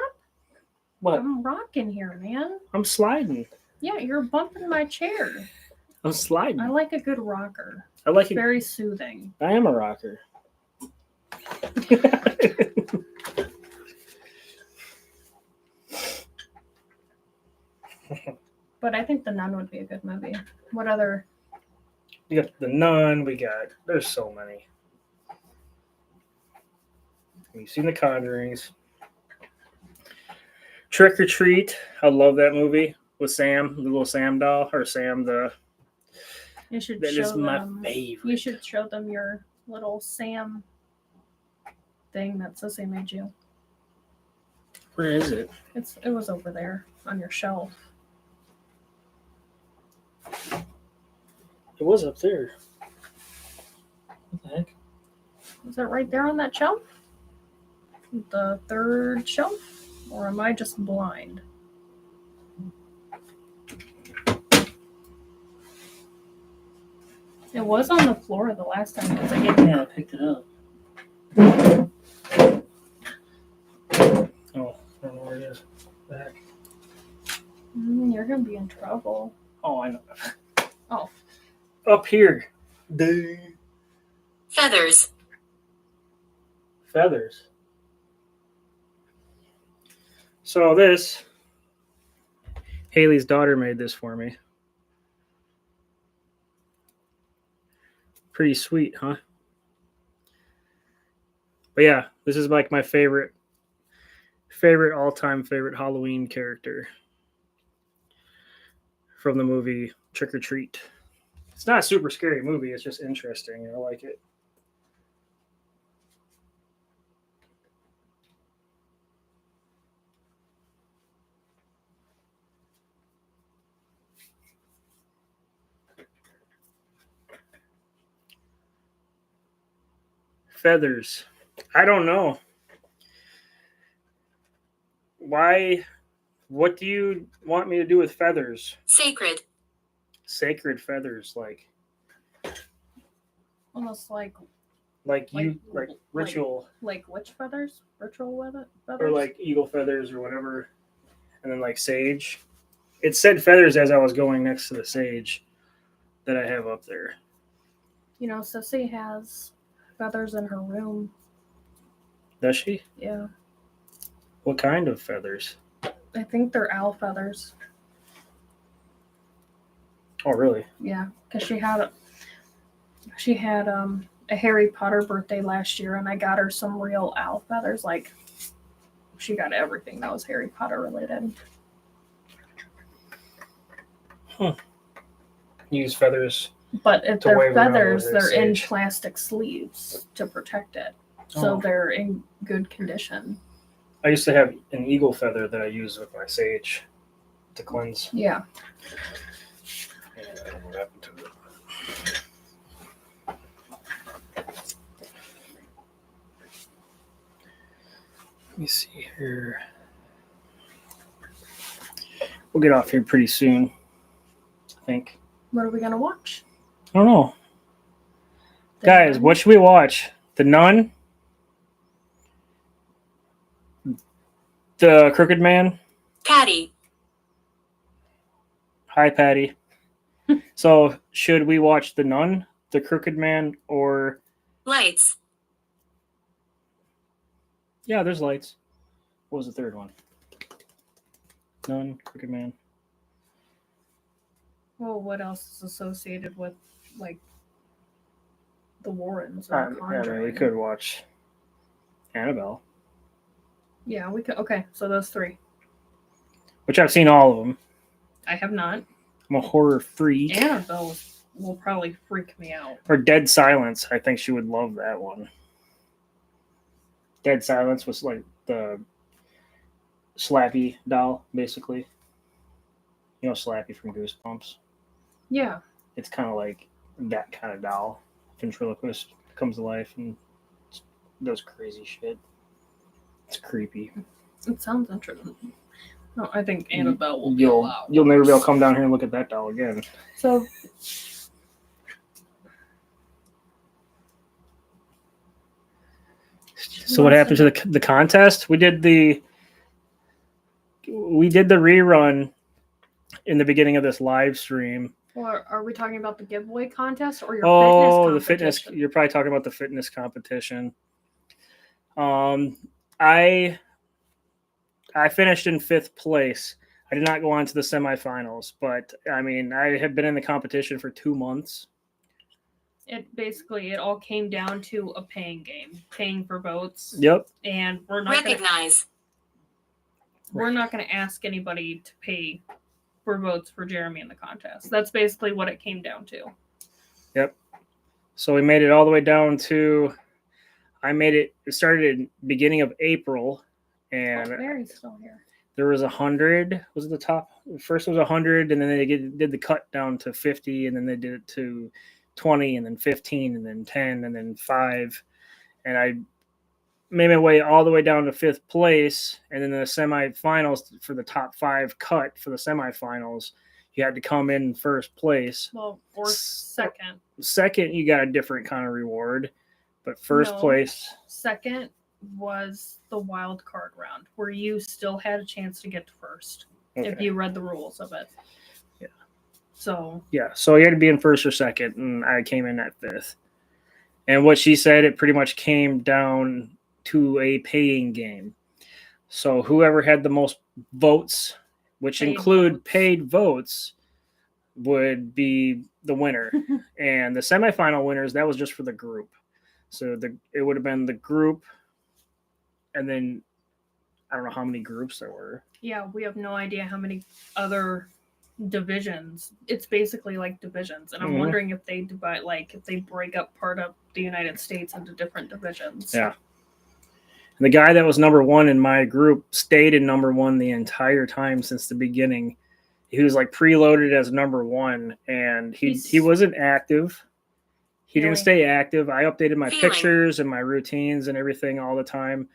What? I'm rocking here, man. I'm sliding. Yeah, you're bumping my chair. I'm sliding. I like a good rocker. I like it. Very soothing. I am a rocker. But I think The Nun would be a good movie. What other? You got The Nun. There's so many. You've seen The Conjurings. Trick or Treat. I love that movie with Sam, the little Sam doll, or Sam the. You should That show is my them. favorite. You should show them your little Sam thing that says they made you. Where is it? It was over there on your shelf. It was up there. What the heck? Is it right there on that shelf? The third shelf? Or am I just blind? It was on the floor the last time because I gave Yeah, I picked it up. Oh, I don't know where it is. Back. You're gonna be in trouble. Oh, I know. Oh. Up here. The Feathers. feathers. So this, Haley's daughter made this for me. Pretty sweet, huh? But yeah, this is like my favorite all-time favorite Halloween character from the movie Trick or Treat. It's not a super scary movie. It's just interesting. I like it. Feathers. I don't know. Why? What do you want me to do with feathers? Sacred. Sacred feathers, like Almost like you like- ritual, like witch feathers? Ritual feathers? or like eagle feathers or whatever, and then like sage. It said feathers as I was going next to the sage that I have up there. You know, Sissy has feathers in her room. Does she? Yeah. What kind of feathers? I think they're owl feathers. Oh, really? Yeah, because she had a Harry Potter birthday last year, and I got her some real owl feathers. Like, she got everything that was Harry Potter related. Use feathers. But if To they're wave around feathers, with they're in sage. plastic sleeves to protect it, so Oh. they're in good condition. I used to have an eagle feather that I use with my sage to cleanse. Yeah. And I don't know what happened to it. Let me see here. We'll get off here pretty soon, I think. What are we gonna watch? I don't know. The Guys, Nun? what should we watch? The Nun? The Crooked Man? Patty. Hi, Patty. So, should we watch The Nun, The Crooked Man, or... Lights. Yeah, there's lights. What was the third one? Nun, Crooked Man. Well, what else is associated with like the Warrens or I mean, Conjuring? we could watch Annabelle, Yeah, we could. Okay, so those three. which I've seen all of them. I have not. I'm a horror freak. Annabelle will probably freak me out. Or Dead Silence. I think she would love that one. Dead Silence was like the Slappy doll, basically. You know Slappy from Goosebumps? Yeah. It's kind of like that kind of doll. Ventriloquist comes to life and does crazy shit. It's creepy. It sounds interesting. No, I think Annabelle will be a lot You'll never be able worse. to come down here and look at that doll again. So So what happened to the contest? We did the rerun in the beginning of this live stream. or are we talking about the giveaway contest or your Oh, the fitness fitness. competition? You're probably talking about the fitness competition. I finished in 5th place. I did not go on to the semifinals, but I mean, I had been in the competition for 2 months. It all came down to a paying game, paying for votes. Yep. And we're not Recognize. gonna ask anybody to pay for votes for Jeremy in the contest. That's basically what it came down to. Yep. So we made it all the way down to. It started in beginning of April, and Mary's still here. there was 100. Was it the top? First was 100, and then they did the cut down to 50, and then they did it to 20, and then 15, and then 10, and then 5. And I made my way all the way down to 5th place, and then the semifinals for the top 5 cut for the semifinals. You had to come in first place. Well, or second. Second, you got a different kind of reward, but first No. place. Second was the wild card round, where you still had a chance to get to first if Okay. you read the rules of it. Yeah. So Yeah, so you had to be in first or second, and I came in at 5th. And what she said, it pretty much came down to a paying game. So whoever had the most votes, which include paid votes, would be the winner. And the semifinal winners, that was just for the group. So it would have been the group, and then I don't know how many groups there were. yeah, we have no idea how many other divisions. It's basically like divisions, and I'm Mhm. wondering if they divide, like if they break up part of the United States into different divisions. Yeah. And the guy that was number 1 in my group stayed in number 1 the entire time since the beginning. He was like preloaded as number 1, and he wasn't active. He didn't Really? stay active. I updated my Feeling. pictures and my routines and everything all the time.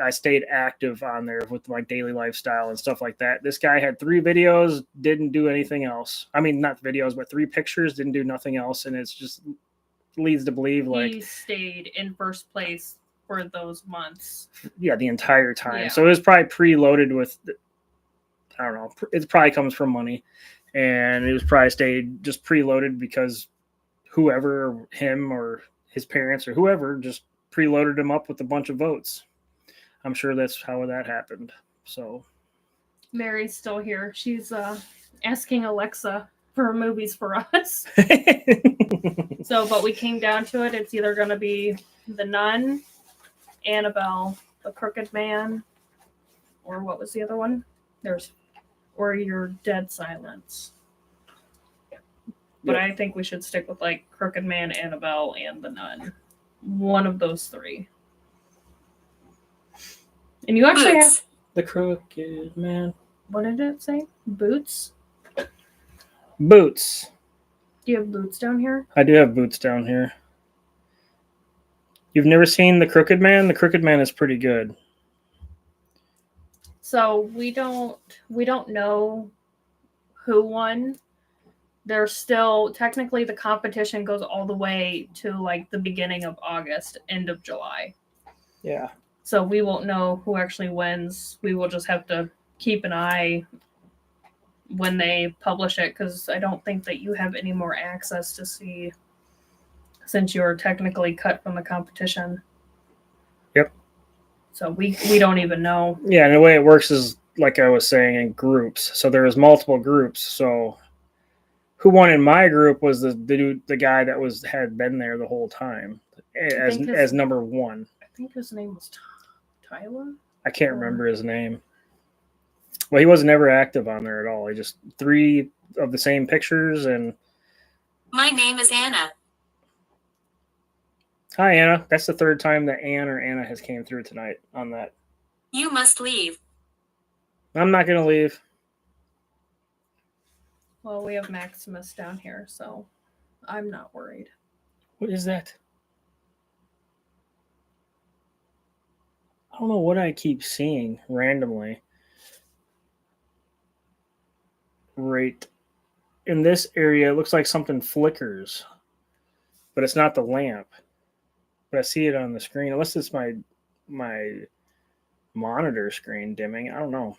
I stayed active on there with my daily lifestyle and stuff like that. This guy had 3 videos, didn't do anything else. I mean, not videos, but 3 pictures, didn't do nothing else. And it's just leads to believe like, He stayed in first place for those months. yeah, the entire time. Yeah. So it was probably preloaded with, I don't know, it probably comes from money. And it was probably stayed just preloaded because whoever, him or his parents or whoever, just preloaded him up with a bunch of votes. I'm sure that's how that happened. So Mary's still here. She's asking Alexa for movies for us. So, but we came down to it. It's either going to be The Nun, Annabelle, The Crooked Man, or what was the other one? Or Your Dead Silence. But Yep. I think we should stick with like Crooked Man, Annabelle, and The Nun. One of those 3. And you actually have, Boots. The Crooked Man. what did it say? Boots? Boots. Do you have boots down here? I do have boots down here. You've never seen The Crooked Man? The Crooked Man is pretty good. So we don't know who won. There's still technically the competition goes all the way to like the beginning of August, end of July. Yeah. So we won't know who actually wins. We will just have to keep an eye when they publish it, because I don't think that you have any more access to see, since you're technically cut from the competition. Yep. So we don't even know. Yeah, and the way it works is, like I was saying, in groups. So there was multiple groups. So who won in my group was the guy that had been there the whole time as number 1. I think his name was Tyler. I can't remember his name. Well, he wasn't ever active on there at all. He just 3 of the same pictures and. My name is Anna. Hi, Anna. That's the 3rd time that Anna has came through tonight on that. You must leave. I'm not going to leave. Well, we have Maximus down here, so I'm not worried. What is that? I don't know what I keep seeing randomly. Right in this area, it looks like something flickers, but it's not the lamp. But I see it on the screen, unless it's my monitor screen dimming. I don't know.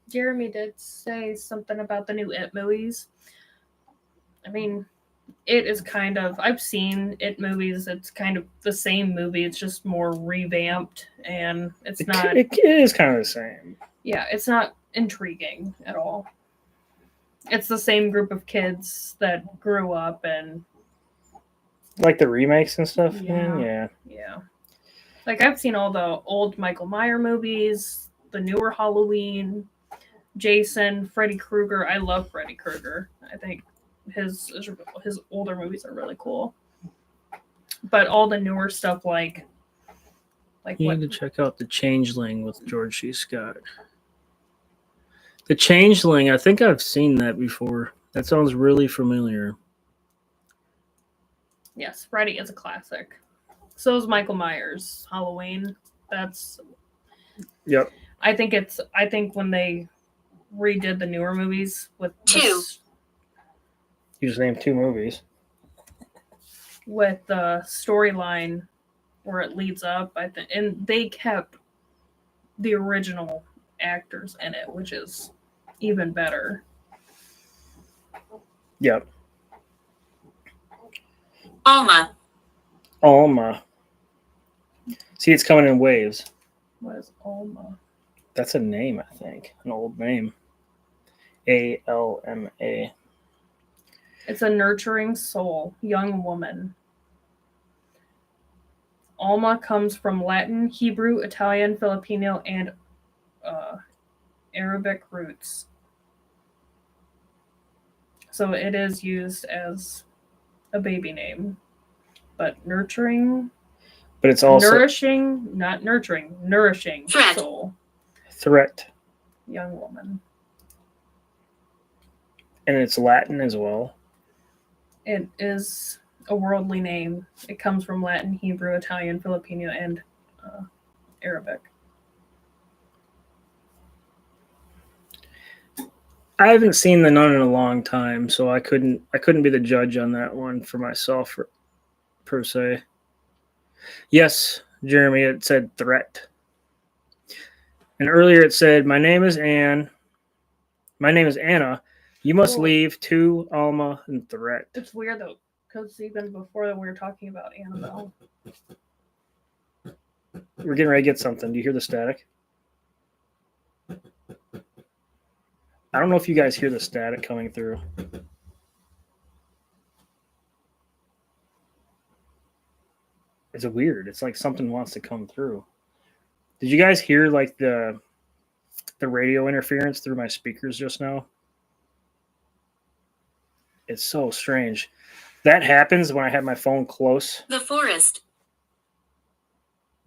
Jeremy did say something about the new It movies. I mean, it is kind of, I've seen it movies. It's kind of the same movie. It's just more revamped, and it's not. It is kind of the same. Yeah, it's not intriguing at all. It's the same group of kids that grew up and Like the remakes and stuff. Yeah. yeah. Like I've seen all the old Michael Myers movies, the newer Halloween, Jason, Freddy Krueger. I love Freddy Krueger. I think his older movies are really cool. But all the newer stuff like You what need to check out The Changeling with George C. Scott. The Changeling, I think I've seen that before. That sounds really familiar. Yes, Freddy is a classic. So is Michael Myers. Halloween. That's Yep. I think when they redid the newer movies with Two. You just named 2 movies. with the storyline where it leads up, I think, and they kept the original actors in it, which is even better. Yep. Alma. Alma. See, it's coming in waves. What is Alma? That's a name, I think. An old name. Alma. It's a nurturing soul, young woman. Alma comes from Latin, Hebrew, Italian, Filipino, and Arabic roots. So it is used as a baby name. But nurturing, But it's also nourishing, not nurturing, nourishing Threat. soul, threat. young woman. And it's Latin as well. It is a worldly name. It comes from Latin, Hebrew, Italian, Filipino, and Arabic. I haven't seen The Nun in a long time, so I couldn't be the judge on that one for myself per se. Yes, Jeremy, it said threat. And earlier it said, my name is Anna. You must Whoa. leave to Alma and threat. It's weird though, because even before that we were talking about Annabelle. We're getting ready to get something. Do you hear the static? I don't know if you guys hear the static coming through. It's weird. It's like something wants to come through. Did you guys hear like the radio interference through my speakers just now? It's so strange. That happens when I have my phone close. The forest.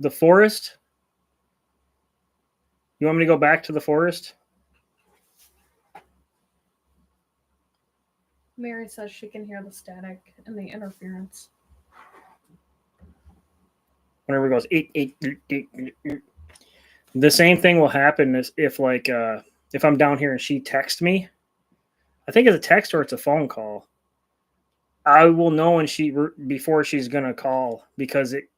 The forest? You want me to go back to the forest? Mary says she can hear the static and the interference. Whenever it goes, the same thing will happen as if I'm down here and she texts me. I think it's a text or it's a phone call. I will know before she's gonna call because it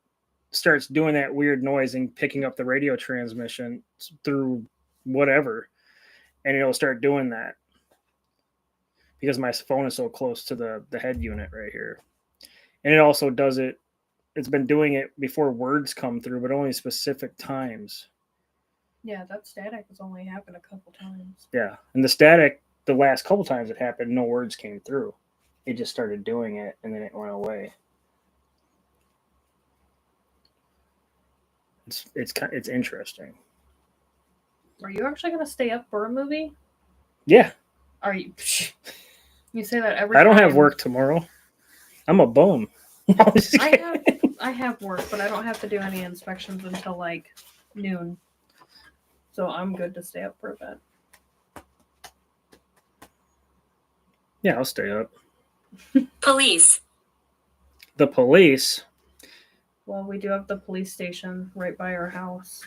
starts doing that weird noise and picking up the radio transmission through whatever, and it'll start doing that because my phone is so close to the head unit right here, and it also does it. It's been doing it before words come through, but only specific times. Yeah, that static has only happened a couple times. Yeah, and the static, the last couple times it happened, no words came through. It just started doing it, and then it went away. It's interesting. Are you actually gonna stay up for a movie? Yeah. Are you? You say that every I don't time. have work tomorrow. I'm a bum. I have work, but I don't have to do any inspections until like noon. So I'm good to stay up for a bit. Yeah, I'll stay up. Police. The police. Well, we do have the police station right by our house.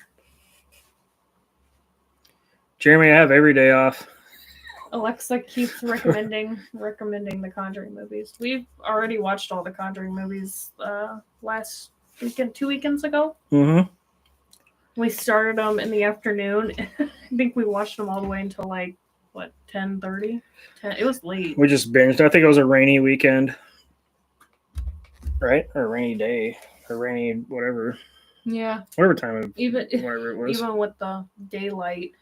Jeremy, I have every day off. Alexa keeps recommending the Conjuring movies. We've already watched all the Conjuring movies last weekend, 2 weekends ago. Mm-hmm. We started them in the afternoon. I think we watched them all the way until like 10:30. It was late. We just binged. I think it was a rainy weekend. right? Or a rainy day, or rainy whatever Yeah. time of Even whatever it was. even with the daylight,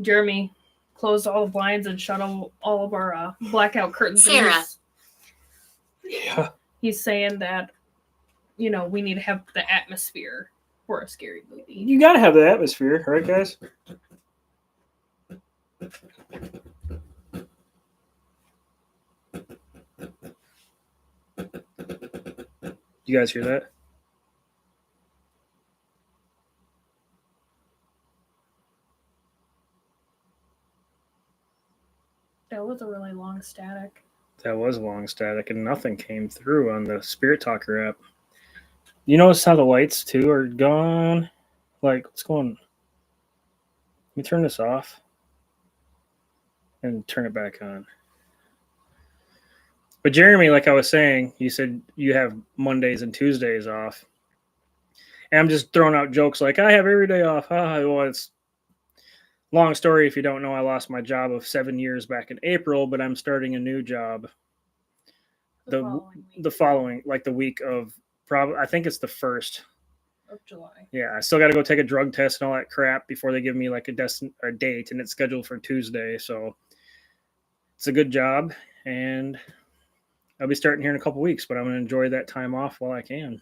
Jeremy closed all the blinds and shut all of our blackout curtains. And Sarah. Yeah. he's saying that, we need to have the atmosphere for a scary movie. You gotta have the atmosphere, right, guys? You guys hear that? That was a really long static. That was long static, and nothing came through on the Spirit Talker app. You notice how the lights too are gone? Like, what's going on? Let me turn this off and turn it back on. But Jeremy, like I was saying, you said you have Mondays and Tuesdays off. And I'm just throwing out jokes like, I have every day off. Well, it's long story if you don't know. I lost my job of 7 years back in April, but I'm starting a new job the following, like the week of, I think it's the 1st of July. Yeah, I still got to go take a drug test and all that crap before they give me like a date, and it's scheduled for Tuesday. So it's a good job, and I'll be starting here in a couple weeks, but I'm going to enjoy that time off while I can.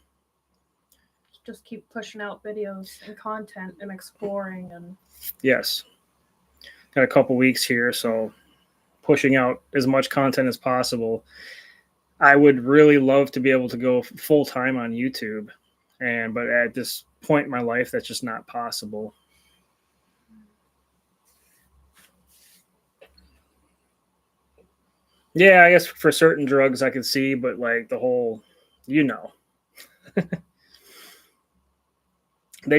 Just keep pushing out videos and content and exploring. And yes, got a couple weeks here, so pushing out as much content as possible. I would really love to be able to go full time on YouTube, but at this point in my life, that's just not possible. Yeah, I guess for certain drugs I could see, but like the whole, they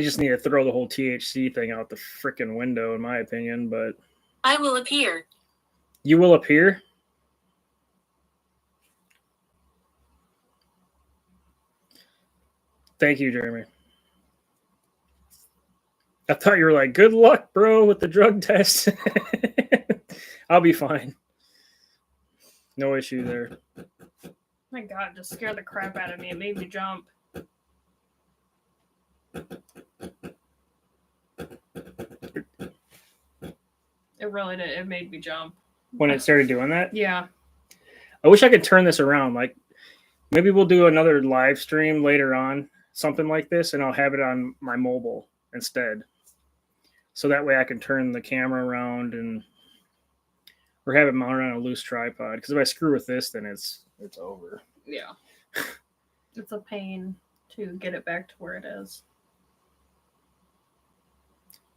just need to throw the whole THC thing out the freaking window, in my opinion. But I will appear. You will appear? Thank you, Jeremy. I thought you were like, good luck, bro, with the drug test. I'll be fine. No issue there. My God, just scared the crap out of me. It made me jump. It really did. It made me jump. When it started doing that? Yeah. I wish I could turn this around. Like, maybe we'll do another live stream later on, something like this, and I'll have it on my mobile instead. So that way I can turn the camera around or have it mounted on a loose tripod. Because if I screw with this, then it's over. Yeah. It's a pain to get it back to where it is.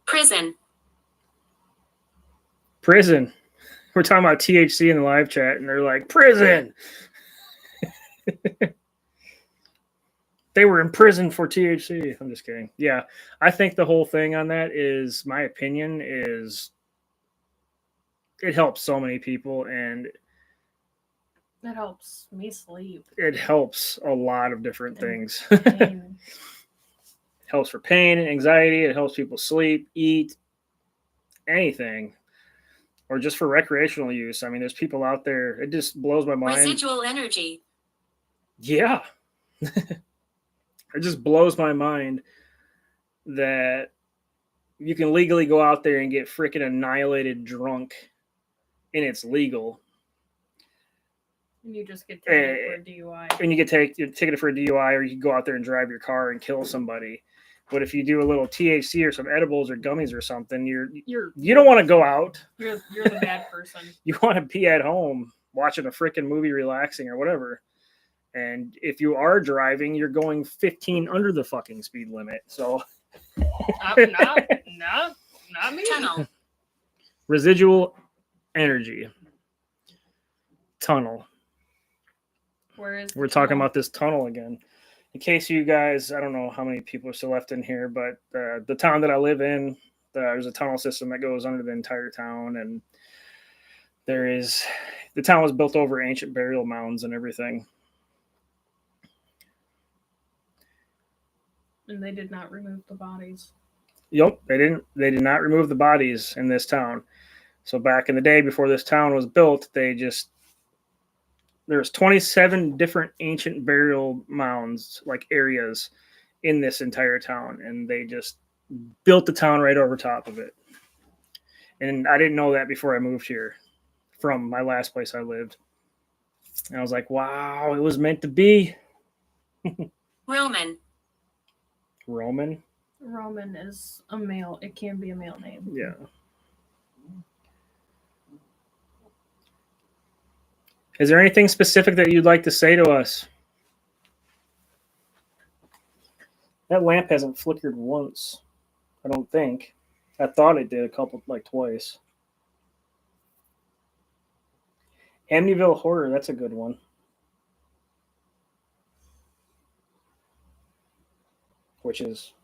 Prison. We're talking about THC in the live chat, and they're like, prison. They were in prison for THC. I'm just kidding. Yeah, I think the whole thing on that is, my opinion is, it helps so many people, and it helps me sleep. It helps a lot of different things. Helps for pain and anxiety. It helps people sleep, eat, anything. Or just for recreational use. I mean, there's people out there. It just blows my mind. Residual energy. Yeah. It just blows my mind that you can legally go out there and get freaking annihilated drunk, and it's legal. And you just get ticketed for a DUI. And you get ticketed for a DUI, or you can go out there and drive your car and kill somebody. But if you do a little THC or some edibles or gummies or something, you don't want to go out. You're the bad person. You want to be at home watching a freaking movie, relaxing or whatever. And if you are driving, you're going 15 under the fucking speed limit. So not me. Tunnel. Residual energy. Tunnel. We're talking about this tunnel again. In case you guys, I don't know how many people are still left in here, but the town that I live in, there's a tunnel system that goes under the entire town, and the town was built over ancient burial mounds and everything. And they did not remove the bodies. Yep, they did not remove the bodies in this town. So back in the day, before this town was built, they just there's 27 different ancient burial mounds, like areas in this entire town, and they just built the town right over top of it. And I didn't know that before I moved here from my last place I lived. And I was like, wow, it was meant to be. Roman, Roman? Roman is a male. It can be a male name. Yeah. Is there anything specific that you'd like to say to us? That lamp hasn't flickered once. I don't think. I thought it did a couple, like twice. Amityville Horror, that's a good one. Which is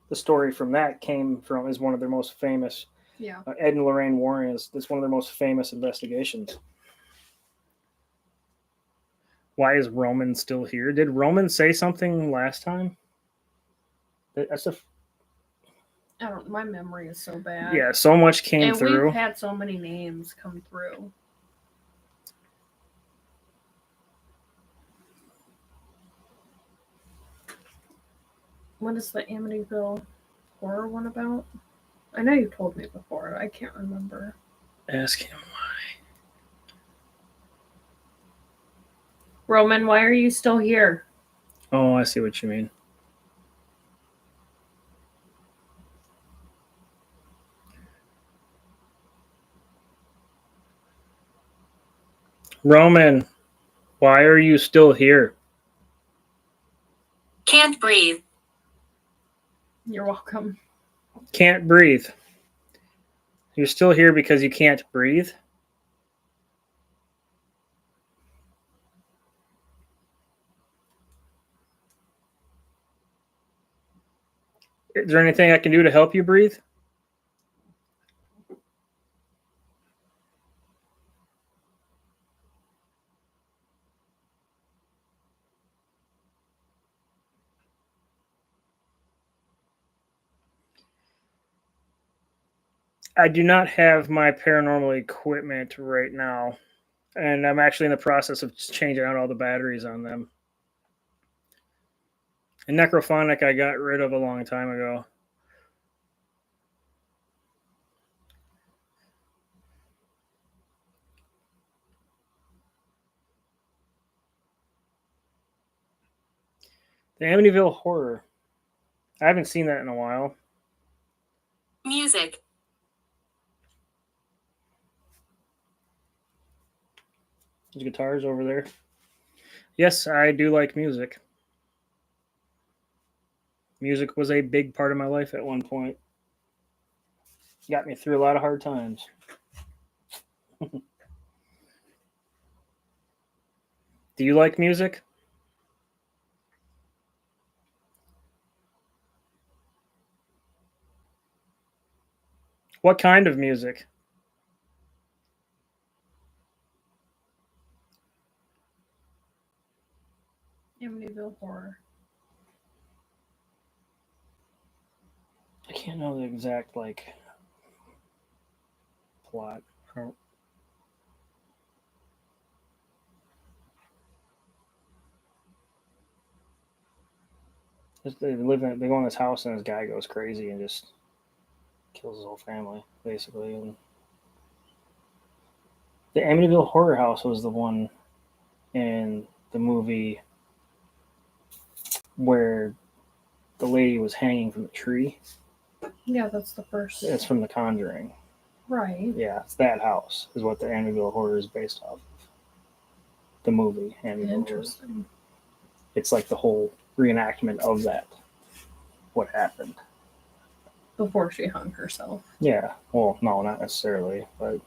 the story from that came from is one of their most famous. Yeah. Ed and Lorraine Warren is that's one of their most famous investigations. Why is Roman still here? Did Roman say something last time? That's a I don't. My memory is so bad. yeah. So much came And through. we've had so many names come through. What is the Amityville horror one about? I know you told me before. I can't remember. Ask him why. Roman, why are you still here? Oh, I see what you mean. Roman, why are you still here? can't breathe. You're welcome. Can't breathe. You're still here because you can't breathe? Is there anything I can do to help you breathe? I do not have my paranormal equipment right now, and I'm actually in the process of changing out all the batteries on them. And Necrophonic I got rid of a long time ago. The Amityville Horror. I haven't seen that in a while. Music, There's guitars over there. Yes, I do like music. Music was a big part of my life at one point. Got me through a lot of hard times. Do you like music? What kind of music? Amityville horror. I can't know the exact plot. They go in this house and this guy goes crazy and just kills his whole family, basically. And the Amityville Horror House was the one in the movie where the lady was hanging from the tree. Yeah, that's the first. It's from The Conjuring. Right. Yeah, it's that house is what the Amityville Horror is based off of. The movie Amityville Horror. Interesting. It's like the whole reenactment of that. What happened. Before she hung herself. Yeah. Well, no, not necessarily, but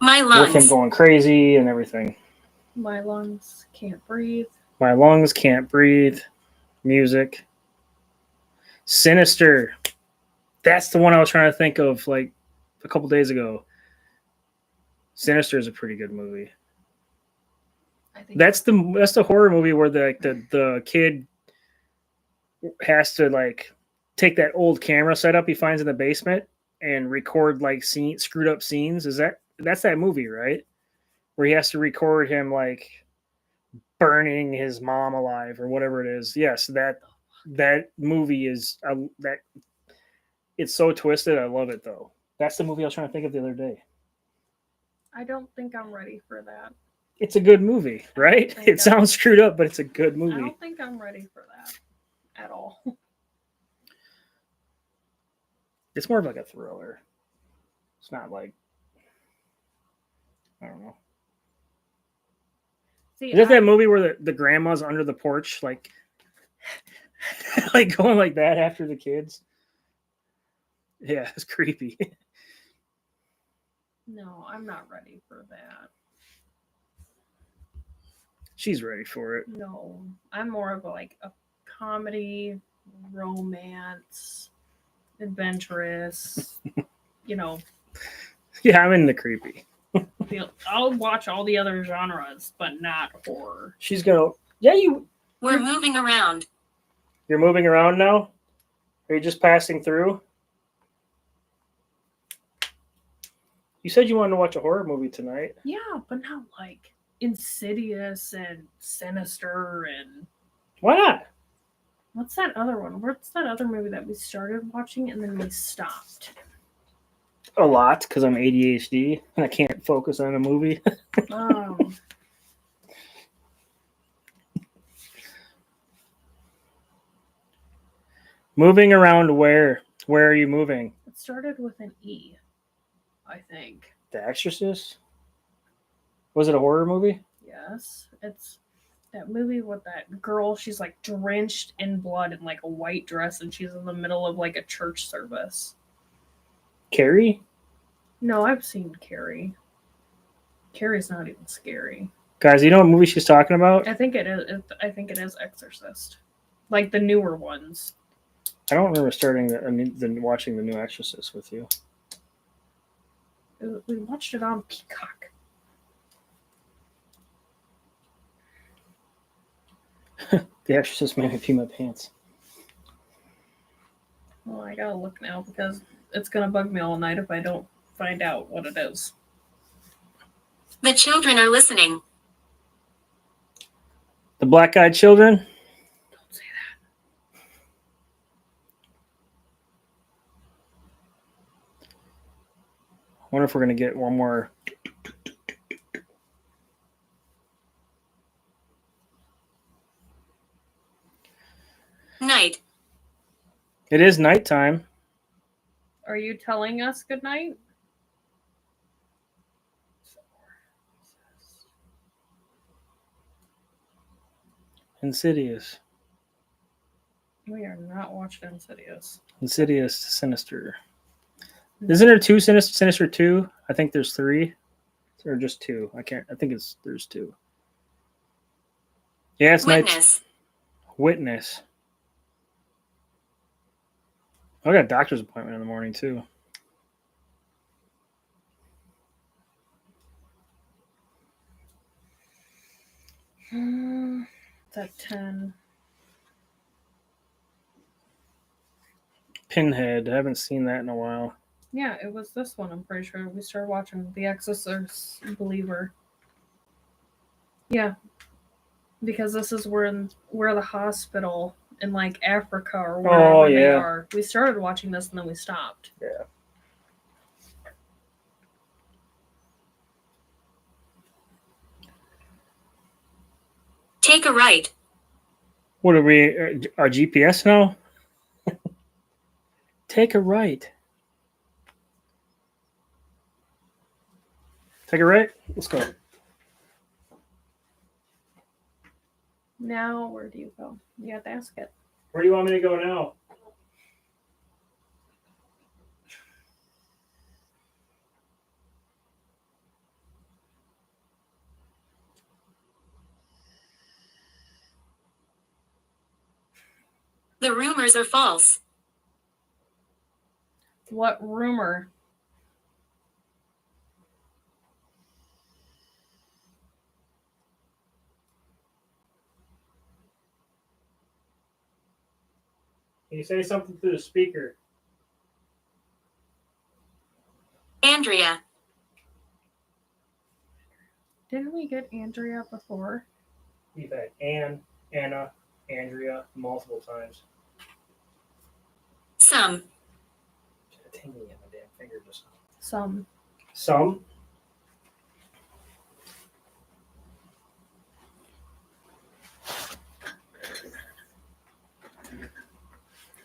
my with him lungs, going crazy and everything. My lungs can't breathe. My lungs can't breathe. Music. Sinister. That's the one I was trying to think of like a couple days ago. Sinister is a pretty good movie. I think That's the horror movie where the kid has to like take that old camera setup he finds in the basement and record like screwed up scenes. That's that movie, right? where he has to record him like burning his mom alive or whatever it is. Yes, that movie is that it's so twisted. I love it though. That's the movie I was trying to think of the other day. I don't think I'm ready for that. It's a good movie, right? think It sounds screwed up, but it's a good I movie. don't think I'm ready for that at all. It's more of like a thriller. It's not like I don't know. See, Is that that movie where the grandma's under the porch, like like going like that after the kids? Yeah, it's creepy. No, I'm not ready for that. She's ready for it. No, I'm more of a comedy, romance, adventurous. Yeah, I'm in the creepy. I'll watch all the other genres, but not horror. She's gonna. Yeah, We're moving around. You're moving around now. Are you just passing through? You said you wanted to watch a horror movie tonight. Yeah, but not like Insidious and Sinister and Why not? what's that other one? What's that other movie that we started watching and then we stopped? A lot, because I'm ADHD and I can't focus on a movie. Moving around where? Where are you moving? It started with an E, I think. The Exorcist? Was it a horror movie? Yes, it's that movie with that girl. She's like drenched in blood in like a white dress, and she's in the middle of like a church service. Carrie? No, I've seen Carrie. Carrie's not even scary. Guys, you know what movie she's talking about? I think it is. I think it is Exorcist, like the newer ones. I don't remember watching the new Exorcist with you. We watched it on Peacock. The Exorcist made me pee my pants. Well, I gotta look now because it's gonna bug me all night if I don't find out what it is. The children are listening. The Black-Eyed Children? Don't say that. I wonder if we're going to get one more. Night. It is nighttime. Are you telling us good night? Insidious. We are not watching Insidious. Insidious, Sinister. Isn't there two Sinister 2? I think there's 3. Or just 2. I think there's 2. Yeah, it's Witness. Witness. I got a doctor's appointment in the morning too. It's at 10. Pinhead. I haven't seen that in a while. Yeah, it was this one, I'm pretty sure. We started watching The Exorcist Believer. Yeah. Because this is where the hospital in like Africa or wherever they are. We started watching this and then we stopped. Yeah. Take a right. What are we? Our GPS now? Take a right. Take a right? Let's go. Now, where do you go? You have to ask it. Where do you want me to go now? The rumors are false. What rumor? Can you say something through the speaker? Andrea. Didn't we get Andrea before? We've had Anne, Anna, Andrea multiple times. Some. A tingly in my damn finger just now. Some. Some.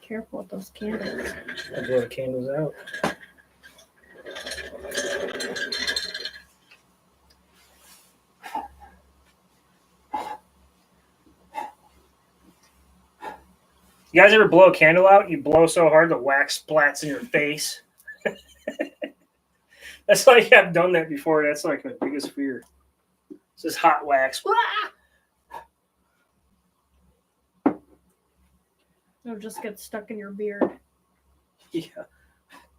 Careful with those candles. I'll blow the candles out. You guys ever blow a candle out? You blow so hard the wax splats in your face. That's like I've done that before. That's like my biggest fear. It's just hot wax. It'll just get stuck in your beard. Yeah,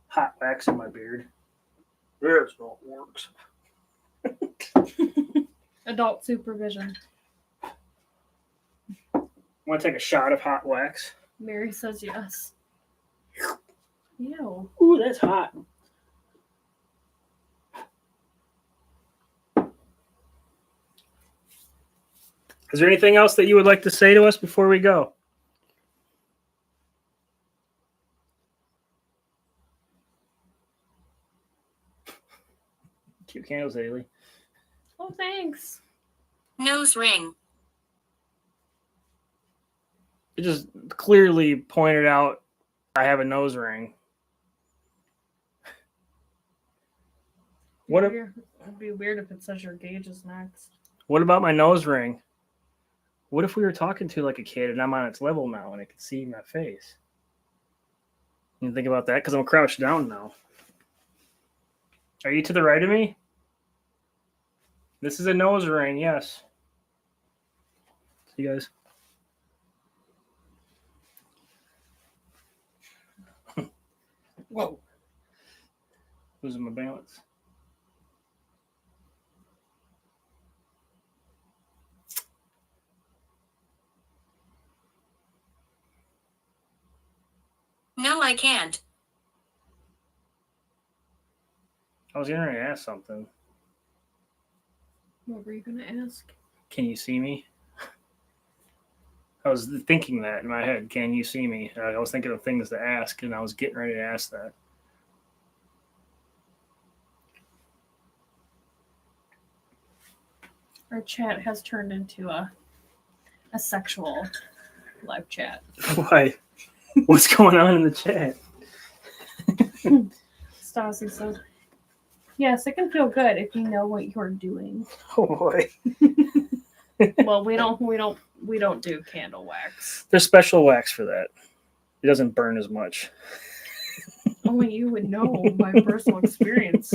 hot wax in my beard. There's no works. Adult supervision. Want to take a shot of hot wax? Mary says yes. Ew. Ooh, that's hot. Is there anything else that you would like to say to us before we go? Cute candles, Haley. Oh, thanks. Nose ring. It just clearly pointed out I have a nose ring. What if, It'd be weird if it says your gauge is next. what about my nose ring? What if we were talking to like a kid and I'm on its level now and it can see my face? You think about that? Because I'm crouched down now. Are you to the right of me? This is a nose ring, yes. See you guys. Whoa. Losing my balance. No, I can't. I was going to ask something. What were you going to ask? Can you see me? I was thinking that in my head. Can you see me? I was thinking of things to ask, and I was getting ready to ask that. Our chat has turned into a sexual live chat. Why? What's going on in the chat? Stassi says, yes, it can feel good if you know what you're doing. Oh boy. Well, we don't do candle wax. There's special wax for that. It doesn't burn as much. Only you would know by personal experience.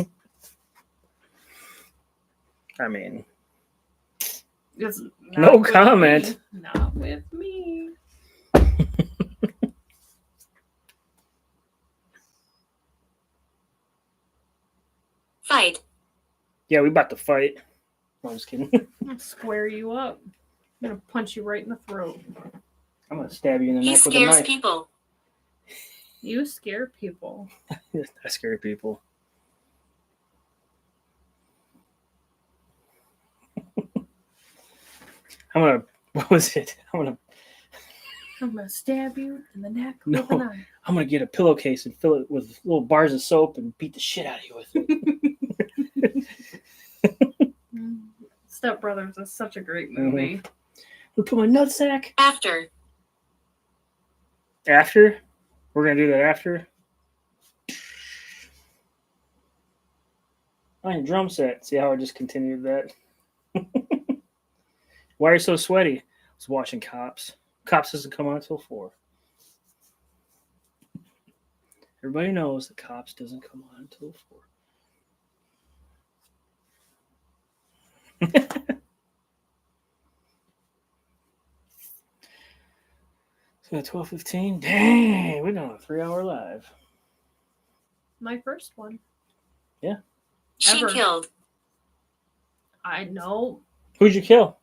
I mean, It's not no with comment. me. Not with me. Fight. Yeah, we about to fight. No, I'm just kidding. I'll square you up. I'm gonna punch you right in the throat. I'm gonna stab you in the He neck with a scares knife. people. You scare people. I scare people. What was it? I'm gonna stab you in the neck No. with a knife. I'm gonna get a pillowcase and fill it with little bars of soap and beat the shit out of you with it. Step Brothers is such a great movie. We put my nutsack After. after. We're gonna do that after. My drum set. See how I just continued that? Why are you so sweaty? I was watching Cops. Cops doesn't come on until 4. Everybody knows that Cops doesn't come on until 4. So at 12:15, dang, we're doing a 3-hour live. My first one. She Ever. killed. I know. Who'd you kill?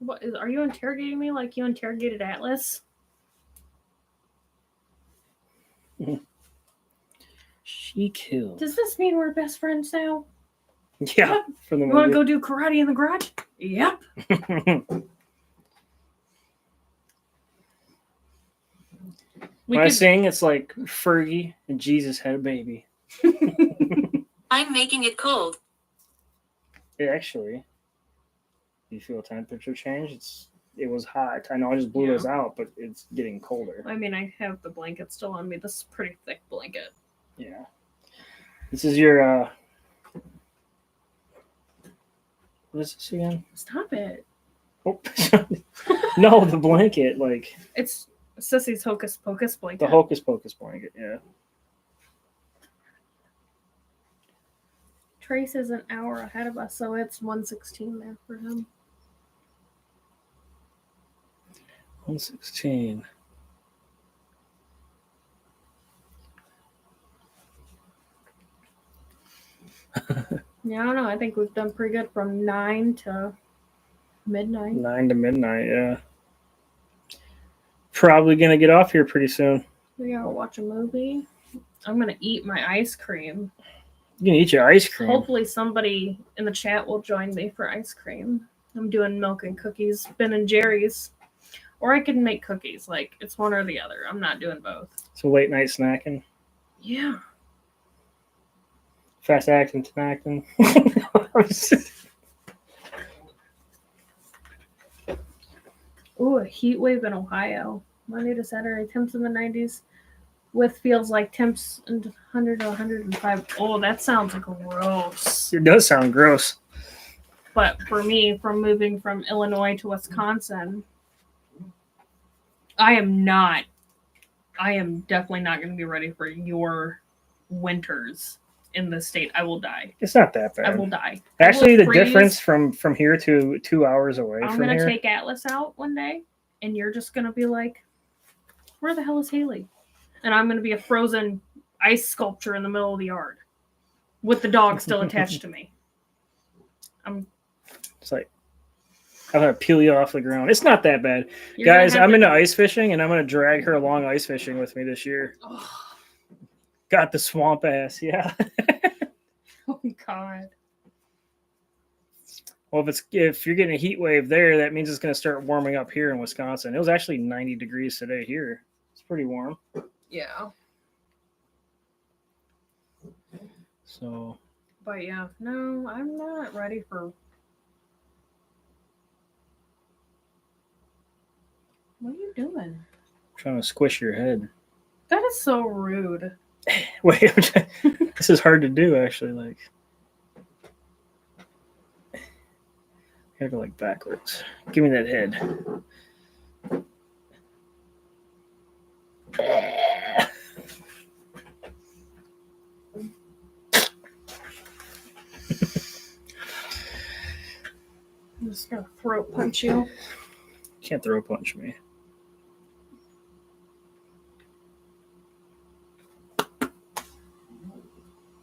What are you interrogating me like you interrogated Atlas? She killed. Does this mean we're best friends now? Yeah, for the You want to movie. go do karate in the garage? Yep. When I sing, it's like Fergie and Jesus had a baby. I'm making it cold. Actually, you feel a temperature change? It was hot. I know I just blew this out, but it's getting colder. I mean, I have the blanket still on me. This is a pretty thick blanket. Yeah. This is your what is this again? Stop it. Oh. No, the blanket, like It's Sissy's Hocus Pocus blanket. the Hocus Pocus blanket, yeah. Trace is an hour ahead of us, so it's 1:16 there for him. 1:16. Yeah, I don't know. I think we've done pretty good from 9 to midnight. 9 to midnight, yeah. Probably gonna get off here pretty soon. We gotta watch a movie. I'm gonna eat my ice cream. You can eat your ice cream. Hopefully somebody in the chat will join me for ice cream. I'm doing milk and cookies, Ben and Jerry's. Or I can make cookies. Like, it's one or the other. I'm not doing both. So late night snacking. Yeah. Fast acting, snacking. Ooh, a heat wave in Ohio. Monday to Saturday, temps in the 90s. With feels like temps in 100 to 105. Oh, that sounds gross. It does sound gross. But for me, from moving from Illinois to Wisconsin, I am definitely not going to be ready for your winters in this state. I will die. It's not that bad. I will die. Actually, I will the freeze. difference from here to 2 hours away I'm from going to here. take Atlas out one day, and you're just going to be like, where the hell is Haley? And I'm going to be a frozen ice sculpture in the middle of the yard with the dog still attached to me. It's like, I'm going to peel you off the ground. It's not that bad. You're gonna Guys, have I'm to- into ice fishing, and I'm going to drag her along ice fishing with me this year. Oh, Got the swamp ass, yeah. oh God. Well, if you're getting a heat wave there, that means it's going to start warming up here in Wisconsin. It was actually 90 degrees today here. It's pretty warm. Yeah. So, But yeah, no, I'm not ready for. What are you doing? I'm trying to squish your head. That is so rude. Wait, this is hard to do, actually. Like, I gotta go like backwards. Give me that head. I'm just gonna throat punch you. Can't throw punch me.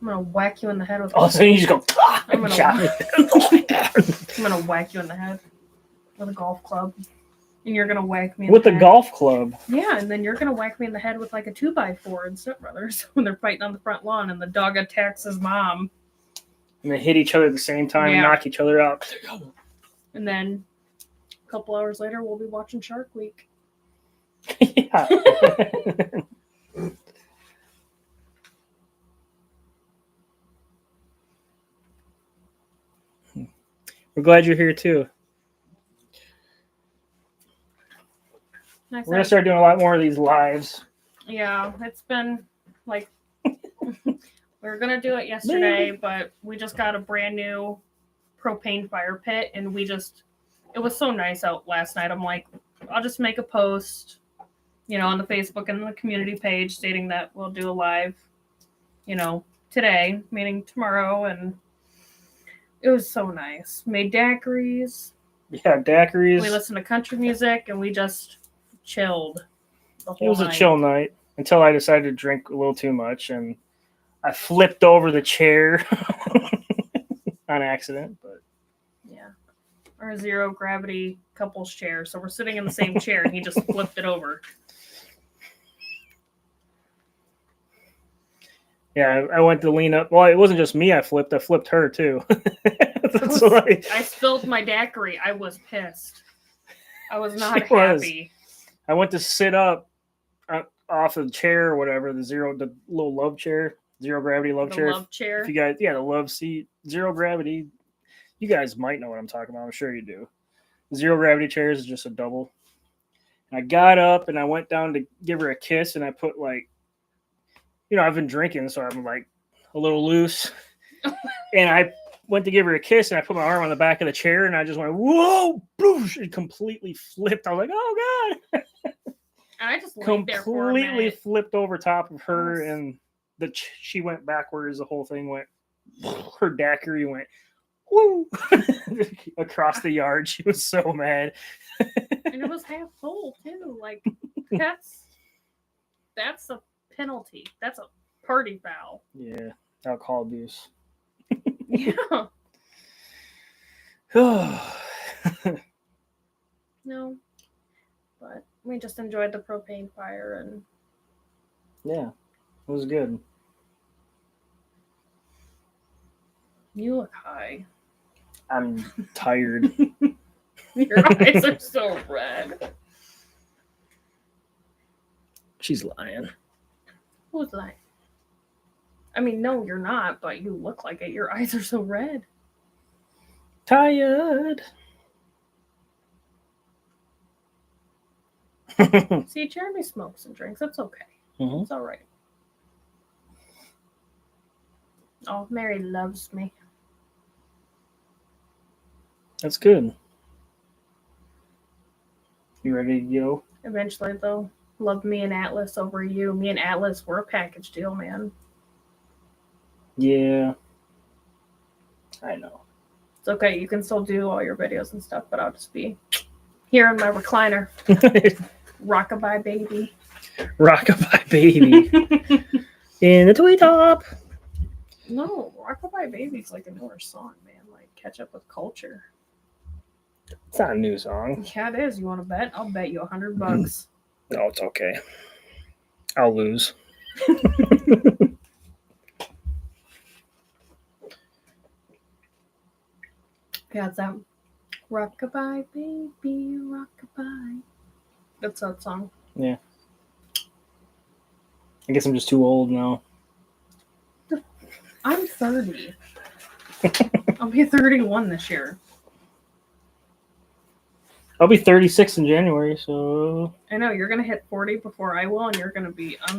I'm gonna whack you in the head with. All of a sudden, you just go. I'm gonna- Shot me. I'm gonna whack you in the head with a golf club, and you're gonna whack me in With the the head. golf club. Yeah, and then you're gonna whack me in the head with like a 2x4 in Step Brothers when they're fighting on the front lawn, and the dog attacks his mom, And they hit each other at the same time and Yeah. knock each other out. and then a couple hours later we'll be watching Shark Week. Yeah. We're glad you're here too. Nice. We're gonna start doing a lot more of these lives. Yeah, it's been like we were gonna do it yesterday, but we just got a brand new propane fire pit, and it was so nice out last night. I'm like, I'll just make a post, on the Facebook and the community page stating that we'll do a live, today, meaning tomorrow, and it was so nice. Made daiquiris. Yeah, daiquiris. We listened to country music, and we just chilled the whole It was night. a chill night until I decided to drink a little too much, and I flipped over the chair on accident. But Yeah. Our zero gravity couples chair. So we're sitting in the same chair, and he just flipped it over. Yeah, I went to lean up. Well, it wasn't just me. I flipped her too. That's why I spilled my daiquiri. I was pissed. I was not She was. happy. I went to sit up off of the chair or whatever, the little love chair, zero gravity love The chair. love chair. If you guys, yeah, the love seat, zero gravity. You guys might know what I'm talking about. I'm sure you do. Zero gravity chairs is just a double. And I got up and I went down to give her a kiss, and I put like, I've been drinking, so I'm like a little loose. And I went to give her a kiss, and I put my arm on the back of the chair, and I just went, whoa, bloosh, it completely flipped. I was like, oh God. And I just laid there for a Completely minute. flipped over top of her, and she went backwards. The whole thing went, her daiquiri went, woo, across the yard. She was so mad. And it was half full too. Like that's a penalty. That's a party foul. Yeah, alcohol abuse. Yeah. No. But we just enjoyed the propane fire, and Yeah, it was good. you look high. I'm tired. Your eyes are so red. She's lying. Who's lying? I mean, no, you're not, but you look like it. Your eyes are so red. Tired. See, Jeremy smokes and drinks. That's okay. Mhm. It's all right. Oh, Mary loves me. That's good. You ready to go? Eventually, they'll love me and Atlas over you. Me and Atlas were a package deal, man. Yeah. I know. It's okay. You can still do all your videos and stuff, but I'll just be here in my recliner. Rockabye baby. Rockabye baby. In the toy top. No, Rockabye Baby's like a newer song, man. Like, catch up with culture. It's not a new song. Yeah, it is. You want to bet? I'll bet you $100. No, it's okay. I'll lose. Yeah, it's that Rockabye Baby, Rockabye. That's that song. Yeah. I guess I'm just too old now. I'm 30. I'll be 31 this year. I'll be 36 in January, so I know you're gonna hit 40 before I will, and I'm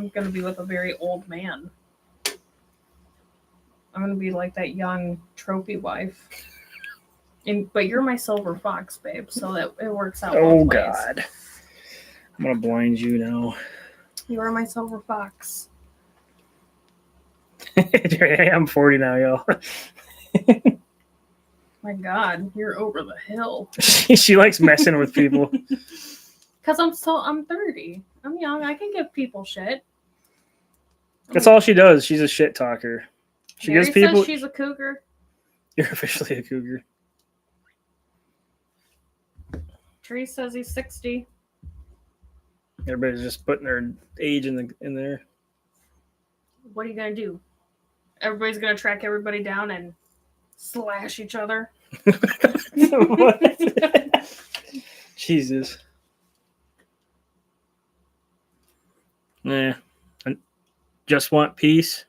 gonna be with a very old man. I'm gonna be like that young trophy wife. But you're my silver fox, babe, so that it works out. oh both ways. God. I'm gonna blind you now. You are my silver fox. I'm 40 now, y'all. My God, you're over the hill. She likes messing with people. Cause I'm 30. I'm young. I can give people shit. That's all she does. She's a shit talker. She Mary gives people. says she's a cougar. You're officially a cougar. Tree says he's 60. Everybody's just putting their age in there. What are you gonna do? Everybody's gonna track everybody down and slash each other. What? Jesus. Nah. I just want peace.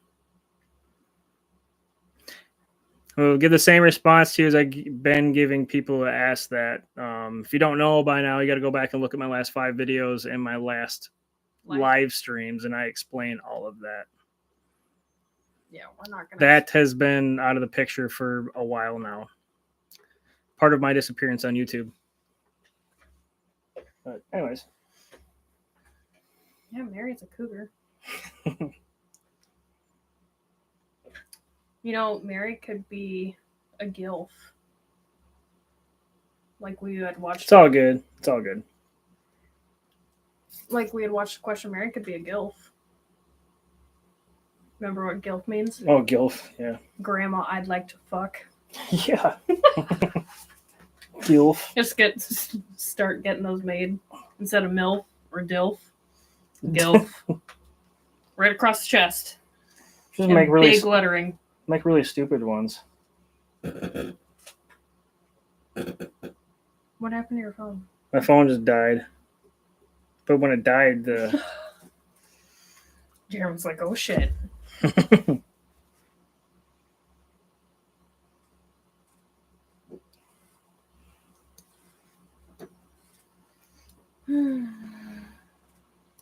We'll give the same response to you as I've been giving people that ask that. If you don't know by now, you got to go back and look at my last 5 videos and my last live streams, and I explain all of that. Yeah, we're not gonna. That has been out of the picture for a while now. Part of my disappearance on YouTube. But anyways. Yeah, Mary's a cougar. You know, Mary could be a gilf. Like we had watched. It's all good. It's all good. Like we had watched Question Mary could be a gilf. Remember what gilf means? Oh, gilf. Yeah. Grandma, I'd like to fuck. Yeah. Gilf. Just start getting those made instead of milf or dilf. Gilf. Right across the chest. Just And make really big lettering. make really stupid ones. What happened to your phone? My phone just died. But when it died, the Jeremy's like, oh shit.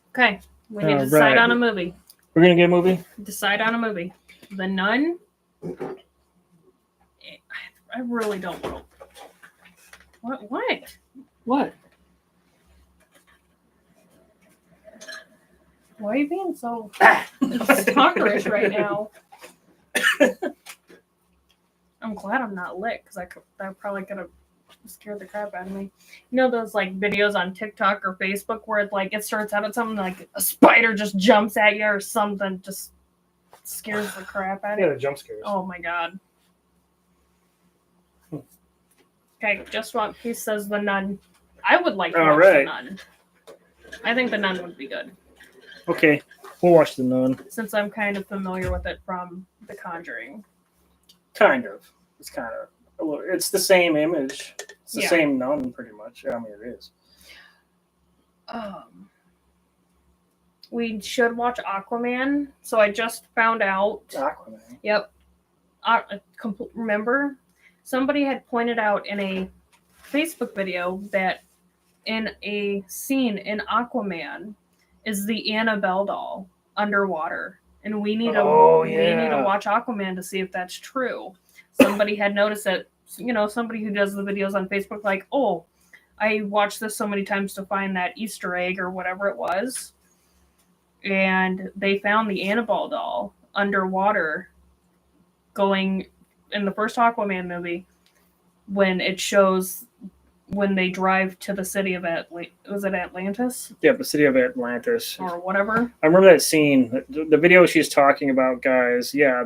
Okay, we need to decide Alright. on a movie. We're gonna get a movie. Decide on a movie. The Nun. I really don't know. What? What? Why are you being so stalkerish right now? I'm glad I'm not lit because that probably could have scared the crap out of me. You know those like videos on TikTok or Facebook where it starts out at something like a spider just jumps at you or something, just scares the crap out of you. Yeah, the jump scares. Oh my god. Okay, just what he says. The Nun. I would like to watch The Nun. I think The Nun would be good. Okay, we'll watch The Nun. Since I'm kind of familiar with it from The Conjuring. Kind of. It's kind of. It's the same image. It's the Yeah. same nun, pretty much. I mean, it is. We should watch Aquaman. So I just found out. Aquaman. Yep. Remember? Somebody had pointed out in a Facebook video that in a scene in Aquaman is the Annabelle doll underwater. And we need to watch Aquaman to see if that's true. Somebody had noticed that, somebody who does the videos on Facebook, like, oh, I watched this so many times to find that Easter egg or whatever it was. And they found the Annabelle doll underwater going in the first Aquaman movie when it shows when they drive to the city of Atlantis? Yeah, the city of Atlantis. Or whatever. I remember that scene. The video she's talking about, guys. Yeah,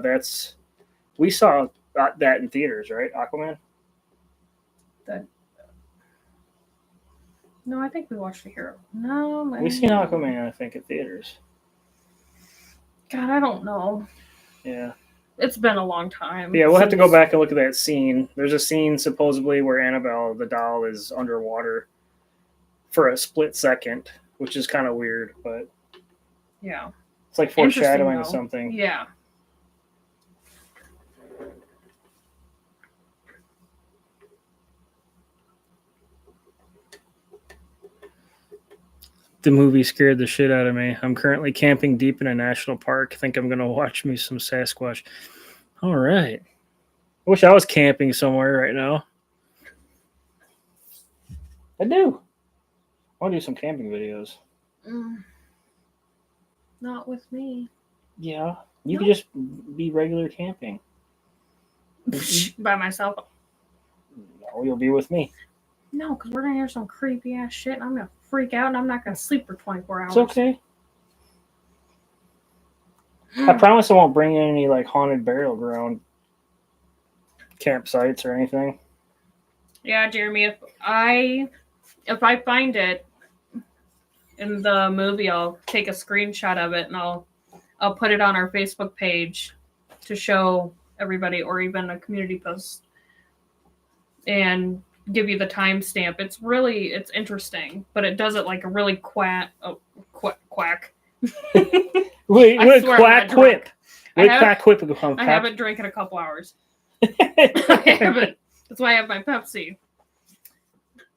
we saw that in theaters, right? Aquaman? No, I think we watched the hero. No, man. We seen Aquaman, I think, at theaters. God, I don't know. Yeah. It's been a long time. Yeah, we'll have to go back and look at that scene. There's a scene supposedly where Annabelle, the doll, is underwater for a split second, which is kind of weird, but yeah, it's like foreshadowing something. Yeah. The movie scared the shit out of me. I'm currently camping deep in a national park. Think I'm going to watch me some Sasquatch. All right. I wish I was camping somewhere right now. I do. I want to do some camping videos. Not with me. Yeah. You could just be regular camping. By myself? No, you'll be with me. No, because we're going to hear some creepy ass shit and I'm going to freak out and I'm not going to sleep for 24 hours. It's okay. I promise I won't bring in any like haunted burial ground campsites or anything. Yeah, Jeremy, if I find it in the movie, I'll take a screenshot of it and I'll put it on our Facebook page to show everybody, or even a community post, and give you the timestamp. It's interesting, but it does it like a really quack. Wait, quack quip. I haven't drank in a couple hours. I haven't. That's why I have my Pepsi.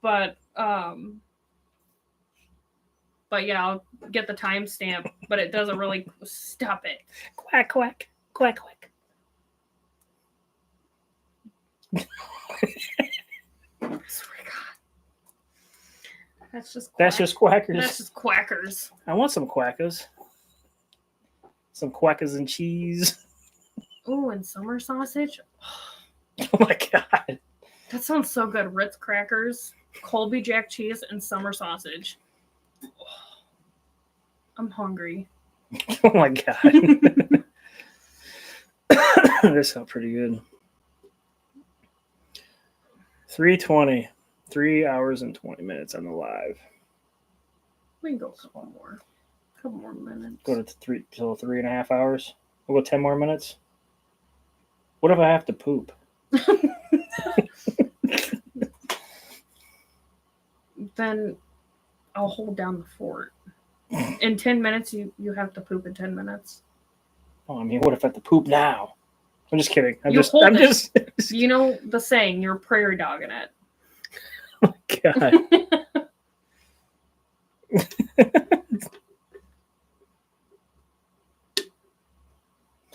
But yeah, I'll get the timestamp. But it doesn't really stop it. Quack quack quack quack. I swear to God. That's just quackers. That's just quackers. I want some quackers. Some quackers and cheese. Ooh, and summer sausage. Oh my God. That sounds so good. Ritz crackers, Colby Jack cheese, and summer sausage. I'm hungry. Oh my God. This sounds pretty good. 3:20. 3 hours and 20 minutes on the live. We can go a couple more minutes. Go to 3.5 hours. We'll go 10 more minutes. What if I have to poop? Then I'll hold down the fort. In 10 minutes, you have to poop in 10 minutes. Oh, I mean, what if I have to poop now? I'm just kidding. I'm You just. hold I'm it. just. You know the saying, you're prairie dogging it. Oh, God.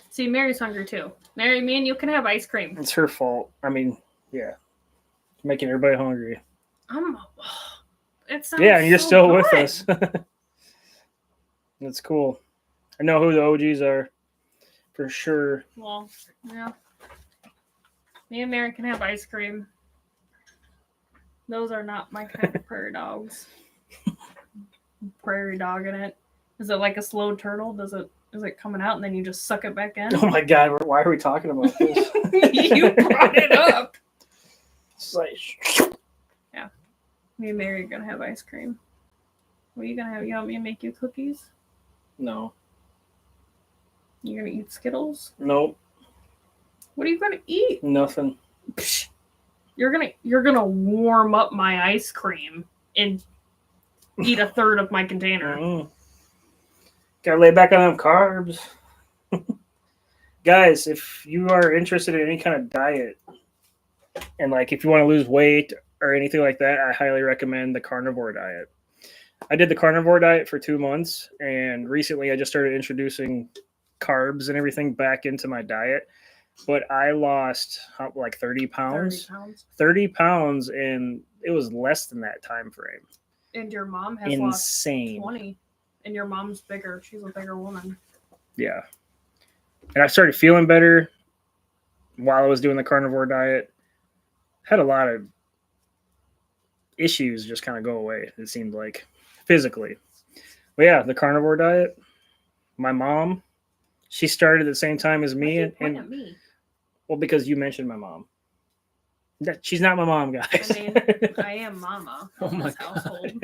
See, Mary's hungry too. Mary, me and you can have ice cream. It's her fault. I mean, yeah, making everybody hungry. It sounds Yeah, and you're so still good. with us. That's cool. I know who the OGs are, for sure. Well, yeah. Me and Mary can have ice cream. Those are not my kind of prairie dogs. Prairie dogging it. Is it like a slow turtle? Is it coming out and then you just suck it back in? Oh my God, why are we talking about this? You brought it up. It's like, Yeah. Me and Mary are gonna have ice cream. What are you gonna have? You want me to make you cookies? no, You gonna eat Skittles? nope, What are you gonna eat? nothing. Psh, you're gonna warm up my ice cream and eat a third of my container. Mm-mm. Gotta lay back on them carbs. Guys, if you are interested in any kind of diet, and like if you want to lose weight or anything like that, I highly recommend the carnivore diet. I did the carnivore diet for 2 months, and recently I just started introducing carbs and everything back into my diet. But I lost like 30 pounds. 30 pounds. 30 pounds, and it was less than that time frame. And your mom has Insane. lost 20. And your mom's bigger. She's a bigger woman. Yeah. And I started feeling better while I was doing the carnivore diet. Had a lot of issues just kind of go away, it seemed like, physically. But yeah, the carnivore diet, my mom, she started at the same time as me. Point at me. Well, because you mentioned my mom. She's not my mom, guys. I mean, I am mama Oh in my this God. household.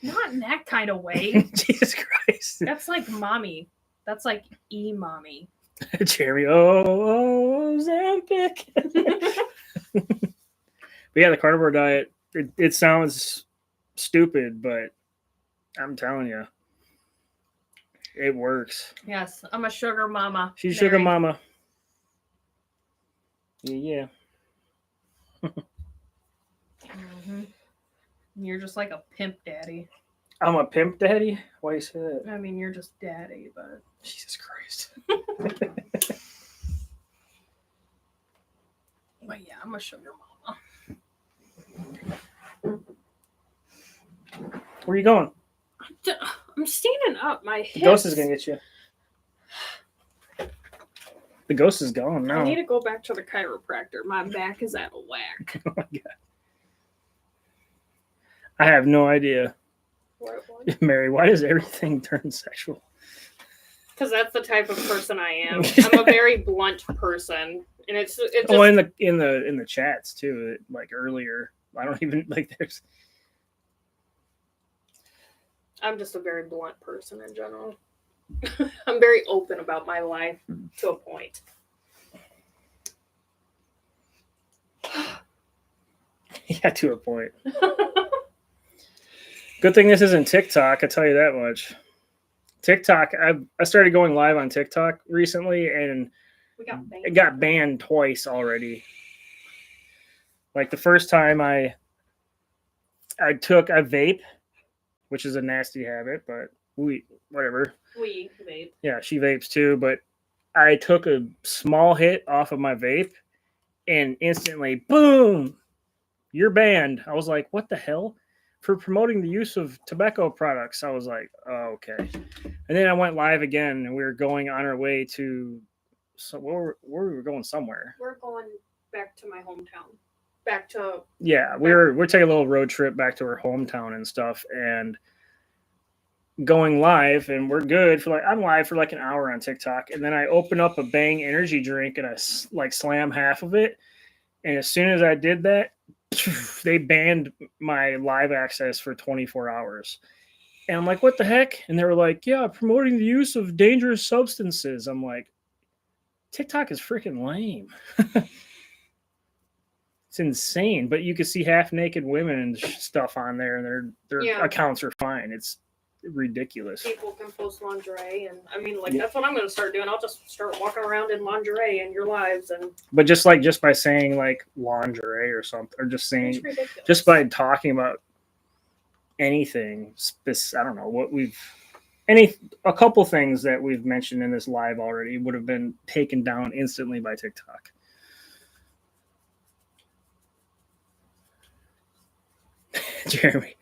Not in that kind of way. Jesus Christ. That's like mommy. That's like mommy. Jeremy, Zampic. But yeah, the carnivore diet, it sounds stupid, but I'm telling you, it works. Yes, I'm a sugar mama. She's Mary. sugar mama. Yeah. Mm-hmm. You're just like a pimp daddy. I'm a pimp daddy? Why you say that? I mean, you're just daddy, but Jesus Christ. But yeah, I'm a sugar mama. Where are you going? I'm standing up. My hips. The ghost is going to get you. The ghost is gone now. I need to go back to the chiropractor. My back is out of whack. Oh my God. I have no idea. What? Mary, why does everything turn sexual? Because that's the type of person I am. I'm a very blunt person, and it's just, Oh, in the chats too, like earlier. I don't even like there's. I'm just a very blunt person in general. I'm very open about my life to a point. Yeah, to a point. Good thing this isn't TikTok, I tell you that much. TikTok, I started going live on TikTok recently, and it got banned twice already. Like the first time I took a vape, which is a nasty habit, but whatever. We vape. Yeah, she vapes too, but I took a small hit off of my vape, and instantly, boom, you're banned. I was like, what the hell? For promoting the use of tobacco products. I was like, oh, okay. And then I went live again, and we were going on our way to, where we were going somewhere. We're going back to my hometown. Back to. Yeah, we're taking a little road trip back to our hometown and stuff, and going live, and we're good for I'm live for like an hour on TikTok, and then I open up a Bang energy drink and I slam half of it, and as soon as I did that, they banned my live access for 24 hours. And I'm like, what the heck? And they were like, yeah, promoting the use of dangerous substances. I'm like, TikTok is freaking lame. It's insane. But you can see half naked women and stuff on there, and their Yeah. accounts are fine. It's ridiculous. People can post lingerie, and I mean, like Yeah. that's what I'm going to start doing. I'll just start walking around in lingerie in your lives, and But just by saying like lingerie or something, or just saying it's ridiculous. just by talking about anything, I don't know what a couple things that we've mentioned in this live already would have been taken down instantly by TikTok. Jeremy.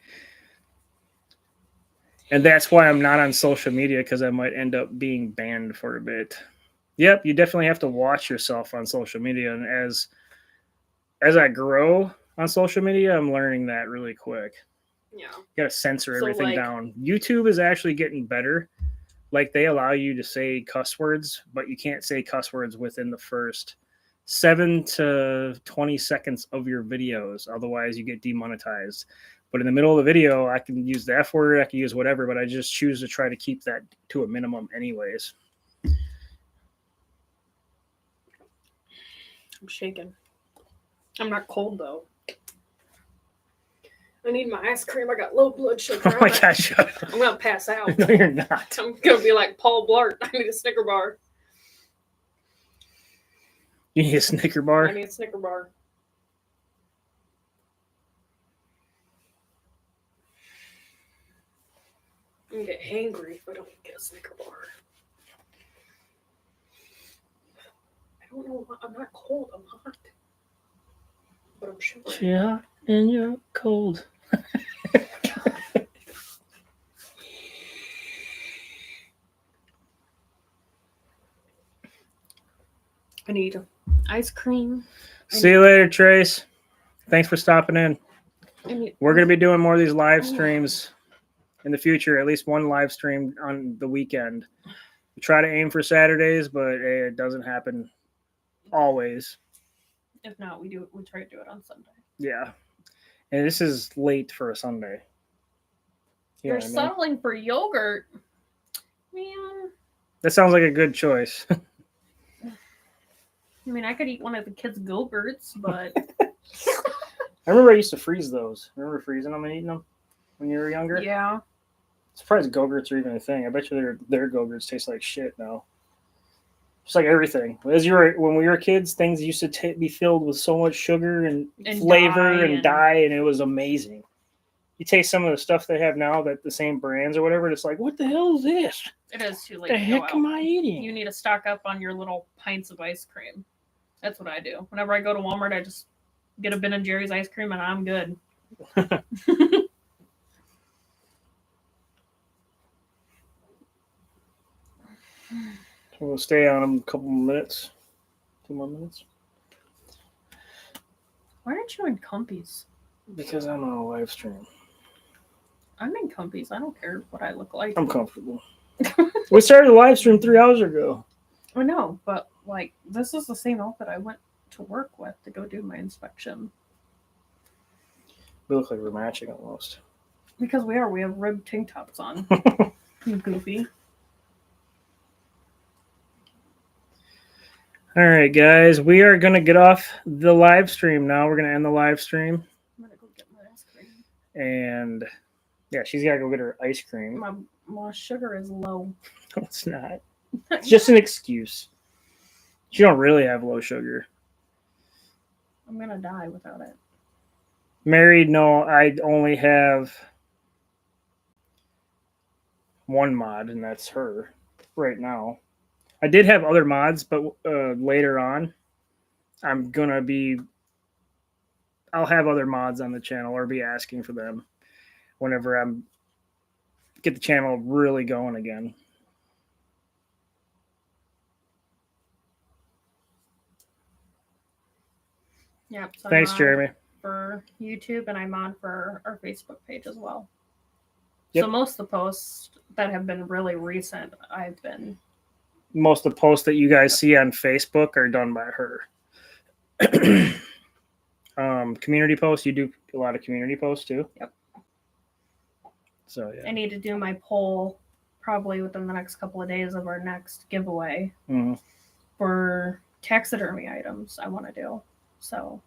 And that's why I'm not on social media, because I might end up being banned for a bit. Yep, you definitely have to watch yourself on social media. And as I grow on social media, I'm learning that really quick. Yeah. You got to censor So, everything like- down. YouTube is actually getting better. Like, they allow you to say cuss words, but you can't say cuss words within the first 7 to 20 seconds of your videos. Otherwise, you get demonetized. But in the middle of the video, I can use the F word, I can use whatever, but I just choose to try to keep that to a minimum anyways. I'm shaking. I'm not cold though. I need my ice cream. I got low blood sugar. Oh my gosh, shut up. I'm gonna pass out. No, you're not. I'm gonna be like Paul Blart. I need a Snicker bar. You need a Snicker I bar? need a Snicker bar. I'm gonna get hangry if I don't get a Snicker bar. I don't know. I'm not cold. I'm hot. But I'm shivering. Yeah, and you're cold. I need ice cream. See you later, Trace. Thanks for stopping in. I need, We're going to be doing more of these live streams in the future, at least one live stream on the weekend. We try to aim for Saturdays, but it doesn't happen always. If not, we try to do it on Sunday. Yeah. And this is late for a Sunday. You know You're what I mean? settling for yogurt. Man. That sounds like a good choice. I mean, I could eat one of the kids' Go-Gurts, but I remember I used to freeze those. Remember freezing them and eating them when you were younger? yeah. Surprised Go-Gurts are even a thing. I bet you their Go-Gurts taste like shit now. Just like everything. When we were kids, things used to be filled with so much sugar and flavor and dye, and it was amazing. You taste some of the stuff they have now, that the same brands or whatever, and it's like, what the hell is this? It is too late What the to heck go am out. I eating? You need to stock up on your little pints of ice cream. That's what I do. Whenever I go to Walmart, I just get a Ben & Jerry's ice cream, and I'm good. We'll stay on them a couple more minutes. 2 more minutes. Why aren't you in comfies? Because I'm on a live stream. I'm in comfies. I don't care what I look like. I'm comfortable. We started a live stream 3 hours ago. I know, but like this is the same outfit I went to work with to go do my inspection. We look like we're matching almost. Because we have ribbed tank tops on. You goofy. All right, guys, we are going to get off the live stream now. We're going to end the live stream. I'm gonna go get my ice cream. And yeah, she's got to go get her ice cream. My sugar is low. No, it's not. It's just an excuse. She don't really have low sugar. I'm gonna die without it. Married, no, I only have one mod, and that's her right now. I did have other mods, but later on, I'll have other mods on the channel or be asking for them whenever get the channel really going again. Yeah. So Thanks, I'm on Jeremy. for YouTube, and I'm on for our Facebook page as well. Yep. So most of the posts that have been really recent, I've been. Most of the posts that you guys see on Facebook are done by her. Community posts, you do a lot of community posts too? Yep. So I yeah. need to do my poll probably within the next couple of days of our next giveaway Mhm. for taxidermy items I want to do. So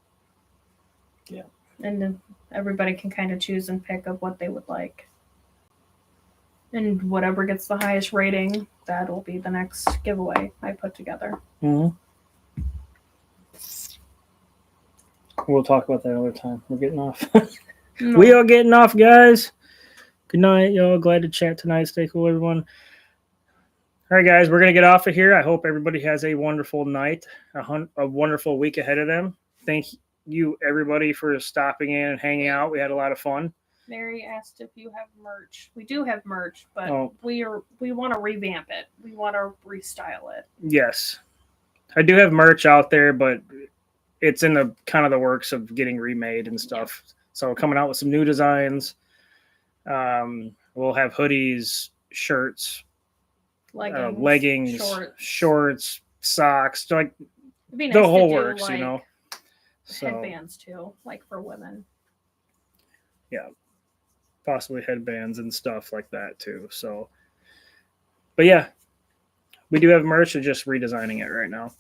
Yeah. And then everybody can kind of choose and pick up what they would like. And whatever gets the highest rating, that'll be the next giveaway I put together. Mhm. We'll talk about that another time. We're getting off. No. We are getting off, guys. Good night, y'all. Glad to chat tonight. Stay cool, everyone. All right, guys, we're going to get off of here. I hope everybody has a wonderful night, a wonderful week ahead of them. Thank you, everybody, for stopping in and hanging out. We had a lot of fun. Mary asked if you have merch. We do have merch, but Oh. we want to revamp it. We want to restyle it. Yes. I do have merch out there, but it's in the kind of the works of getting remade and stuff. Yeah. So coming out with some new designs. We'll have hoodies, shirts, leggings, shorts, socks, like It'd be nice the whole to do, works, like, you know. So, headbands too, like for women. Yeah, possibly headbands and stuff like that too. So, but yeah, we do have merch. We're just redesigning it right now.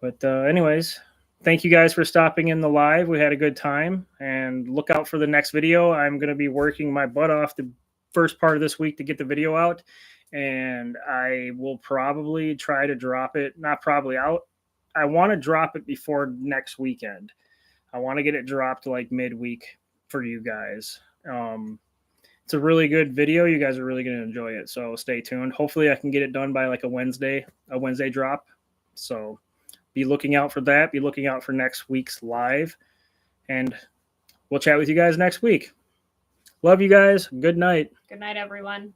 But anyways, thank you guys for stopping in the live. We had a good time, and look out for the next video. I'm going to be working my butt off the first part of this week to get the video out, and I will probably try to drop it. Not probably out. I want to drop it before next weekend. I want to get it dropped like midweek for you guys. It's a really good video. You guys are really going to enjoy it. So stay tuned. Hopefully I can get it done by like a Wednesday drop. So be looking out for that. Be looking out for next week's live. And we'll chat with you guys next week. Love you guys. Good night. Good night, everyone.